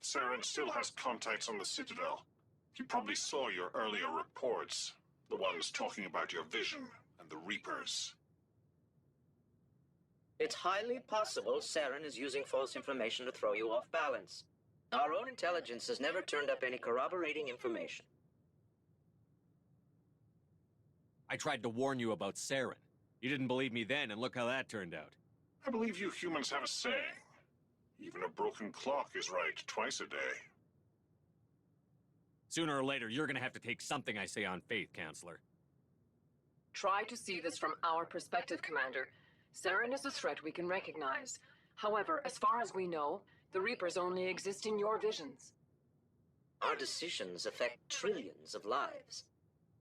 Saren still has contacts on the Citadel. He probably saw your earlier reports, the ones talking about your vision and the Reapers. It's highly possible Saren is using false information to throw you off balance. Our own intelligence has never turned up any corroborating information. I tried to warn you about Saren. You didn't believe me then, and look how that turned out. I believe you humans have a saying. Even a broken clock is right twice a day. Sooner or later, you're gonna have to take something I say on faith, Counselor. Try to see this from our perspective, Commander. Saren is a threat we can recognize. However, as far as we know, the Reapers only exist in your visions. Our decisions affect trillions of lives.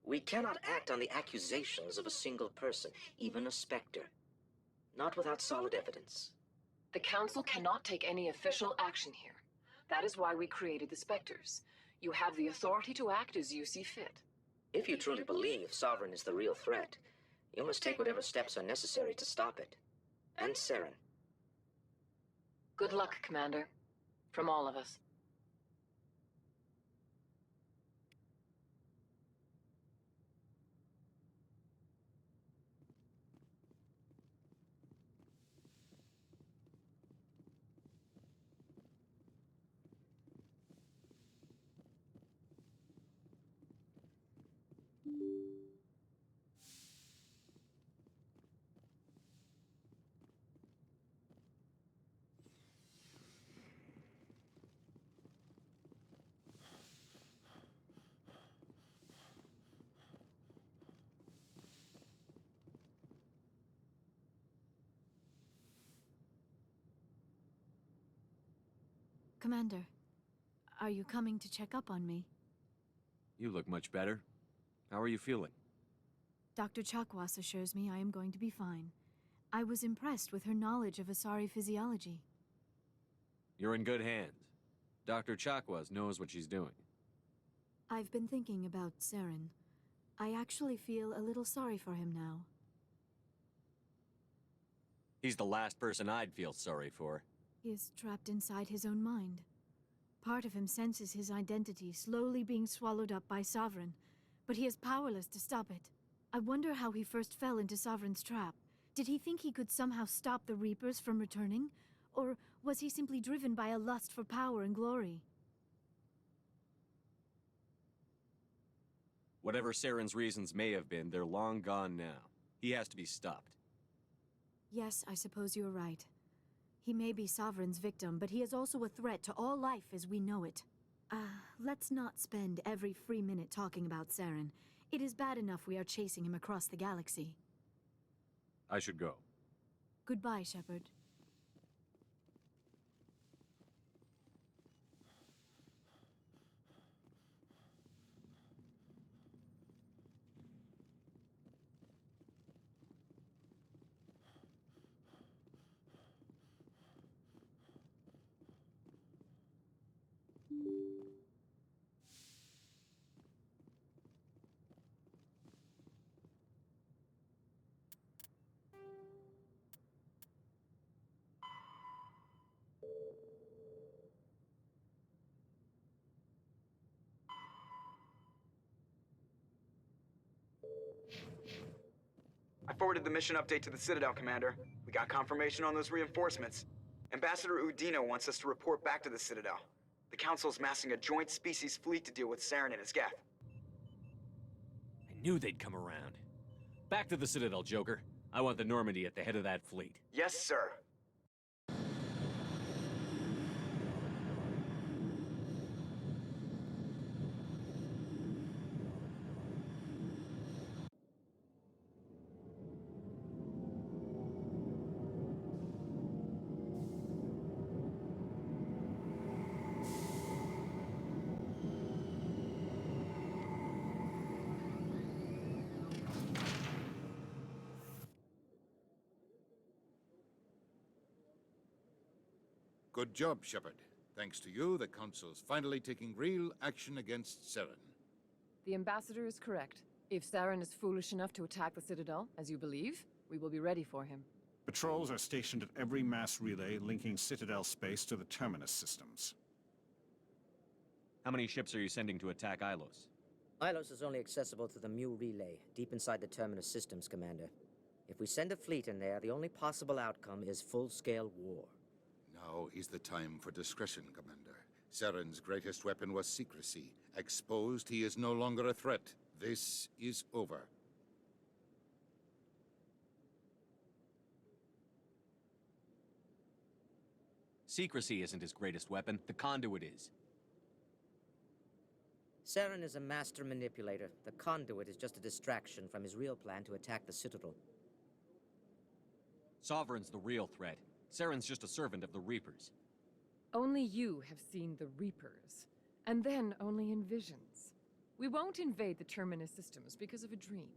We cannot act on the accusations of a single person, even a Spectre. Not without solid evidence. The Council cannot take any official action here. That is why we created the Spectres. You have the authority to act as you see fit. If you truly believe Sovereign is the real threat, you must take whatever steps are necessary to stop it. And Saren. Good luck, Commander. From all of us. Commander, are you coming to check up on me? You look much better. How are you feeling? Dr. Chakwas assures me I am going to be fine. I was impressed with her knowledge of Asari physiology. You're in good hands. Dr. Chakwas knows what she's doing. I've been thinking about Saren. I actually feel a little sorry for him now. He's the last person I'd feel sorry for. He is trapped inside his own mind. Part of him senses his identity slowly being swallowed up by Sovereign, but he is powerless to stop it. I wonder how he first fell into Sovereign's trap. Did he think he could somehow stop the Reapers from returning? Or was he simply driven by a lust for power and glory? Whatever Saren's reasons may have been, they're long gone now. He has to be stopped. Yes, I suppose you're right. He may be Sovereign's victim, but he is also a threat to all life as we know it. Let's not spend every free minute talking about Saren. It is bad enough we are chasing him across the galaxy. I should go. Goodbye, Shepard. I forwarded the mission update to the Citadel, Commander. We got confirmation on those reinforcements. Ambassador Udino wants us to report back to the Citadel. The Council's massing a joint species fleet to deal with Saren and his geth. I knew they'd come around. Back to the Citadel, Joker. I want the Normandy at the head of that fleet. Yes, sir. Good job, Shepard. Thanks to you, the Council's finally taking real action against Saren. The Ambassador is correct. If Saren is foolish enough to attack the Citadel, as you believe, we will be ready for him. Patrols are stationed at every mass relay linking Citadel space to the Terminus systems. How many ships are you sending to attack Ilos? Ilos is only accessible to the Mu relay, deep inside the Terminus systems, Commander. If we send a fleet in there, the only possible outcome is full-scale war. Now is the time for discretion, Commander. Saren's greatest weapon was secrecy. Exposed, he is no longer a threat. This is over. Secrecy isn't his greatest weapon. The conduit is. Saren is a master manipulator. The conduit is just a distraction from his real plan to attack the Citadel. Sovereign's the real threat. Saren's just a servant of the Reapers. Only you have seen the Reapers, and then only in visions. We won't invade the Terminus systems because of a dream.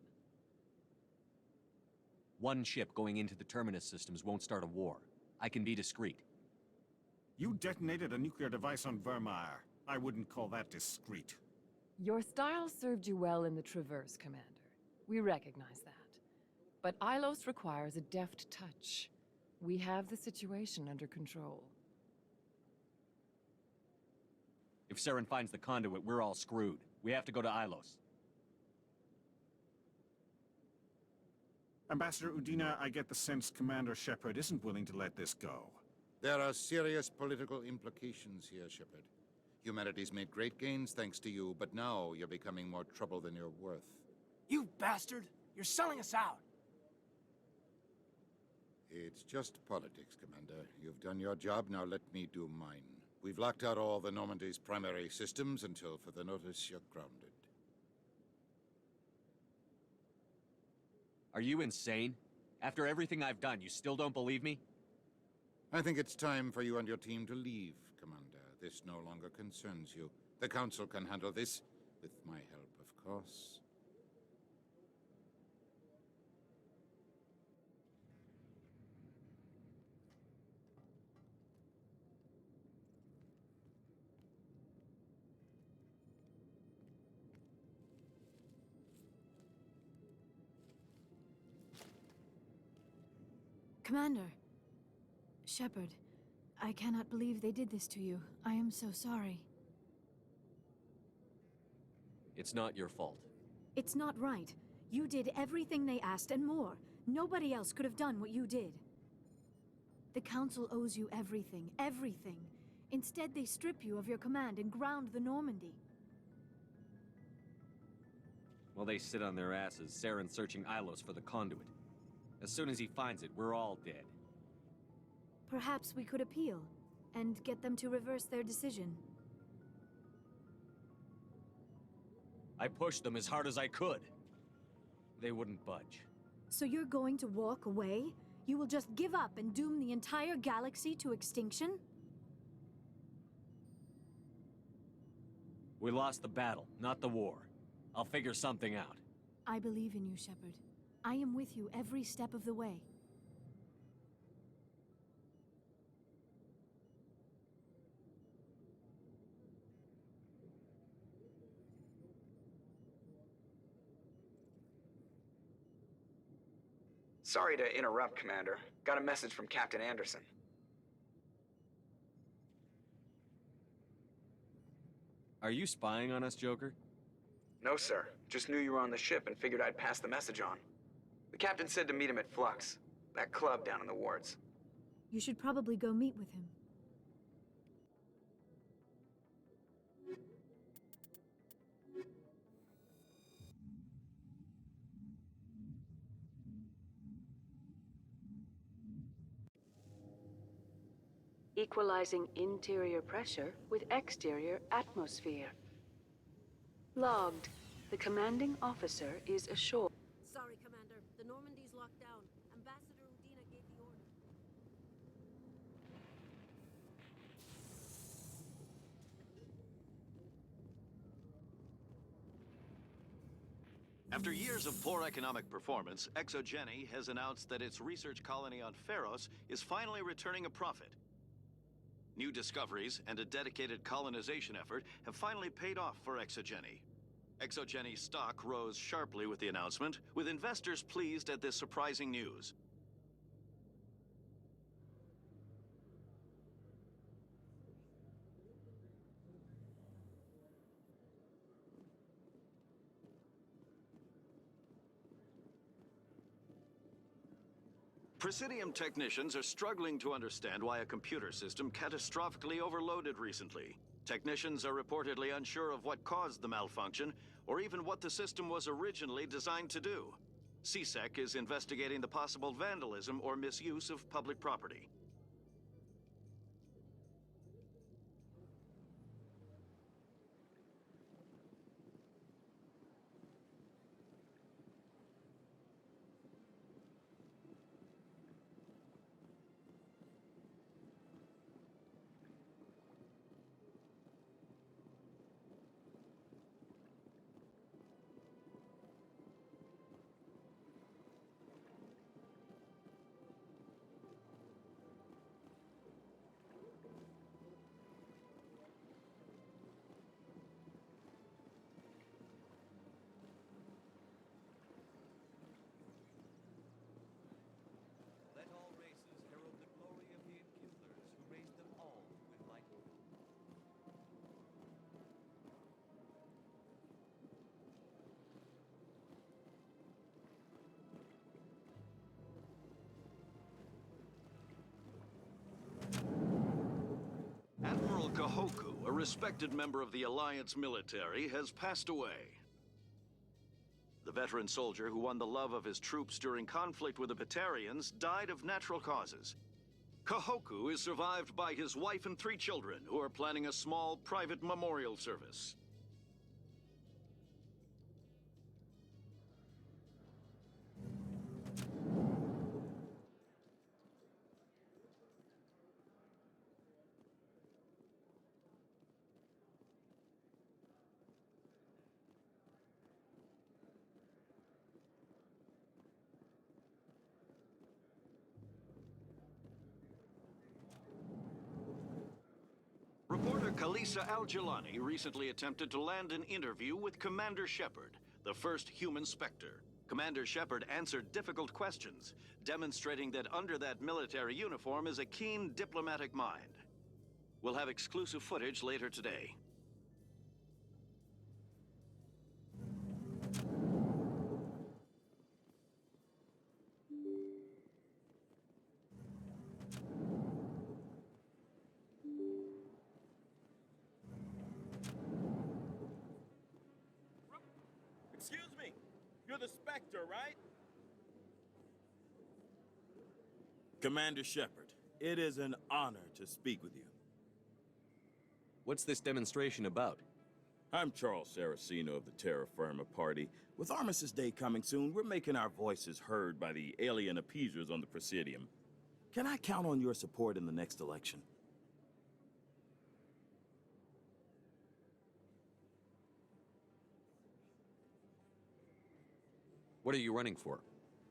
One ship going into the Terminus systems won't start a war. I can be discreet. You detonated a nuclear device on Vermeer. I wouldn't call that discreet. Your style served you well in the Traverse, Commander. We recognize that. But Ilos requires a deft touch. We have the situation under control. If Saren finds the conduit, we're all screwed. We have to go to Ilos. Ambassador Udina, I get the sense Commander Shepard isn't willing to let this go. There are serious political implications here, Shepard. Humanity's made great gains thanks to you, but now you're becoming more trouble than you're worth. You bastard! You're selling us out! It's just politics, Commander. You've done your job, now let me do mine. We've locked out all the Normandy's primary systems until further notice you're grounded. Are you insane? After everything I've done, you still don't believe me? I think it's time for you and your team to leave, Commander. This no longer concerns you. The Council can handle this, with my help, of course. Commander. Shepard, I cannot believe they did this to you. I am so sorry. It's not your fault. It's not right. You did everything they asked and more. Nobody else could have done what you did. The Council owes you everything, everything. Instead, they strip you of your command and ground the Normandy. While they sit on their asses, Saren's searching Ilos for the conduit. As soon as he finds it, we're all dead. Perhaps we could appeal, and get them to reverse their decision. I pushed them as hard as I could. They wouldn't budge. So you're going to walk away? You will just give up and doom the entire galaxy to extinction? We lost the battle, not the war. I'll figure something out. I believe in you, Shepard. I am with you every step of the way. Sorry to interrupt, Commander. Got a message from Captain Anderson. Are you spying on us, Joker? No, sir. Just knew you were on the ship and figured I'd pass the message on. The captain said to meet him at Flux, that club down in the wards. You should probably go meet with him. Equalizing interior pressure with exterior atmosphere. Logged. The commanding officer is ashore. Sorry, Commander. The Normandy's locked down. Ambassador Udina gave the order. After years of poor economic performance, ExoGeni has announced that its research colony on Pharos is finally returning a profit. New discoveries and a dedicated colonization effort have finally paid off for ExoGeni. ExoGeni's stock rose sharply with the announcement, with investors pleased at this surprising news. Presidium technicians are struggling to understand why a computer system catastrophically overloaded recently. Technicians are reportedly unsure of what caused the malfunction, or even what the system was originally designed to do. CSEC is investigating the possible vandalism or misuse of public property. Kahoku, a respected member of the Alliance military, has passed away. The veteran soldier who won the love of his troops during conflict with the Batarians died of natural causes. Kahoku is survived by his wife and 3 children, who are planning a small private memorial service. Reporter Kalisa Al-Jilani recently attempted to land an interview with Commander Shepard, the first human Spectre. Commander Shepard answered difficult questions, demonstrating that under that military uniform is a keen diplomatic mind. We'll have exclusive footage later today. Excuse me, you're the Spectre, right? Commander Shepard, it is an honor to speak with you. What's this demonstration about? I'm Charles Saraceno of the Terra Firma Party. With Armistice Day coming soon, we're making our voices heard by the alien appeasers on the Presidium. Can I count on your support in the next election? What are you running for?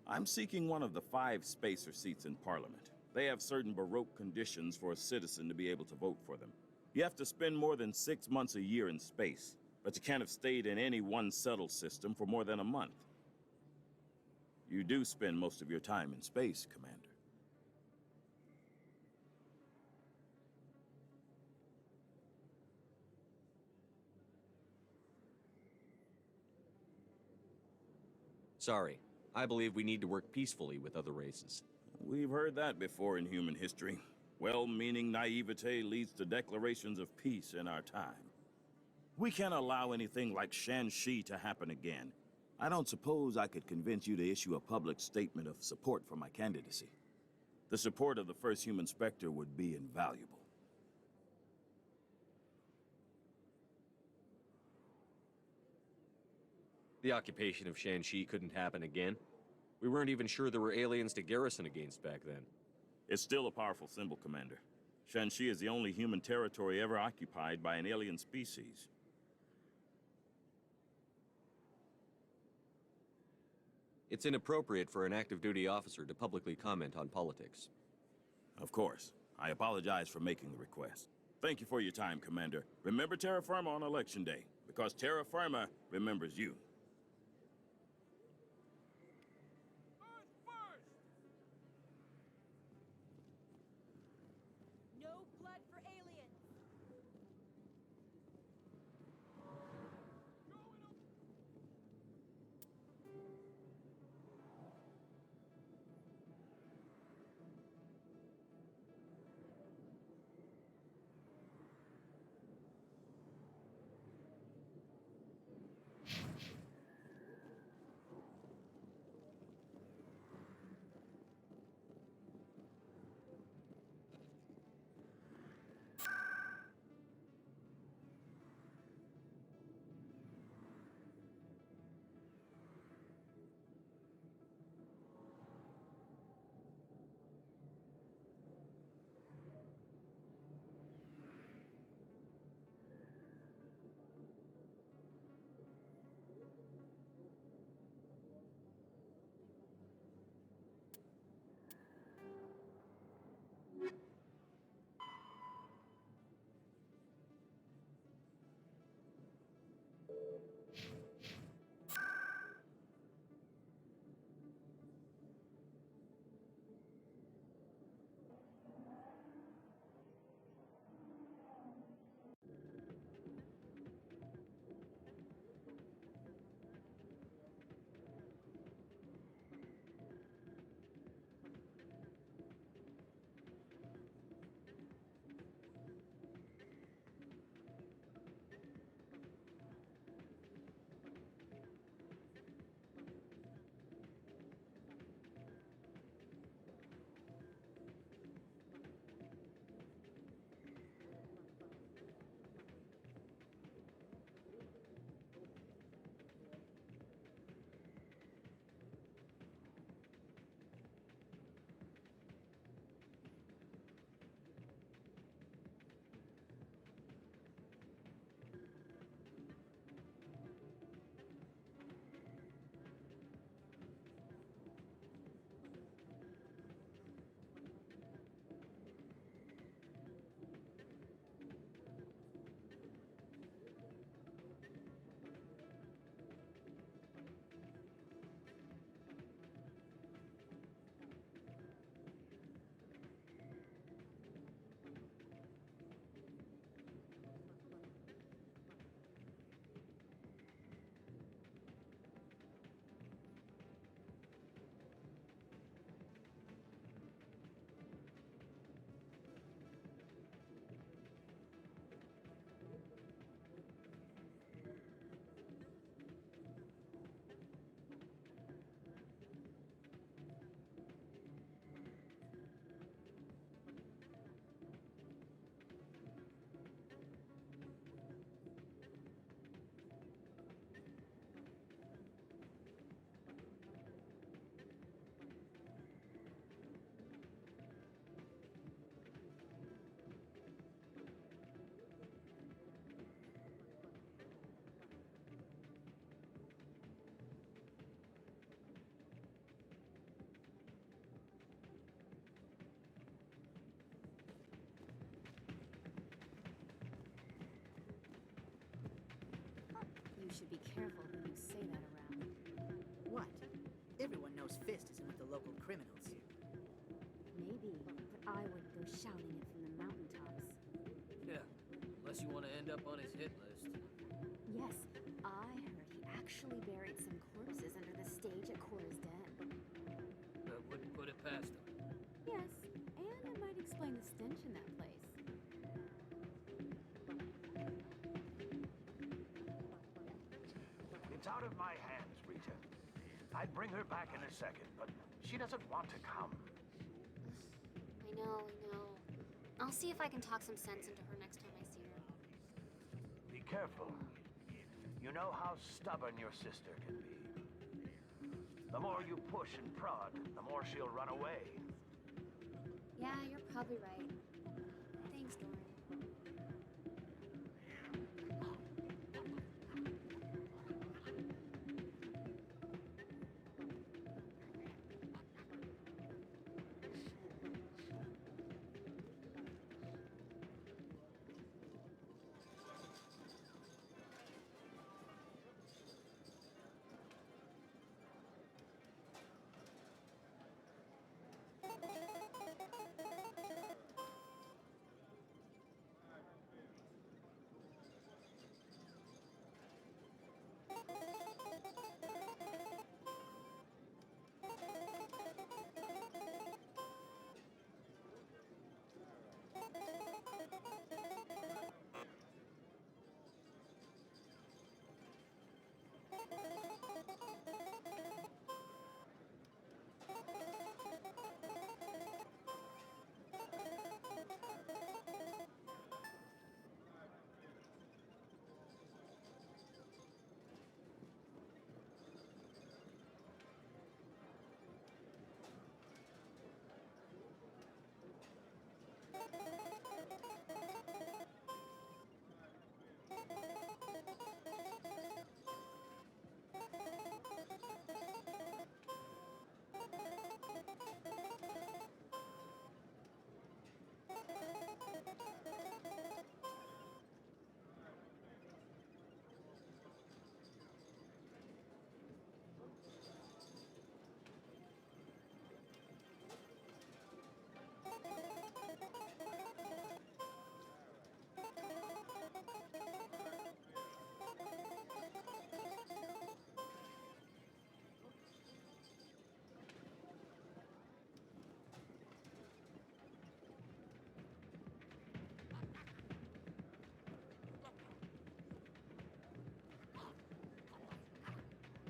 I'm seeking one of the 5 spacer seats in Parliament. They have certain Baroque conditions for a citizen to be able to vote for them. You have to spend more than 6 months a year in space, but you can't have stayed in any one settled system for more than a month. You do spend most of your time in space, Commander. Sorry. I believe we need to work peacefully with other races. We've heard that before in human history. Well-meaning naivete leads to declarations of peace in our time. We can't allow anything like Shanxi to happen again. I don't suppose I could convince you to issue a public statement of support for my candidacy. The support of the first human Spectre would be invaluable. The occupation of Shanxi couldn't happen again. We weren't even sure there were aliens to garrison against back then. It's still a powerful symbol, Commander. Shanxi is the only human territory ever occupied by an alien species. It's inappropriate for an active duty officer to publicly comment on politics. Of course. I apologize for making the request. Thank you for your time, Commander. Remember Terra Firma on Election Day, because Terra Firma remembers you. No blood for aliens! fist isn't with the local criminals. Maybe, but I wouldn't go shouting it from the mountaintops. Yeah, unless you want to end up on his hit list. Yes, I heard he actually buried some corpses under the stage at Cora's Den. I wouldn't put it past him. Yes, and it might explain the stench in that place. It's out of my hands, Rita. I'd bring her back in a second, but she doesn't want to come. I know. I'll see if I can talk some sense into her next time I see her. Be careful. You know how stubborn your sister can be. The more you push and prod, the more she'll run away. Yeah, you're probably right. Thanks, Doran.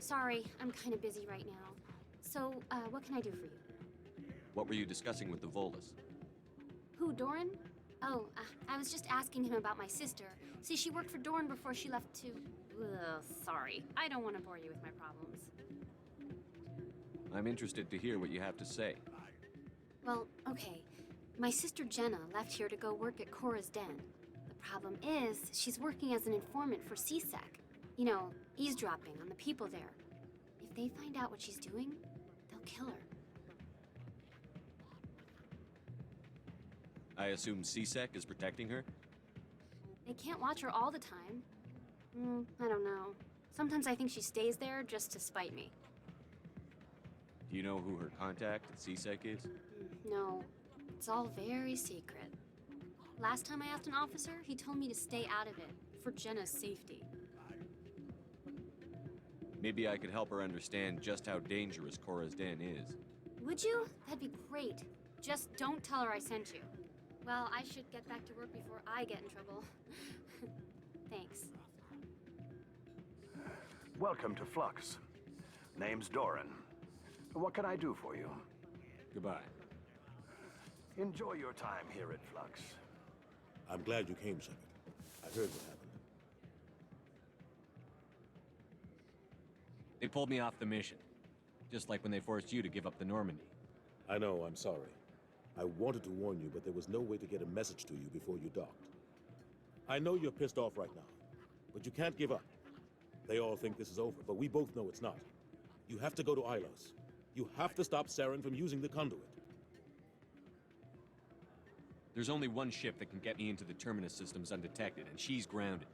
Sorry, I'm kind of busy right now. So, what can I do for you? What were you discussing with the Volus? Who, Doran? Oh, I was just asking him about my sister. See, she worked for Doran before she left to... Ugh, sorry. I don't want to bore you with my problems. I'm interested to hear what you have to say. Well, okay. My sister Jenna left here to go work at Cora's Den. The problem is, she's working as an informant for CSEC. You know, eavesdropping on the people there. If they find out what she's doing, they'll kill her. I assume CSEC is protecting her? They can't watch her all the time. I don't know. Sometimes I think she stays there just to spite me. Do you know who her contact at CSEC is? No, it's all very secret. Last time I asked an officer, he told me to stay out of it, for Jenna's safety. Maybe I could help her understand just how dangerous Cora's Den is. Would you? That'd be great. Just don't tell her I sent you. Well, I should get back to work before I get in trouble. Thanks. Welcome to Flux. Name's Doran. What can I do for you? Goodbye. Enjoy your time here at Flux. I'm glad you came, Shepard. I heard what happened. They pulled me off the mission. Just like when they forced you to give up the Normandy. I know, I'm sorry. I wanted to warn you, but there was no way to get a message to you before you docked. I know you're pissed off right now, but you can't give up. They all think this is over, but we both know it's not. You have to go to Ilos. You have to stop Saren from using the conduit. There's only one ship that can get me into the Terminus systems undetected, and she's grounded.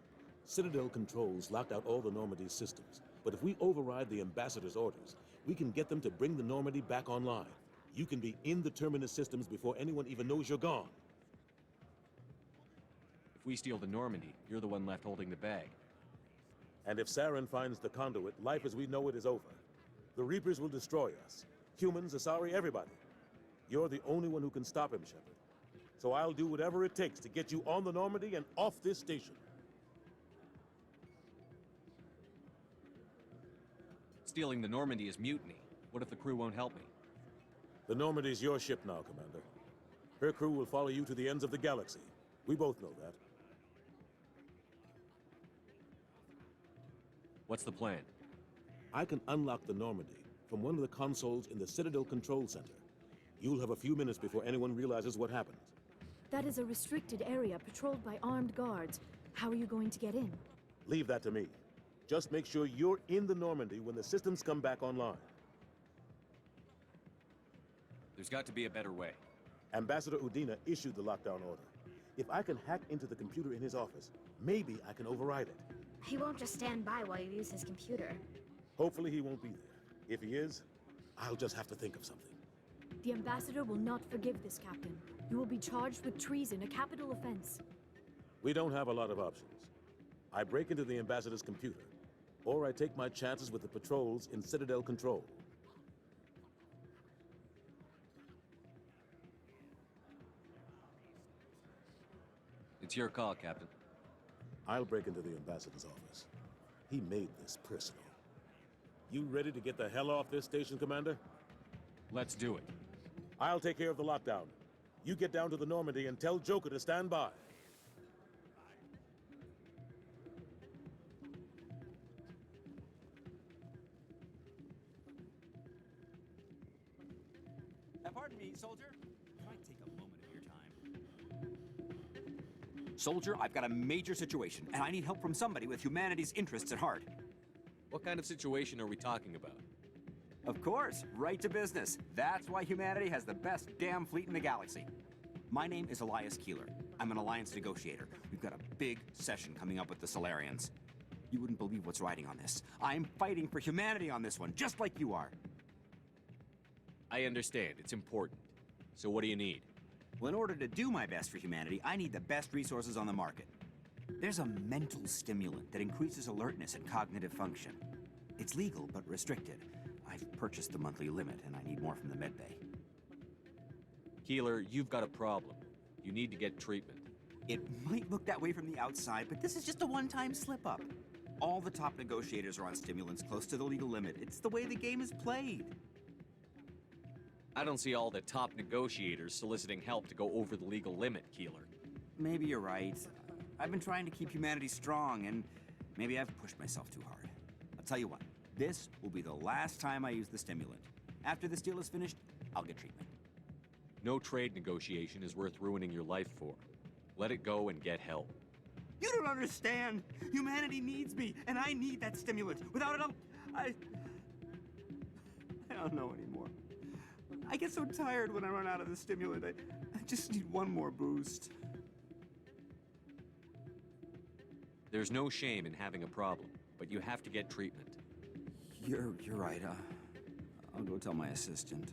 Citadel controls locked out all the Normandy's systems, but if we override the Ambassador's orders, We can get them to bring the Normandy back online. You can be in the Terminus systems before anyone even knows you're gone. If we steal the Normandy, you're the one left holding the bag. And if Saren finds the conduit, life as we know it is over. The Reapers will destroy us. Humans, Asari, everybody. You're the only one who can stop him, Shepard. So I'll do whatever it takes to get you on the Normandy and off this station. Stealing the Normandy is mutiny. What if the crew won't help me? The Normandy's your ship now, Commander. Her crew will follow you to the ends of the galaxy. We both know that. What's the plan? I can unlock the Normandy from one of the consoles in the Citadel Control Center. You'll have a few minutes before anyone realizes what happened. That is a restricted area patrolled by armed guards. How are you going to get in? Leave that to me. Just make sure you're in the Normandy when the systems come back online. There's got to be a better way. Ambassador Udina issued the lockdown order. If I can hack into the computer in his office, maybe I can override it. He won't just stand by while you use his computer. Hopefully he won't be there. If he is, I'll just have to think of something. The ambassador will not forgive this, Captain. You will be charged with treason, a capital offense. We don't have a lot of options. I break into the ambassador's computer, or I take my chances with the patrols in Citadel Control. It's your call, Captain. I'll break into the ambassador's office. He made this personal. You ready to get the hell off this station, Commander? Let's do it. I'll take care of the lockdown. You get down to the Normandy and tell Joker to stand by. Pardon me, soldier. Can I take a moment of your time? Soldier, I've got a major situation, and I need help from somebody with humanity's interests at heart. What kind of situation are we talking about? Of course, right to business. That's why humanity has the best damn fleet in the galaxy. My name is Elias Keeler. I'm an alliance negotiator. We've got a big session coming up with the Solarians. You wouldn't believe what's riding on this. I'm fighting for humanity on this one, just like you are. I understand. It's important. So what do you need? Well, in order to do my best for humanity, I need the best resources on the market. There's a mental stimulant that increases alertness and cognitive function. It's legal, but restricted. I've purchased the monthly limit, and I need more from the medbay. Keeler, you've got a problem. You need to get treatment. It might look that way from the outside, but this is just a one-time slip-up. All the top negotiators are on stimulants close to the legal limit. It's the way the game is played. I don't see all the top negotiators soliciting help to go over the legal limit, Keeler. Maybe you're right. I've been trying to keep humanity strong, and maybe I've pushed myself too hard. I'll tell you what, this will be the last time I use the stimulant. After this deal is finished, I'll get treatment. No trade negotiation is worth ruining your life for. Let it go and get help. You don't understand! Humanity needs me, and I need that stimulant. Without it, I don't know anymore. I get so tired when I run out of the stimulant. I just need one more boost. There's no shame in having a problem, but you have to get treatment. You're right. I'll go tell my assistant.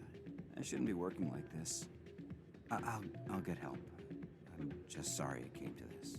I shouldn't be working like this. I'll get help. I'm just sorry it came to this.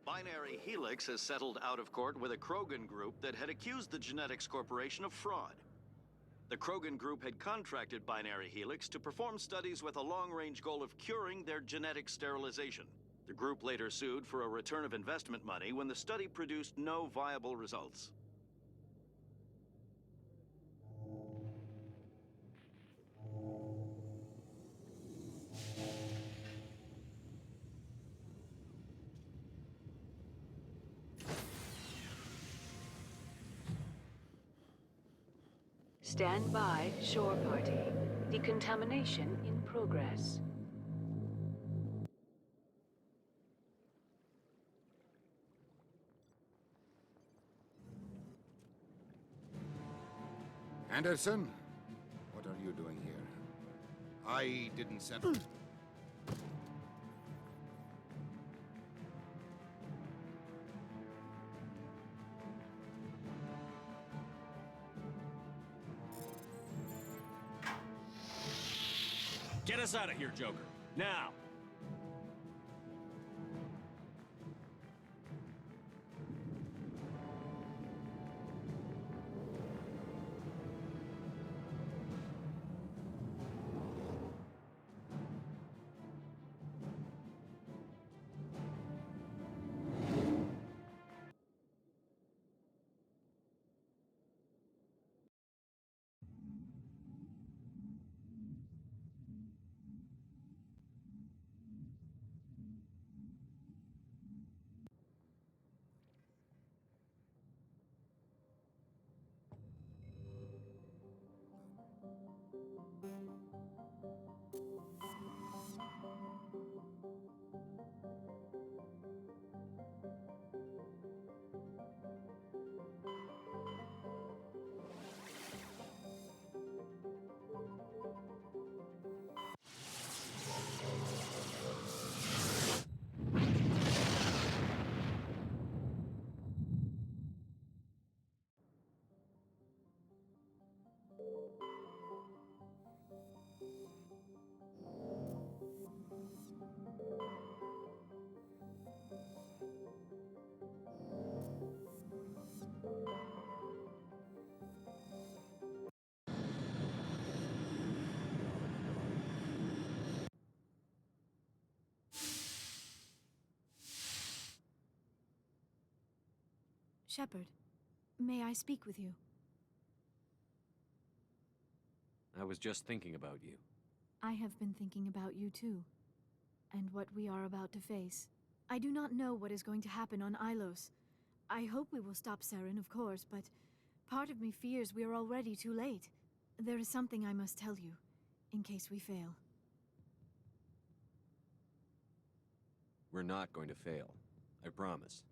Binary Helix has settled out of court with a Krogan group that had accused the Genetics Corporation of fraud. The Krogan group had contracted Binary Helix to perform studies with a long-range goal of curing their genetic sterilization. The group later sued for a return of investment money when the study produced no viable results. Stand by, shore party. Decontamination in progress. Anderson? What are you doing here? I didn't send... Get us out of here, Joker. Now! Shepard, may I speak with you? I was just thinking about you. I have been thinking about you too, and what we are about to face. I do not know what is going to happen on Ilos. I hope we will stop Saren, of course, but part of me fears we are already too late. There is something I must tell you, in case we fail. We're not going to fail. I promise.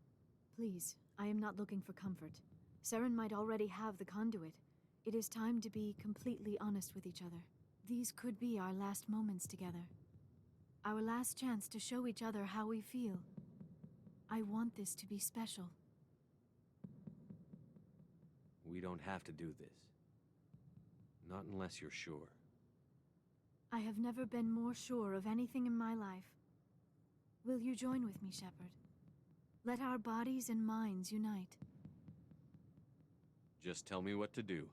Please, I am not looking for comfort. Saren might already have the conduit. It is time to be completely honest with each other. These could be our last moments together. Our last chance to show each other how we feel. I want this to be special. We don't have to do this. Not unless you're sure. I have never been more sure of anything in my life. Will you join with me, Shepard? Let our bodies and minds unite. Just tell me what to do.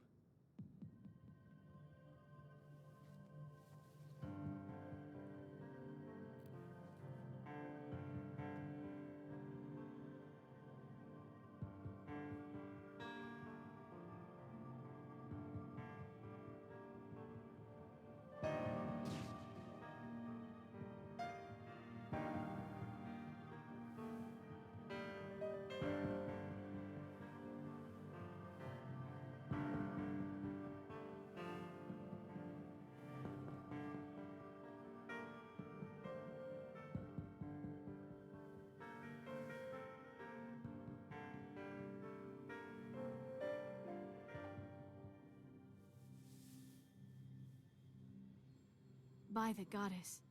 By the goddess,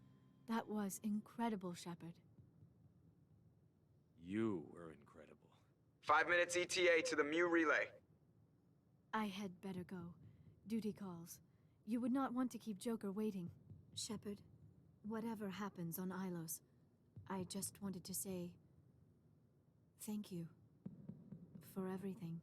that was incredible, Shepard. You were incredible. 5 minutes ETA to the Mu relay. I had better go. Duty calls. You would not want to keep Joker waiting. Shepard, whatever happens on Ilos, I just wanted to say thank you for everything.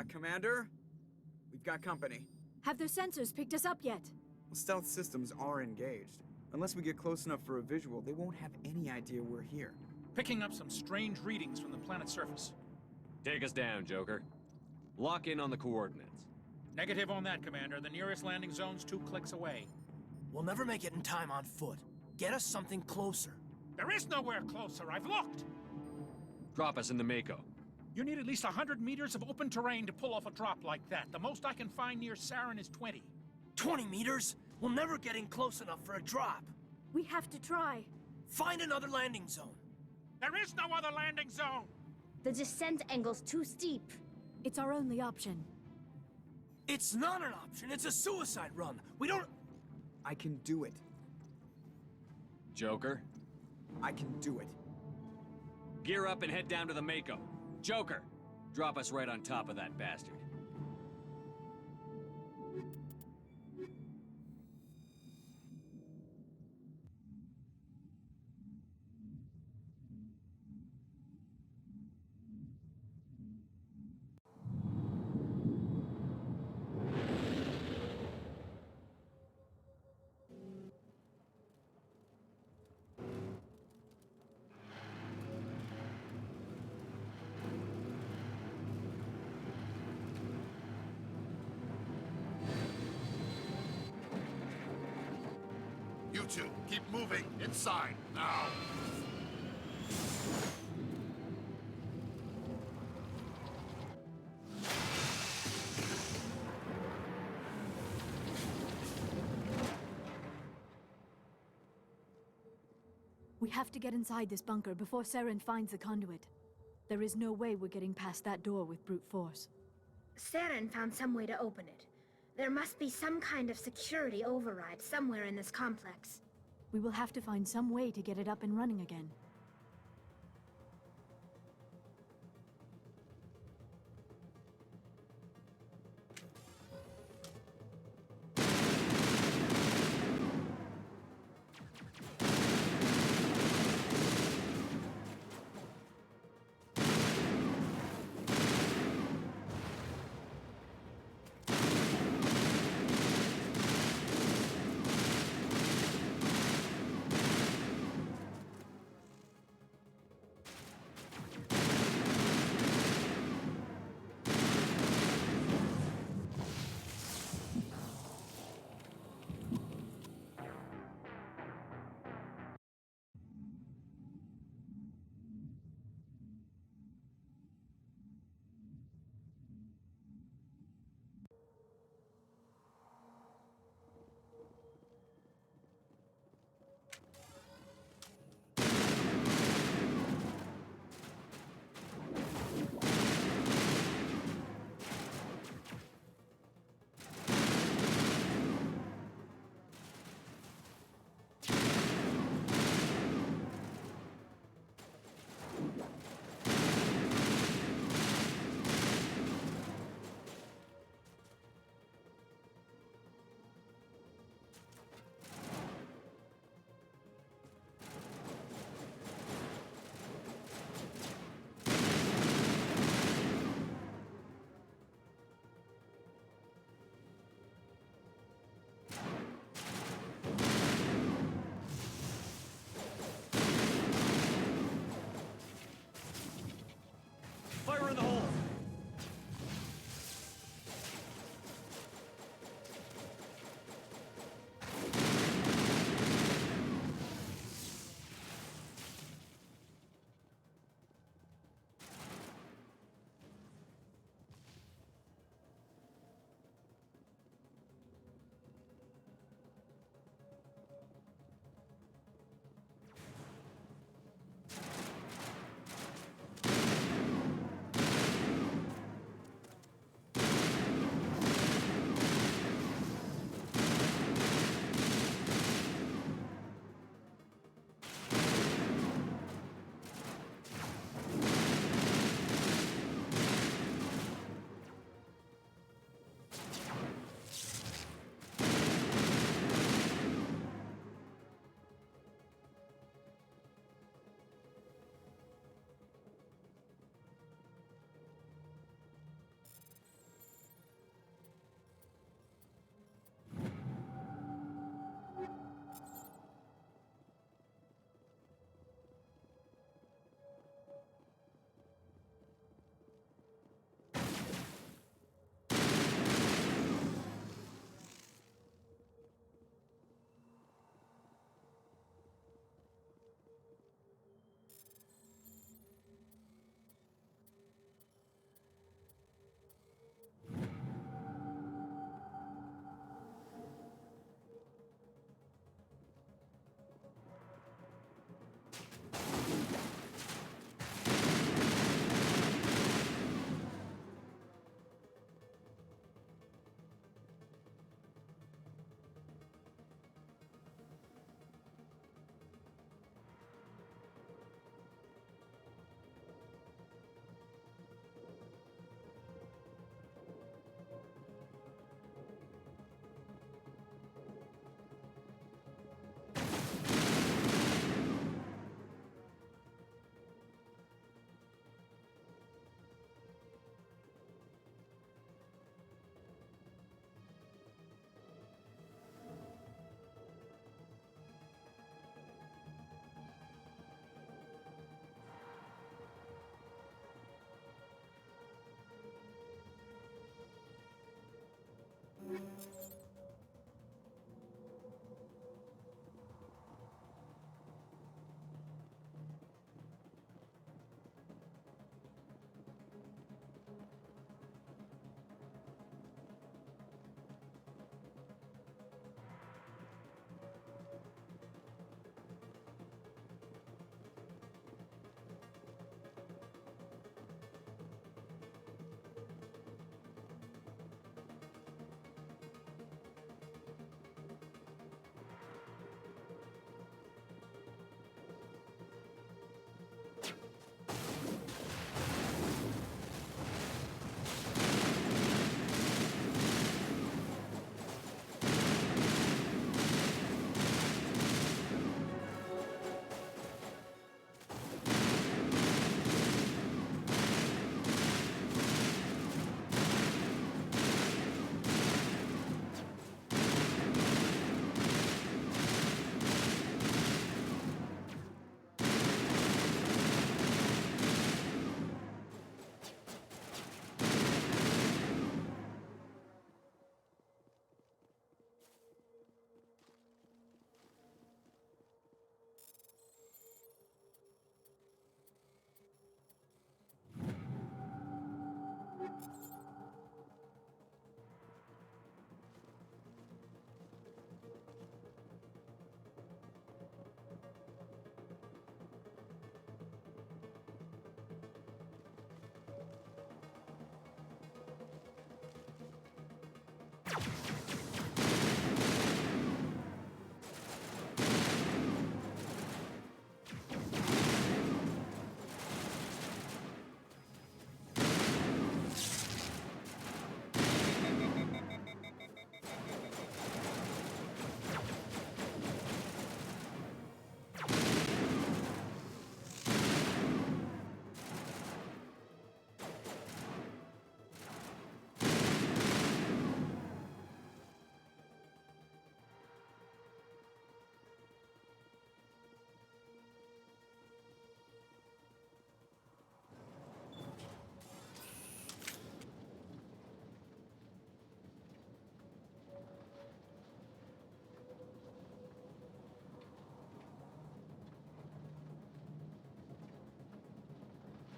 Commander? We've got company. Have those sensors picked us up yet? Well, stealth systems are engaged. Unless we get close enough for a visual, they won't have any idea we're here. Picking up some strange readings from the planet's surface. Take us down, Joker. Lock in on the coordinates. Negative on that, Commander. The nearest landing zone's 2 clicks away. We'll never make it in time on foot. Get us something closer. There is nowhere closer. I've looked. Drop us in the Mako. You need at least 100 meters of open terrain to pull off a drop like that. The most I can find near Saren is 20. 20 meters? We'll never get in close enough for a drop. We have to try. Find another landing zone. There is no other landing zone! The descent angle's too steep. It's our only option. It's not an option. It's a suicide run. We don't... I can do it. Joker? I can do it. Gear up and head down to the Mako. Joker, drop us right on top of that bastard. You two, keep moving. Inside, now. We have to get inside this bunker before Saren finds the conduit. There is no way we're getting past that door with brute force. Saren found some way to open it. There must be some kind of security override somewhere in this complex. We will have to find some way to get it up and running again.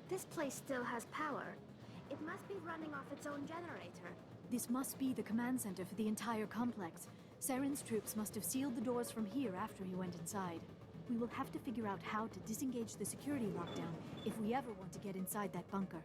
This place still has power. It must be running off its own generator. This must be the command center for the entire complex. Saren's troops must have sealed the doors from here after he went inside. We will have to figure out how to disengage the security lockdown if we ever want to get inside that bunker.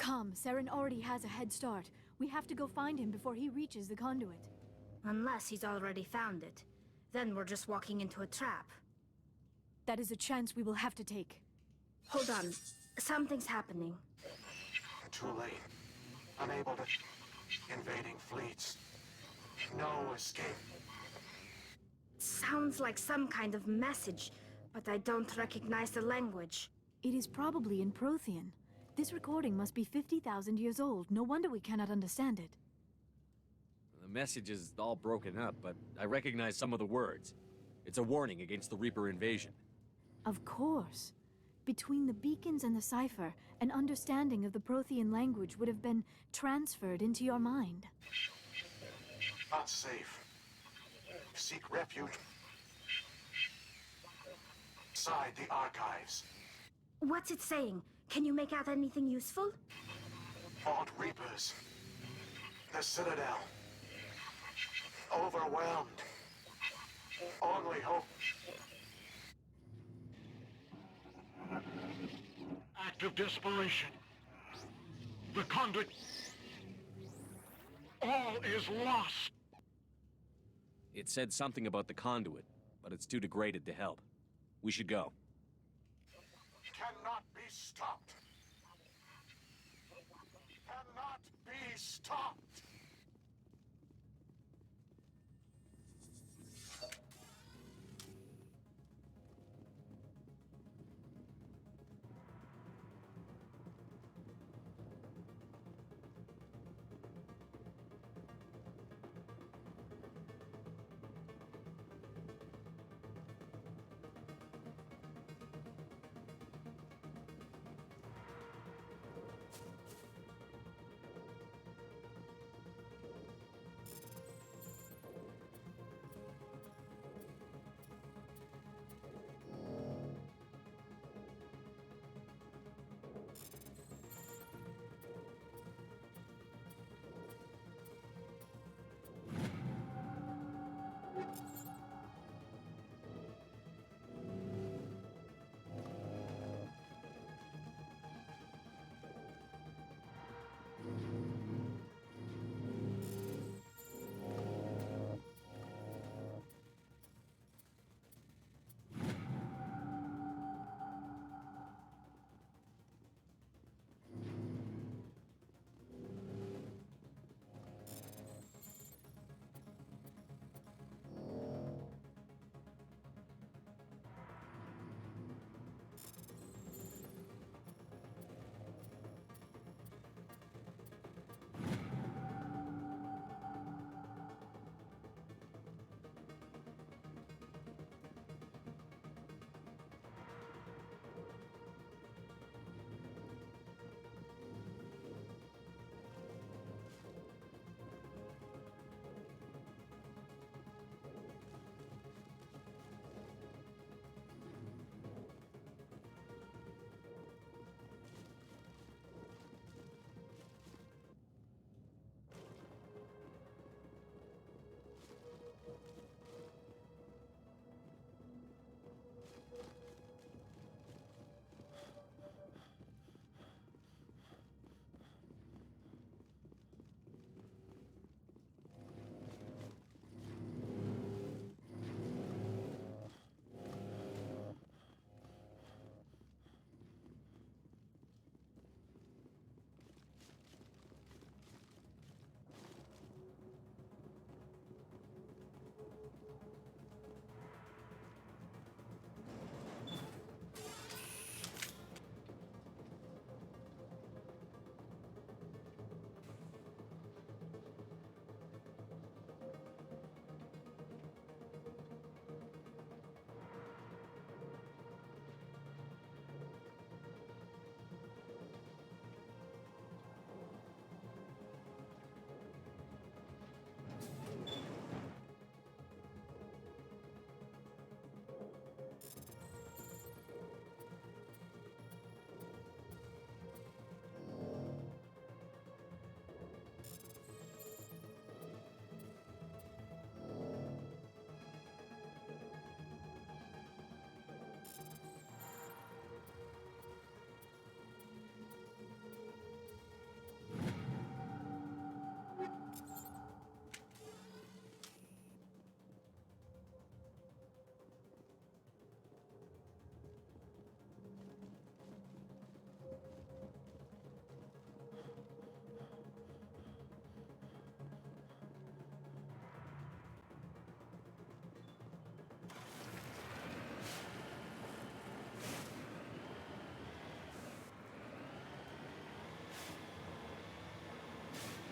Come, Saren already has a head start. We have to go find him before he reaches the conduit. Unless he's already found it. Then we're just walking into a trap. That is a chance we will have to take. Hold on. Something's happening. Too late. Unable to... Invading fleets. No escape. Sounds like some kind of message, but I don't recognize the language. It is probably in Prothean. This recording must be 50,000 years old. No wonder we cannot understand it. The message is all broken up, but I recognize some of the words. It's a warning against the Reaper invasion. Of course. Between the beacons and the cipher, an understanding of the Prothean language would have been transferred into your mind. Not safe. Seek refuge inside the archives. What's it saying? Can you make out anything useful? Vault Reapers. The Citadel. Overwhelmed. Only hope. Act of desperation. The conduit. All is lost. It said something about the conduit, but it's too degraded to help. We should go. Cannot cannot be stopped. Cannot be stopped.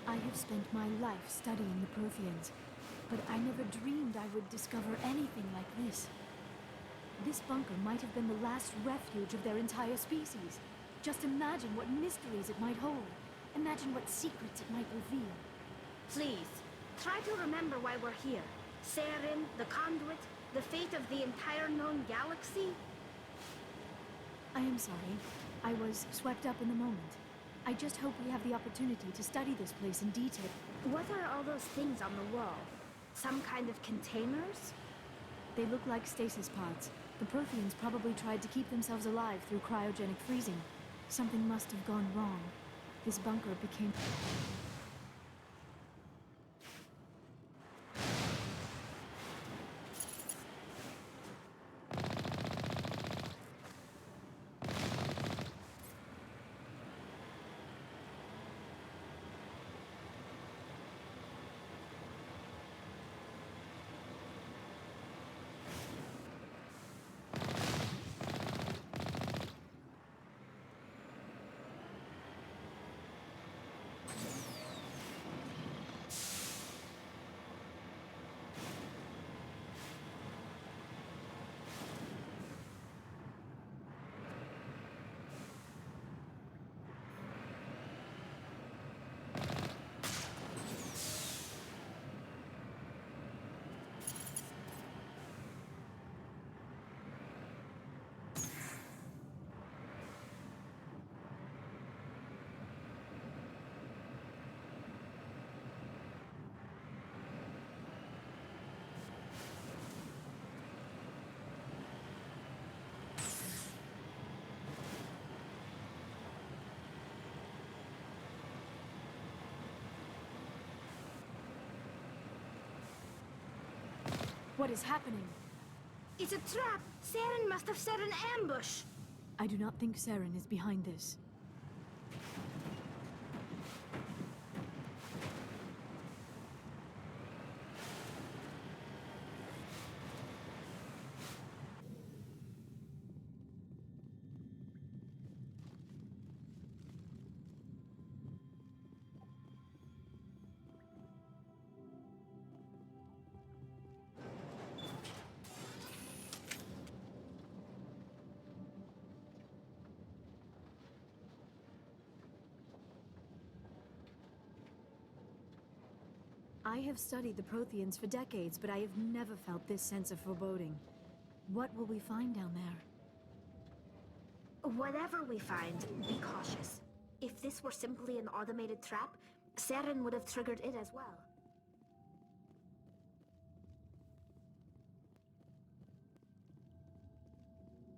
I have spent my life studying the Protheans, but I never dreamed I would discover anything like this. This bunker might have been the last refuge of their entire species. Just imagine what mysteries it might hold. Imagine what secrets it might reveal. Please, try to remember why we're here. Saren, the Conduit, the fate of the entire known galaxy. I am sorry. I was swept up in the moment. I just hope we have the opportunity to study this place in detail. What are all those things on the wall? Some kind of containers? They look like stasis pods. The Protheans probably tried to keep themselves alive through cryogenic freezing. Something must have gone wrong. This bunker became... What is happening? It's a trap! Saren must have set an ambush! I do not think Saren is behind this. I have studied the Protheans for decades, but I have never felt this sense of foreboding. What will we find down there? Whatever we find, be cautious. If this were simply an automated trap, Saren would have triggered it as well.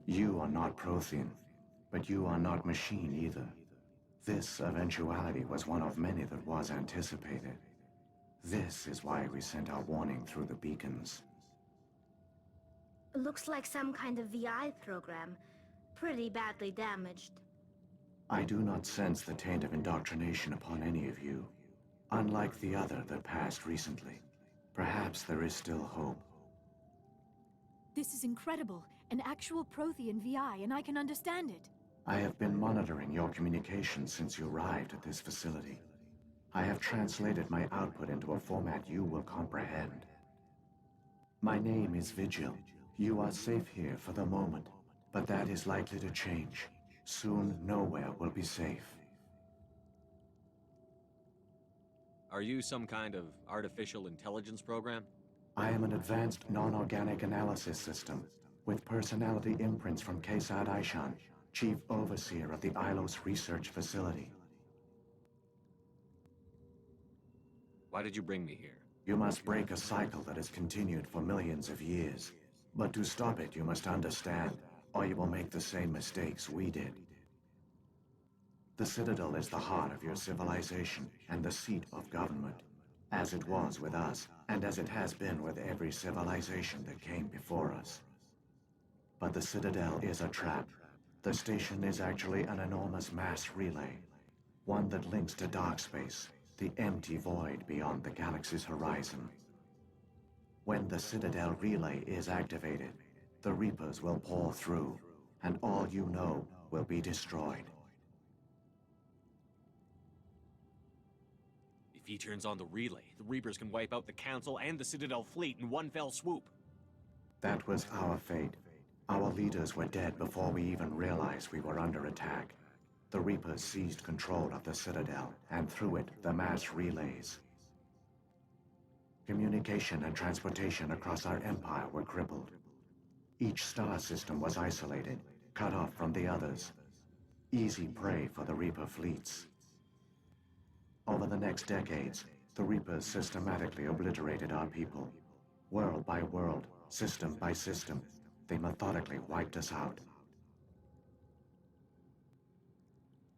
You are not Prothean, but you are not machine either. This eventuality was one of many that was anticipated. This is why we sent our warning through the beacons. Looks like some kind of VI program. Pretty badly damaged. I do not sense the taint of indoctrination upon any of you, unlike the other that passed recently. Perhaps there is still hope. This is incredible. An actual Prothean VI, and I can understand it. I have been monitoring your communications since you arrived at this facility. I have translated my output into a format you will comprehend. My name is Vigil. You are safe here for the moment, but that is likely to change. Soon, nowhere will be safe. Are you some kind of artificial intelligence program? I am an advanced non-organic analysis system, with personality imprints from Kesad Aishan, Chief Overseer of the Ilos Research Facility. Why did you bring me here? You must break a cycle that has continued for millions of years. But to stop it, you must understand, or you will make the same mistakes we did. The Citadel is the heart of your civilization and the seat of government, as it was with us, and as it has been with every civilization that came before us. But the Citadel is a trap. The station is actually an enormous mass relay, one that links to dark space, the empty void beyond the galaxy's horizon. When the Citadel relay is activated, the Reapers will pour through, and all you know will be destroyed. If he turns on the relay, the Reapers can wipe out the Council and the Citadel fleet in one fell swoop. That was our fate. Our leaders were dead before we even realized we were under attack. The Reapers seized control of the Citadel, and through it, the mass relays. Communication and transportation across our empire were crippled. Each star system was isolated, cut off from the others. Easy prey for the Reaper fleets. Over the next decades, the Reapers systematically obliterated our people. World by world, system by system, they methodically wiped us out.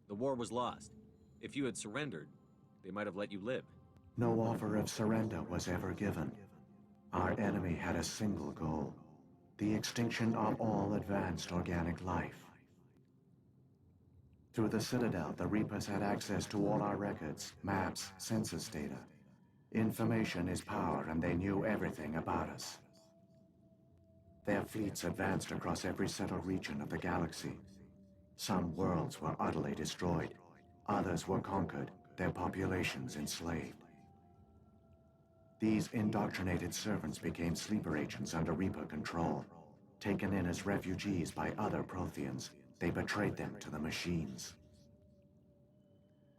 The war was lost. If you had surrendered, they might have let you live. No offer of surrender was ever given. Our enemy had a single goal: the extinction of all advanced organic life. Through the Citadel, the Reapers had access to all our records, maps, census data. Information is power, and they knew everything about us. Their fleets advanced across every settled region of the galaxy. Some worlds were utterly destroyed. Others were conquered, their populations enslaved. These indoctrinated servants became sleeper agents under Reaper control. Taken in as refugees by other Protheans, they betrayed them to the machines.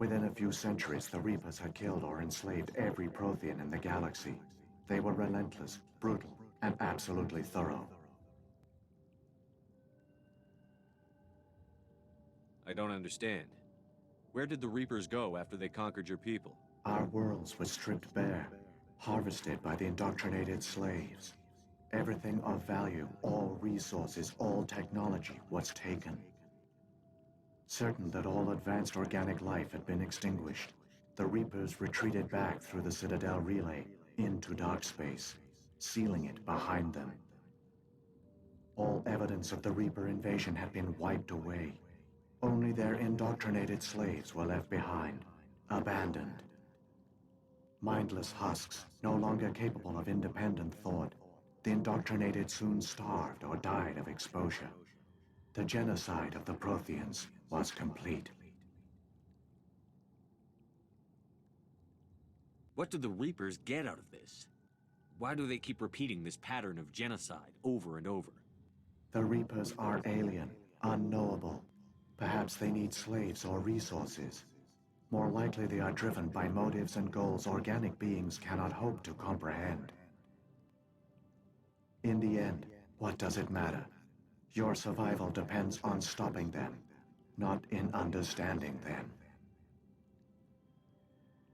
Within a few centuries, the Reapers had killed or enslaved every Prothean in the galaxy. They were relentless, brutal, and absolutely thorough. I don't understand. Where did the Reapers go after they conquered your people? Our worlds were stripped bare, harvested by the indoctrinated slaves. Everything of value, all resources, all technology was taken. Certain that all advanced organic life had been extinguished, the Reapers retreated back through the Citadel relay into dark space, sealing it behind them. All evidence of the Reaper invasion had been wiped away. Only their indoctrinated slaves were left behind, abandoned. Mindless husks, no longer capable of independent thought, the indoctrinated soon starved or died of exposure. The genocide of the Protheans was complete. What do the Reapers get out of this? Why do they keep repeating this pattern of genocide over and over? The Reapers are alien, unknowable. Perhaps they need slaves or resources. More likely they are driven by motives and goals organic beings cannot hope to comprehend. In the end, what does it matter? Your survival depends on stopping them, not in understanding them.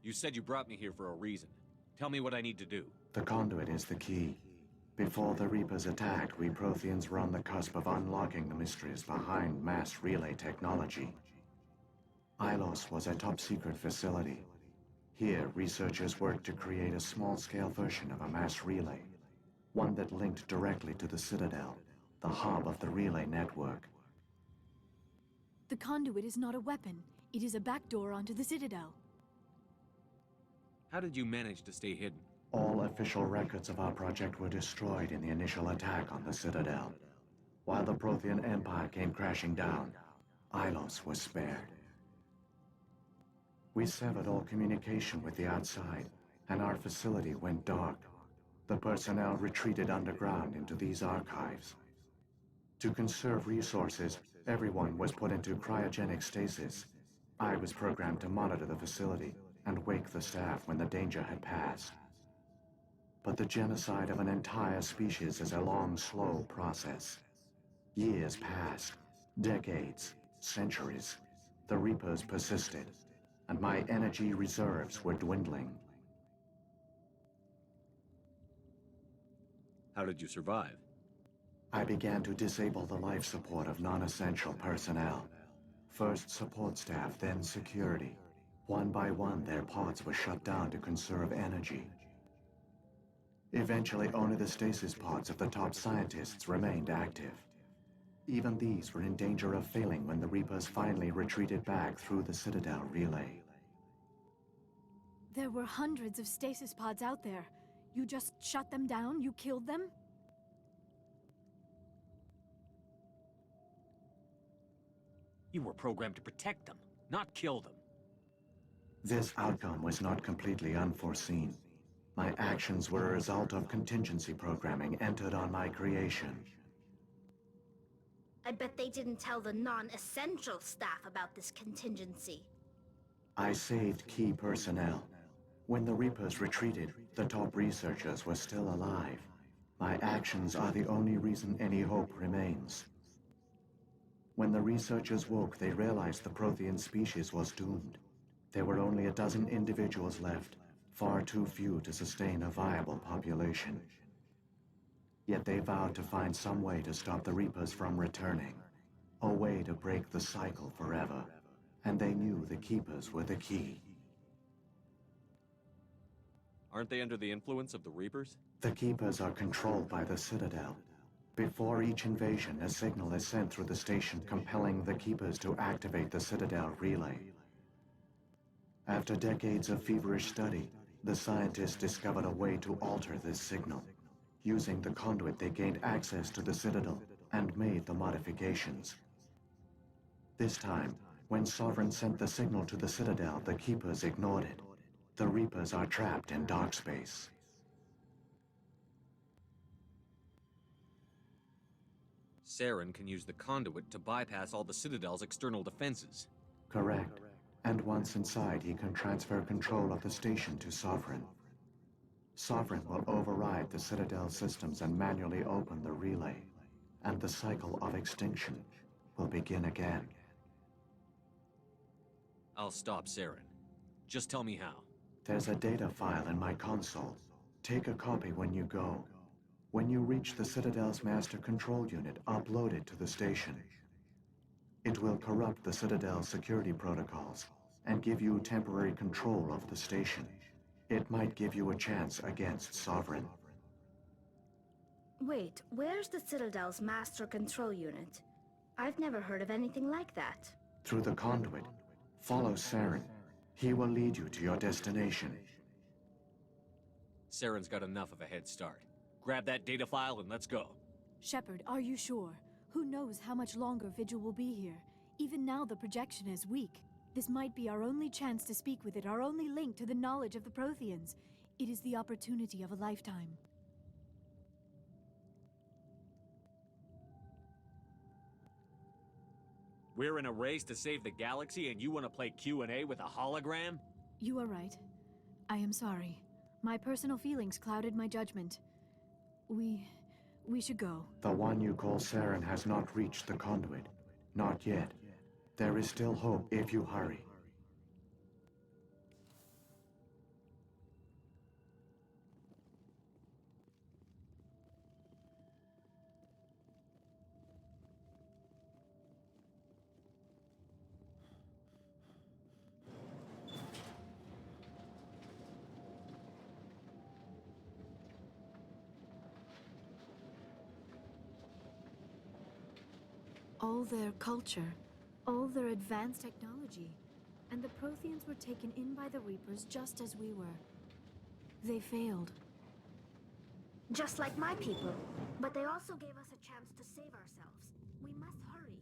You said you brought me here for a reason. Tell me what I need to do. The conduit is the key. Before the Reapers attacked, we Protheans were on the cusp of unlocking the mysteries behind mass relay technology. Ilos was a top-secret facility. Here, researchers worked to create a small-scale version of a mass relay, one that linked directly to the Citadel, the hub of the relay network. The conduit is not a weapon. It is a backdoor onto the Citadel. How did you manage to stay hidden? All official records of our project were destroyed in the initial attack on the Citadel. While the Prothean Empire came crashing down, Ilos was spared. We severed all communication with the outside, and our facility went dark. The personnel retreated underground into these archives. To conserve resources, everyone was put into cryogenic stasis. I was programmed to monitor the facility and wake the staff when the danger had passed. But the genocide of an entire species is a long, slow process. Years passed, decades, centuries. The Reapers persisted, and my energy reserves were dwindling. How did you survive? I began to disable the life support of non-essential personnel. First support staff, then security. One by one, their pods were shut down to conserve energy. Eventually, only the stasis pods of the top scientists remained active. Even these were in danger of failing when the Reapers finally retreated back through the Citadel relay. There were hundreds of stasis pods out there. You just shut them down? You killed them? You were programmed to protect them, not kill them. This outcome was not completely unforeseen. My actions were a result of contingency programming entered on my creation. I bet they didn't tell the non-essential staff about this contingency. I saved key personnel. When the Reapers retreated, the top researchers were still alive. My actions are the only reason any hope remains. When the researchers woke, they realized the Prothean species was doomed. There were only a dozen individuals left, far too few to sustain a viable population. Yet they vowed to find some way to stop the Reapers from returning, a way to break the cycle forever. And they knew the Keepers were the key. Aren't they under the influence of the Reapers? The Keepers are controlled by the Citadel. Before each invasion, a signal is sent through the station compelling the Keepers to activate the Citadel relay. After decades of feverish study, the scientists discovered a way to alter this signal. Using the conduit, they gained access to the Citadel and made the modifications. This time, when Sovereign sent the signal to the Citadel, the Keepers ignored it. The Reapers are trapped in dark space. Saren can use the conduit to bypass all the Citadel's external defenses. Correct. And once inside, he can transfer control of the station to Sovereign. Sovereign will override the Citadel systems and manually open the relay. And the cycle of extinction will begin again. I'll stop Saren. Just tell me how. There's a data file in my console. Take a copy when you go. When you reach the Citadel's master control unit, upload it to the station. It will corrupt the Citadel's security protocols and give you temporary control of the station. It might give you a chance against Sovereign. Wait, where's the Citadel's master control unit? I've never heard of anything like that. Through the conduit. Follow Saren. He will lead you to your destination. Saren's got enough of a head start. Grab that data file and let's go. Shepard, are you sure? Who knows how much longer Vigil will be here? Even now the projection is weak. This might be our only chance to speak with it, our only link to the knowledge of the Protheans. It is the opportunity of a lifetime. We're in a race to save the galaxy and you want to play Q&A with a hologram? You are right. I am sorry. My personal feelings clouded my judgment. We should go. The one you call Saren has not reached the conduit. Not yet. There is still hope if you hurry. All their culture, all their advanced technology, and the Protheans were taken in by the Reapers just as we were. They failed. Just like my people. But they also gave us a chance to save ourselves. We must hurry.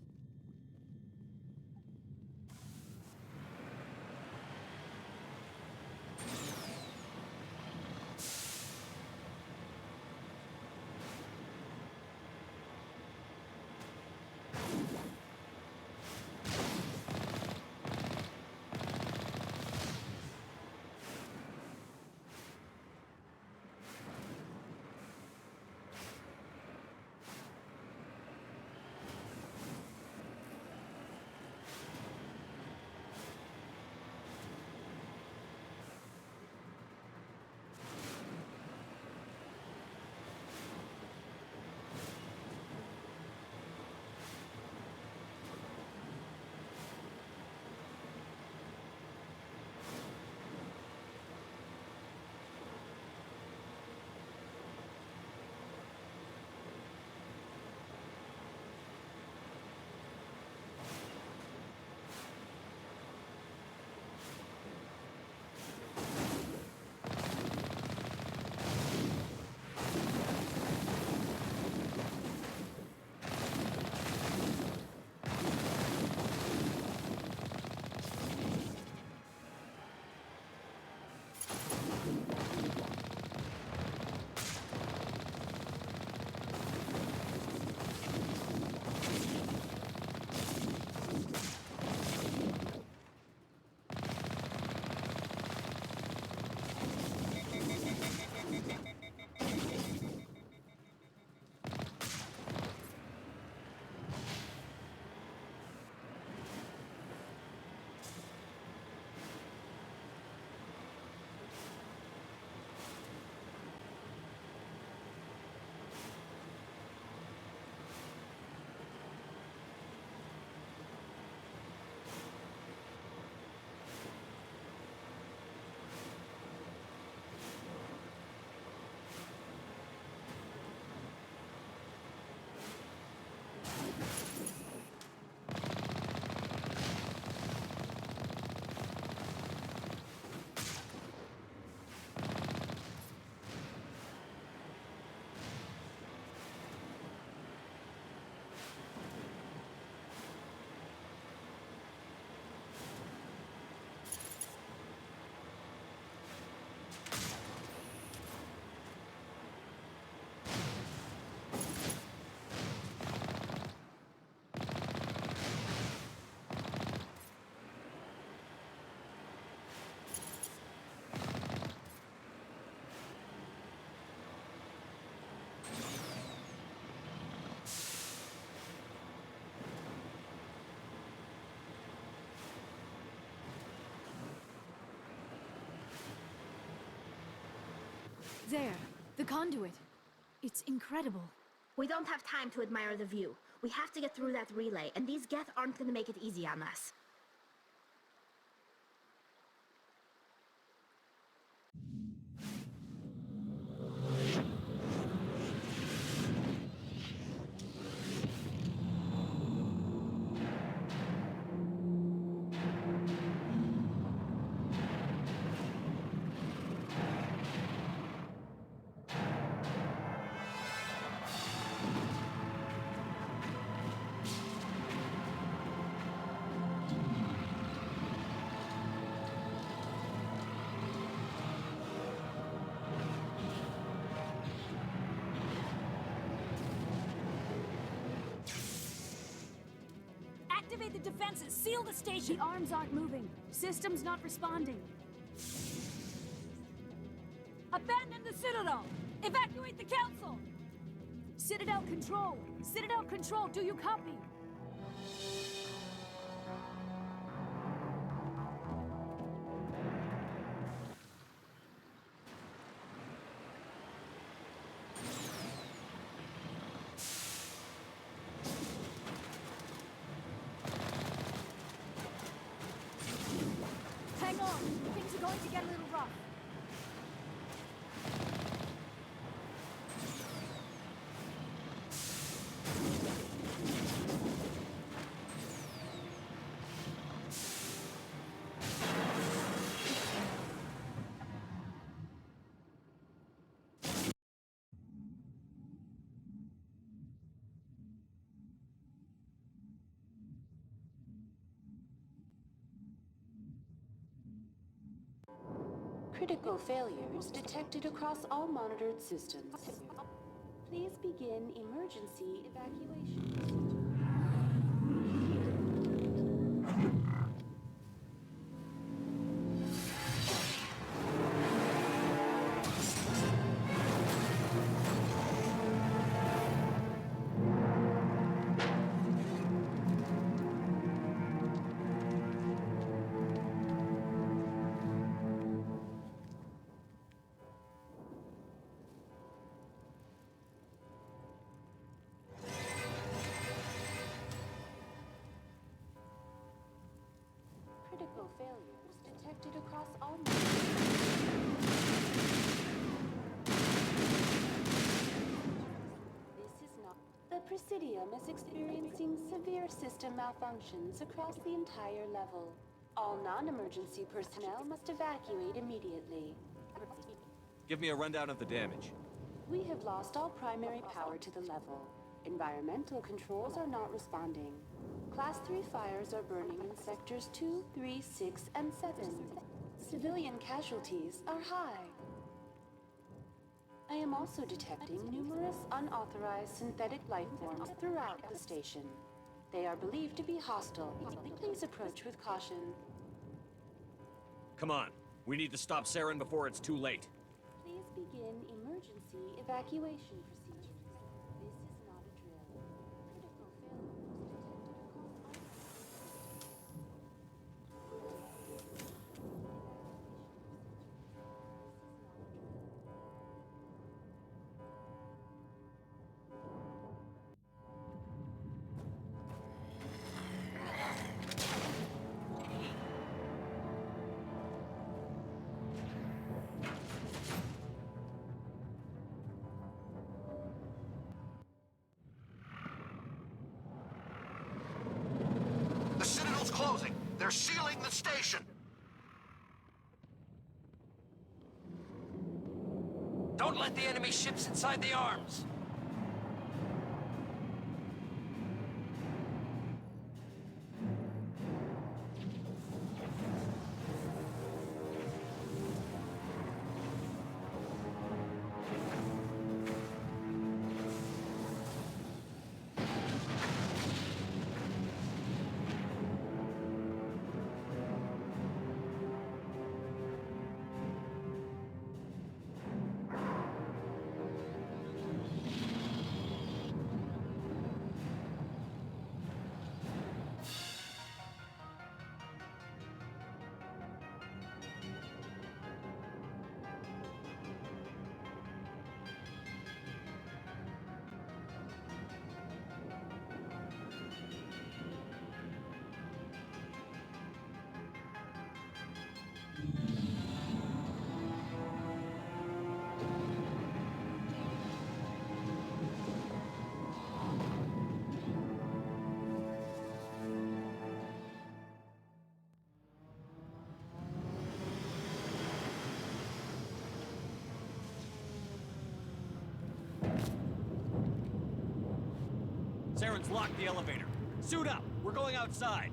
There, the conduit. It's incredible. We don't have time to admire the view. We have to get through that relay, and these Geth aren't gonna make it easy on us. Activate the defenses! Seal the station! The arms aren't moving. System's not responding. Abandon the Citadel! Evacuate the Council! Citadel Control! Citadel Control, do you copy? Hang on! Things are going to get a little rough. Critical failures detected across all monitored systems. Please begin emergency evacuation. Critical failures detected across all This is not... The Presidium is experiencing severe system malfunctions across the entire level. All non-emergency personnel must evacuate immediately. Give me a rundown of the damage. We have lost all primary power to the level. Environmental controls are not responding. Class 3 fires are burning in sectors 2, 3, 6, and 7. Civilian casualties are high. I am also detecting numerous unauthorized synthetic life forms throughout the station. They are believed to be hostile. Please approach with caution. Come on. We need to stop Saren before it's too late. Please begin emergency evacuation procedures. This is not a drill. Critical failures detected The Citadel's closing. They're sealing the station. Don't let the enemy ships inside the arms! Saren's locked the elevator. Suit up! We're going outside!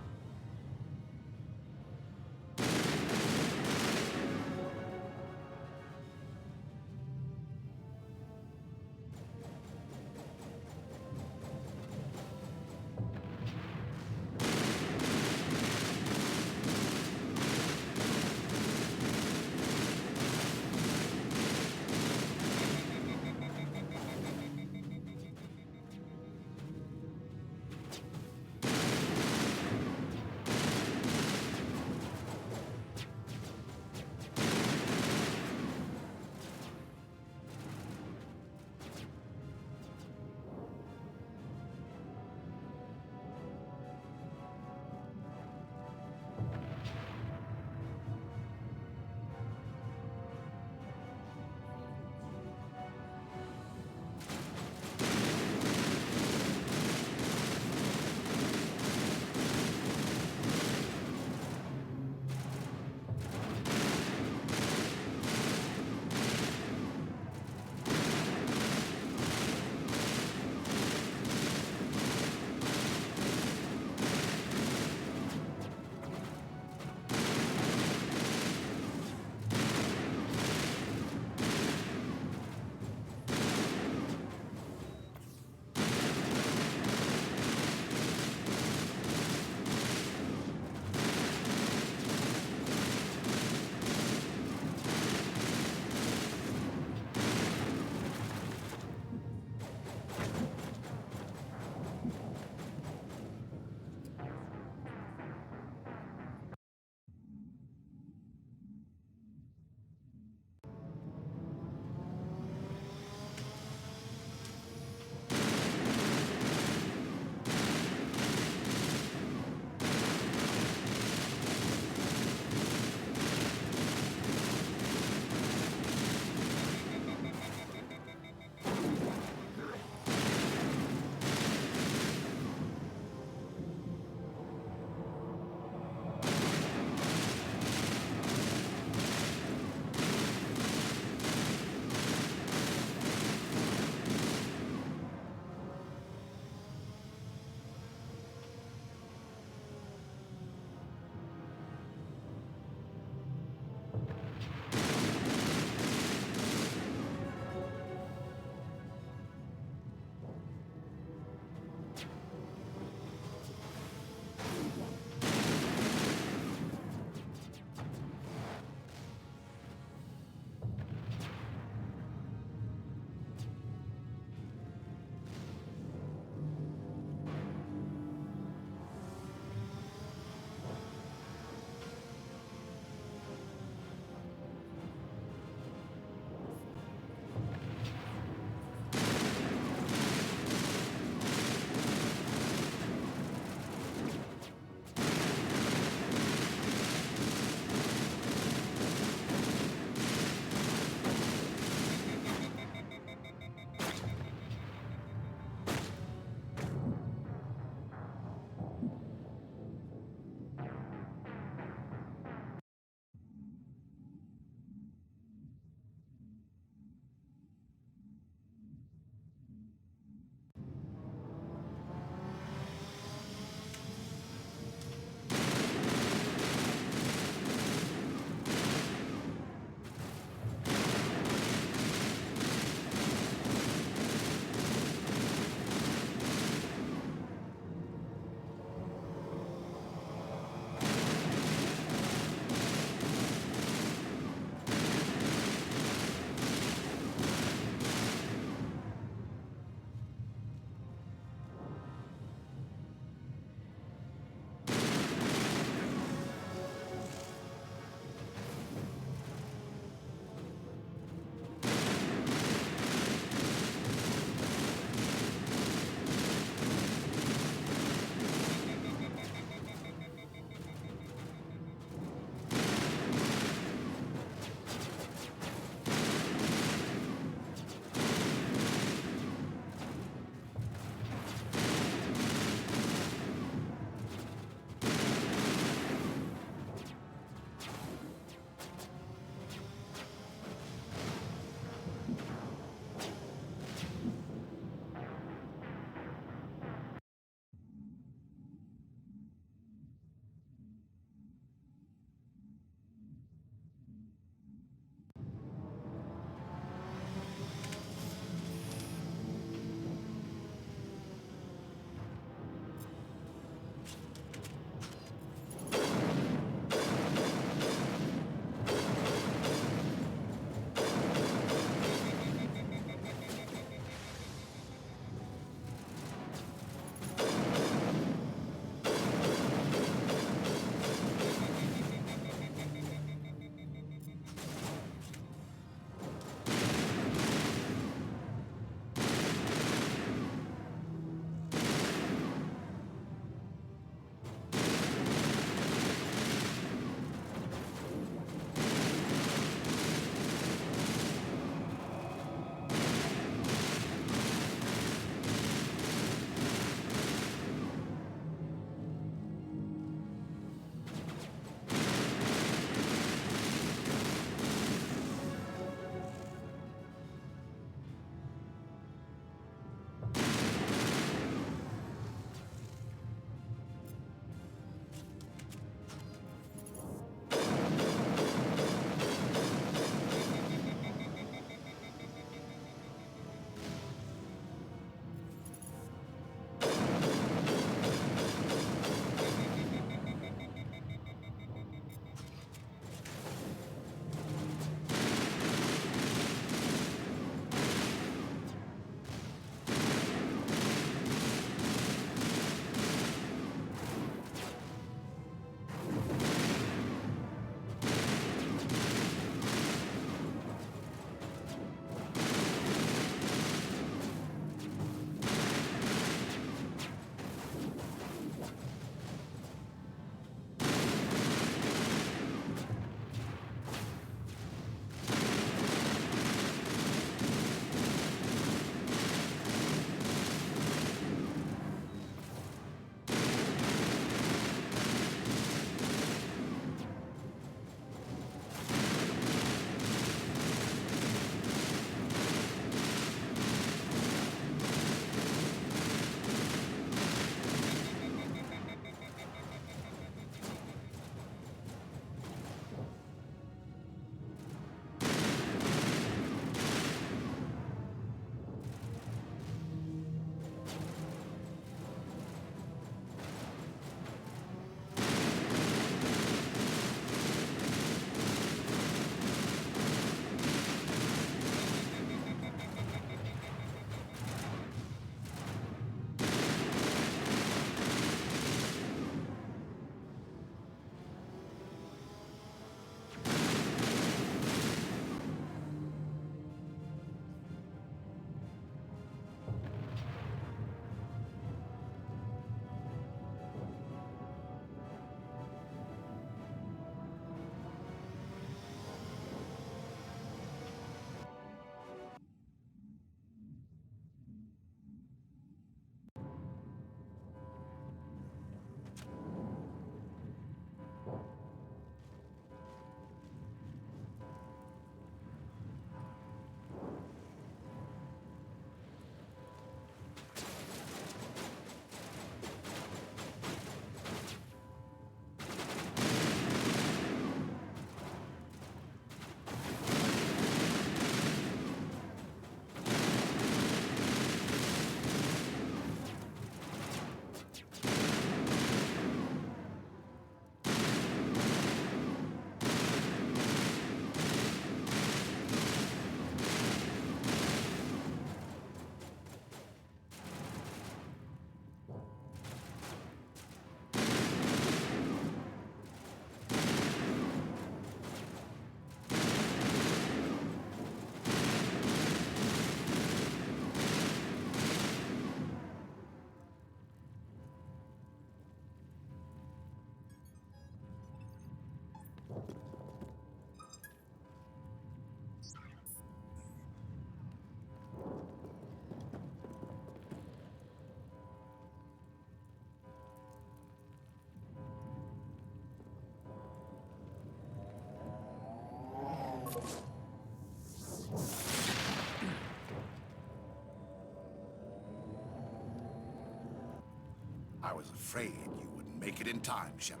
I was afraid you wouldn't make it in time, Shepard.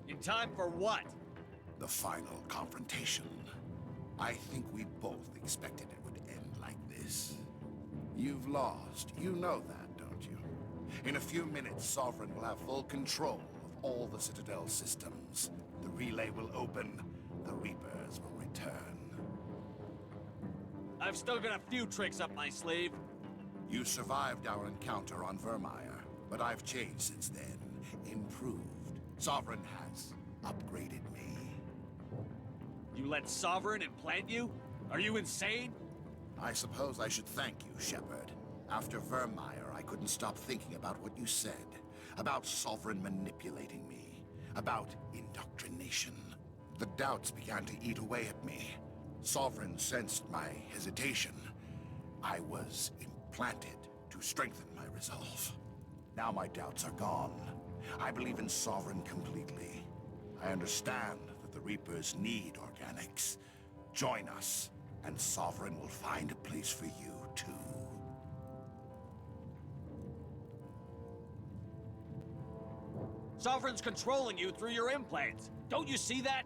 In time for what? The final confrontation. I think we both expected it would end like this. You've lost. You know that, don't you? In a few minutes, Sovereign will have full control of all the Citadel systems. The relay will open. The Reapers will return. I've still got a few tricks up my sleeve. You survived our encounter on Vermeer, but I've changed since then. Improved. Sovereign has upgraded me. You let Sovereign implant you? Are you insane? I suppose I should thank you, Shepard. After Vermeer, I couldn't stop thinking about what you said. About Sovereign manipulating me. About indoctrination. The doubts began to eat away at me. Sovereign sensed my hesitation. I was implanted to strengthen my resolve. Now my doubts are gone. I believe in Sovereign completely. I understand that the Reapers need organics. Join us, and Sovereign will find a place for you, too. Sovereign's controlling you through your implants. Don't you see that?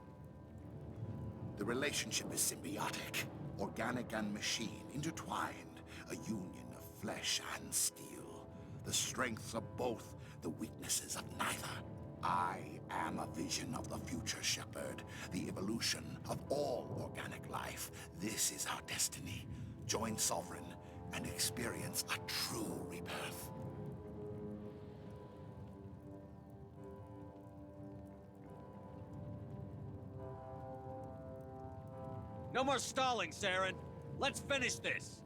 The relationship is symbiotic. Organic and machine, intertwined. A union of flesh and steel. The strengths of both, the weaknesses of neither. I am a vision of the future, Shepard. The evolution of all organic life. This is our destiny. Join Sovereign and experience a true rebirth. No more stalling, Saren. Let's finish this.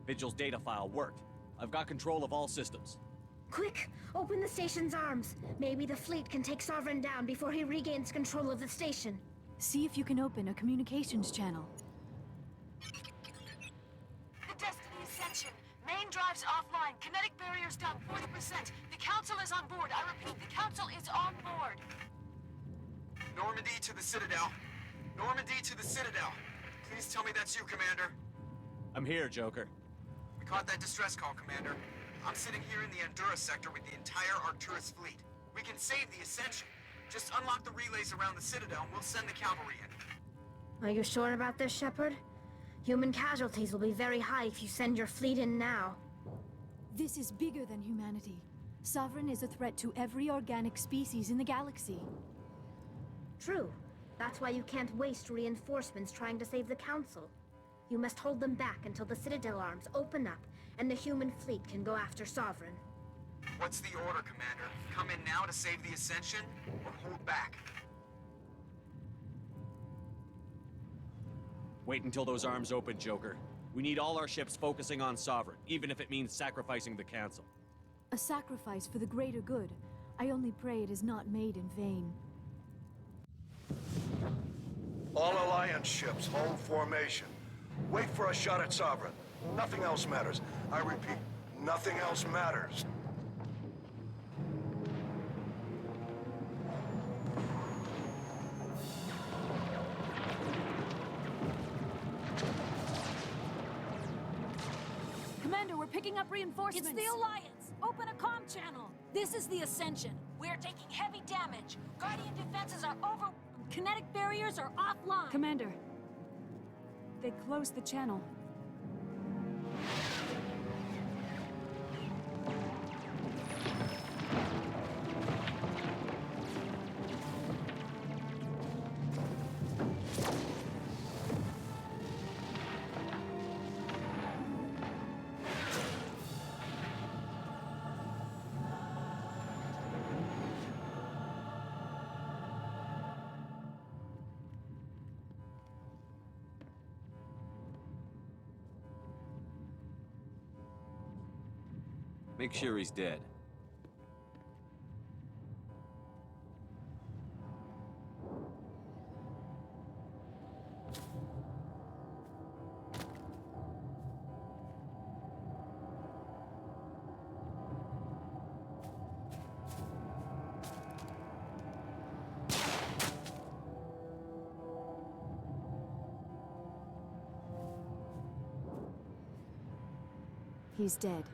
Vigil's data file worked. I've got control of all systems. Quick! Open the station's arms. Maybe the fleet can take Sovereign down before he regains control of the station. See if you can open a communications channel. The Destiny Ascension. Main drives offline. Kinetic barriers down 40%. The Council is on board. I repeat, the Council is on board. Normandy to the Citadel. Normandy to the Citadel. Please tell me that's you, Commander. I'm here, Joker. We caught that distress call, Commander. I'm sitting here in the Endura sector with the entire Arcturus fleet. We can save the Ascension. Just unlock the relays around the Citadel and we'll send the cavalry in. Are you sure about this, Shepard? Human casualties will be very high if you send your fleet in now. This is bigger than humanity. Sovereign is a threat to every organic species in the galaxy. True. That's why you can't waste reinforcements trying to save the Council. You must hold them back until the Citadel arms open up and the human fleet can go after Sovereign. What's the order, Commander? Come in now to save the Ascension, or hold back? Wait until those arms open, Joker. We need all our ships focusing on Sovereign, even if it means sacrificing the Council. A sacrifice for the greater good. I only pray it is not made in vain. All Alliance ships, hold formation. Wait for a shot at Sovereign. Nothing else matters. I repeat, nothing else matters. Commander, we're picking up reinforcements. It's the Alliance. Open a comm channel. This is the Ascension. We're taking heavy damage. Guardian defenses are over. Kinetic barriers are offline. Commander, they closed the channel. Make sure he's dead. He's dead.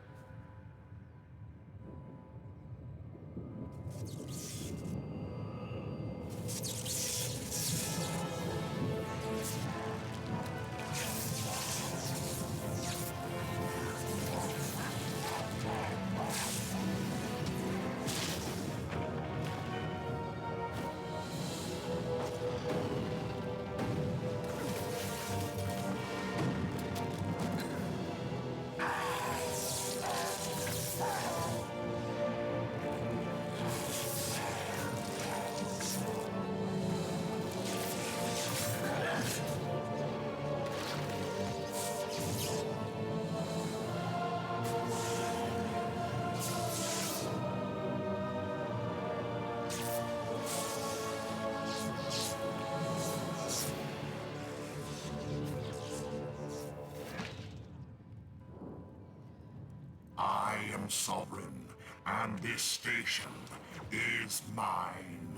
I am Sovereign, and this station is mine.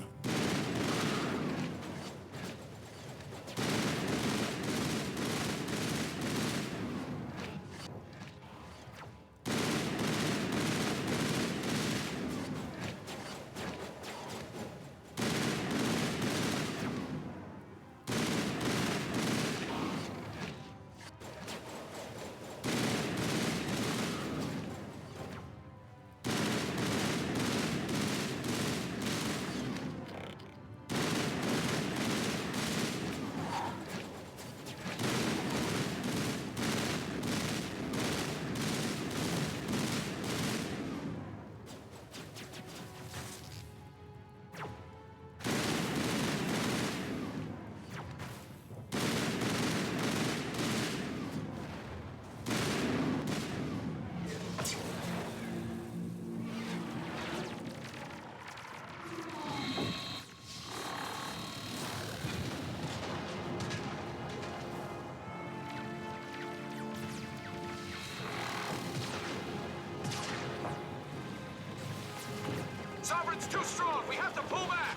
Sovereign's too strong! We have to pull back!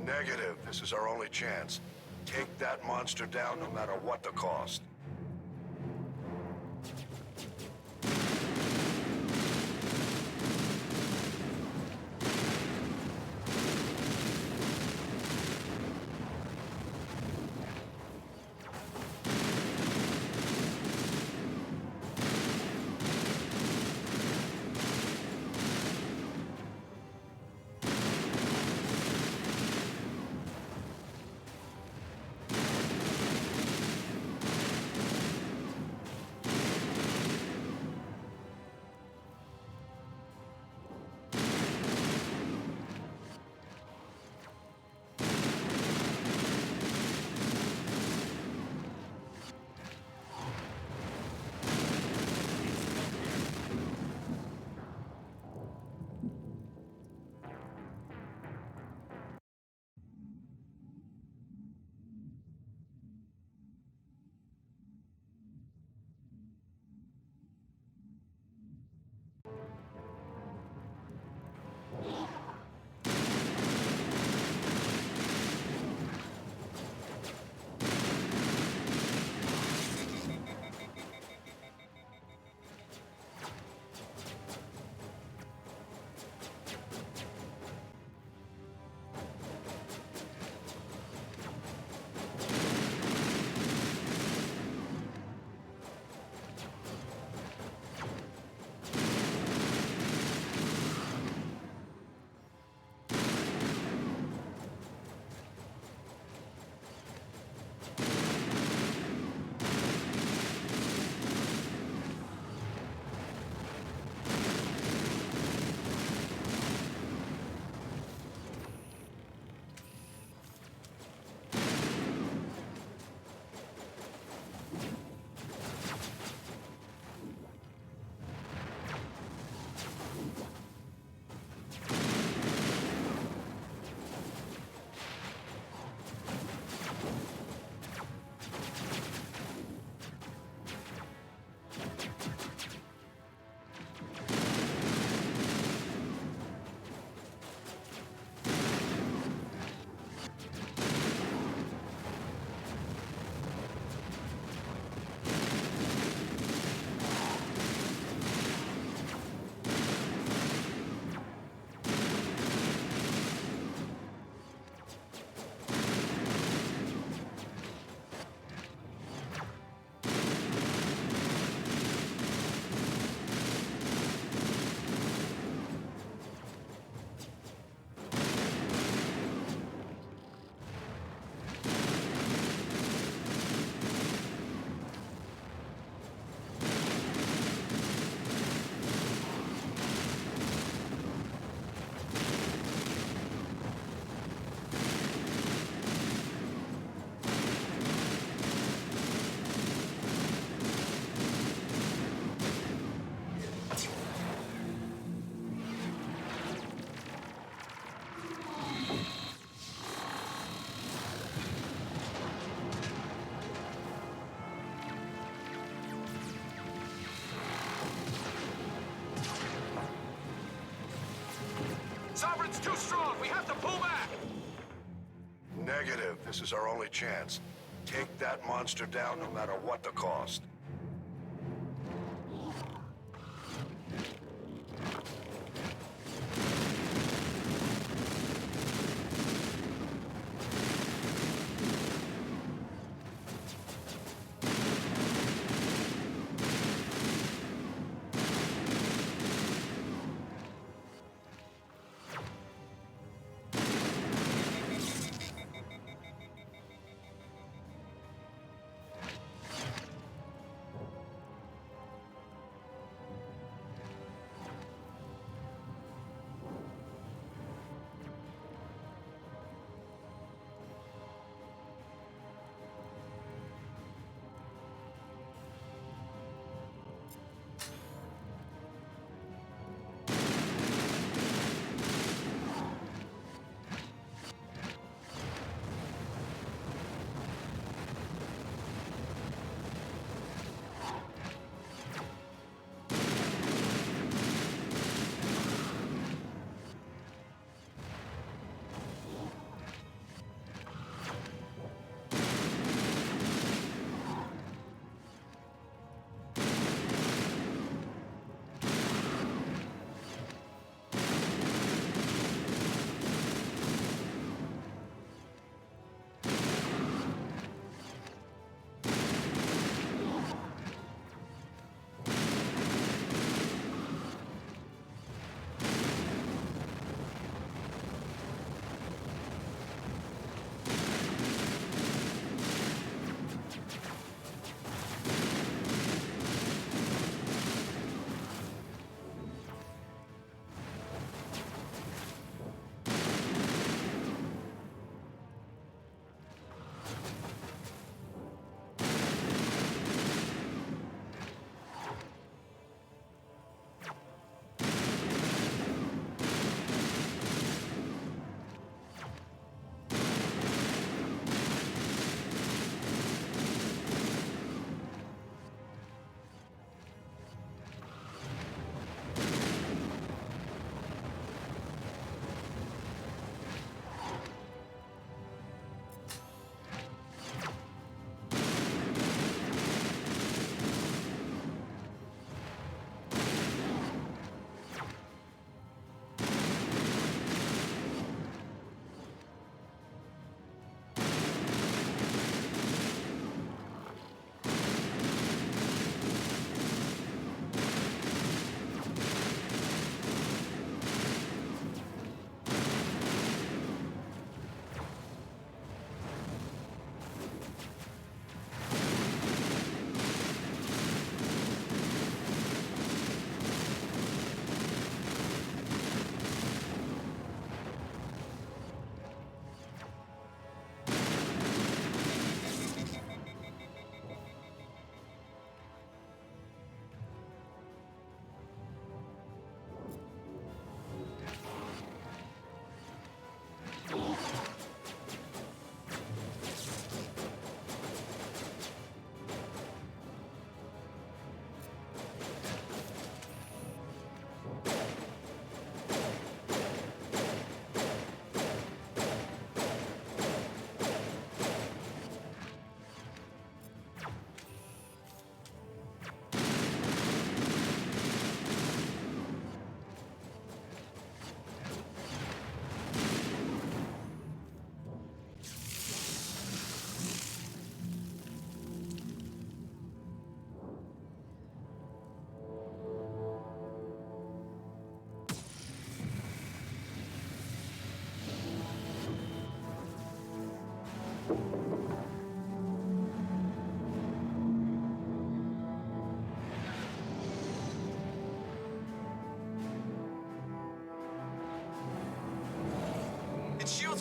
Negative. This is our only chance. Take that monster down no matter what the cost. Sovereign's too strong! We have to pull back! Negative. This is our only chance. Take that monster down no matter what the cost.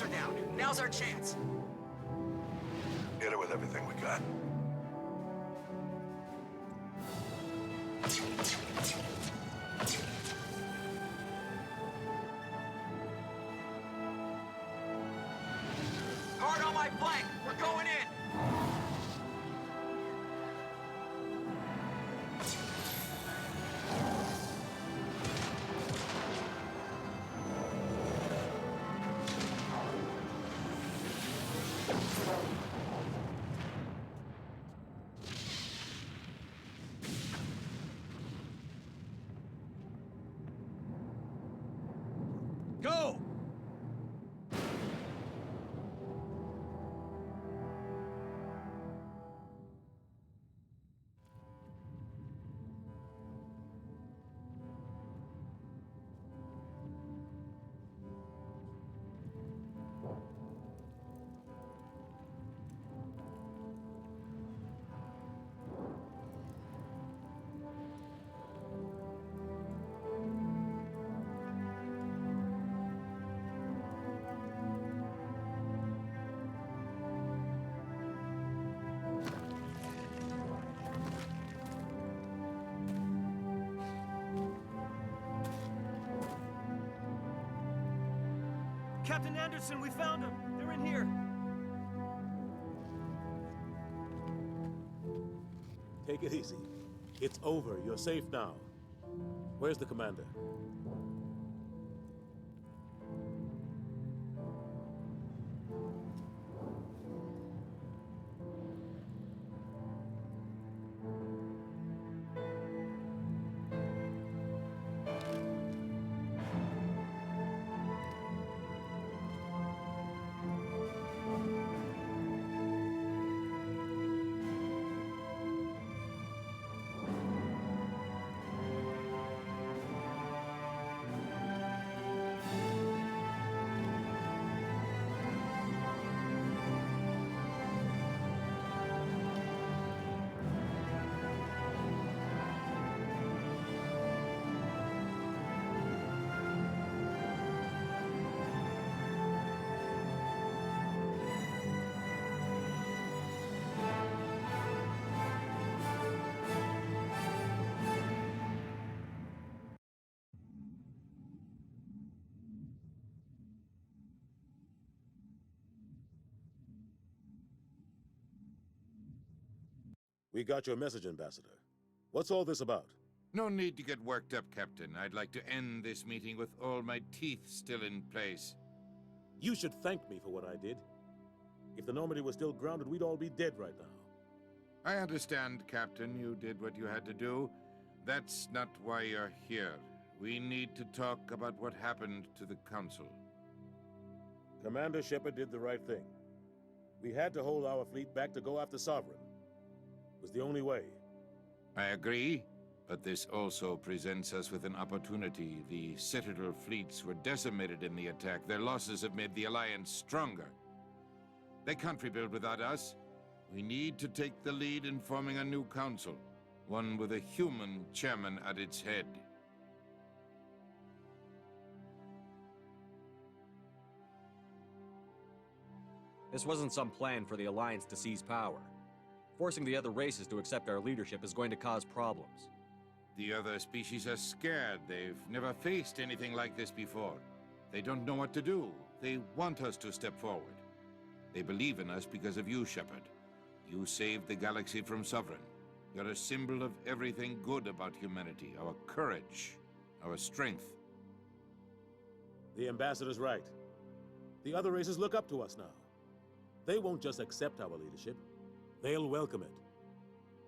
ships are down. Now's our chance. Hit it with everything we got. Hard on my flank. We're going in. Go! Captain Anderson, we found them. They're in here. Take it easy. It's over. You're safe now. Where's the commander? We got your message, Ambassador. What's all this about? No need to get worked up, Captain. I'd like to end this meeting with all my teeth still in place. You should thank me for what I did. If the Normandy was still grounded, we'd all be dead right now. I understand, Captain. You did what you had to do. That's not why you're here. We need to talk about what happened to the Council. Commander Shepard did the right thing. We had to hold our fleet back to go after Sovereign. It was the only way. I agree, but this also presents us with an opportunity. The Citadel fleets were decimated in the attack. Their losses have made the Alliance stronger. They can't rebuild without us. We need to take the lead in forming a new council, one with a human chairman at its head. This wasn't some plan for the Alliance to seize power. Forcing the other races to accept our leadership is going to cause problems. The other species are scared. They've never faced anything like this before. They don't know what to do. They want us to step forward. They believe in us because of you, Shepard. You saved the galaxy from Sovereign. You're a symbol of everything good about humanity, our courage, our strength. The Ambassador's right. The other races look up to us now. They won't just accept our leadership. They'll welcome it.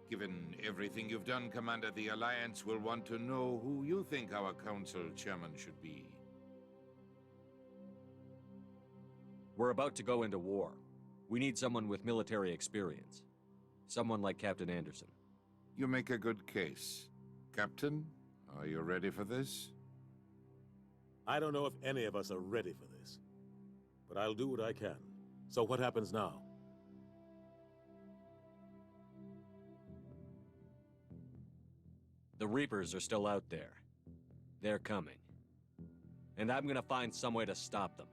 Given everything you've done, Commander, the Alliance will want to know who you think our Council Chairman should be. We're about to go into war. We need someone with military experience. Someone like Captain Anderson. You make a good case. Captain, are you ready for this? I don't know if any of us are ready for this. But I'll do what I can. So what happens now? The Reapers are still out there. They're coming. And I'm gonna find some way to stop them.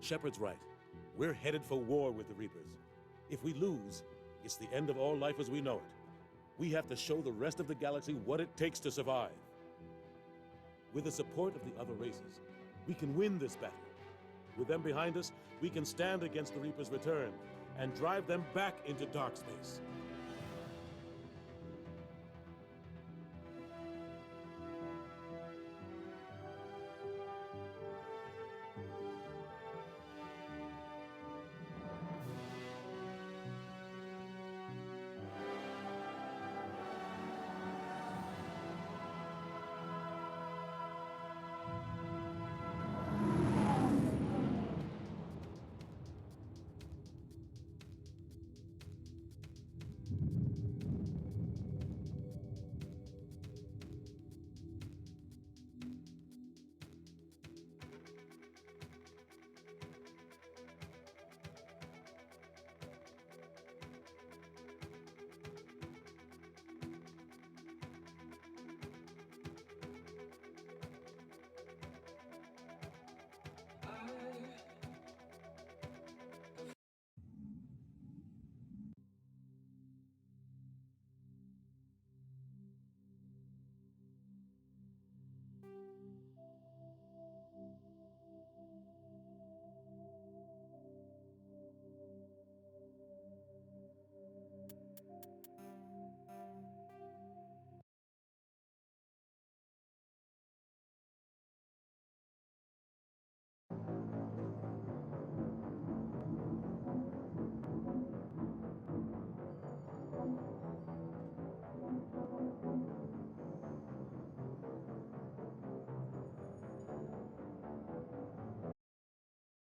Shepard's right. We're headed for war with the Reapers. If we lose, it's the end of all life as we know it. We have to show the rest of the galaxy what it takes to survive. With the support of the other races, we can win this battle. With them behind us, we can stand against the Reapers' return and drive them back into dark space.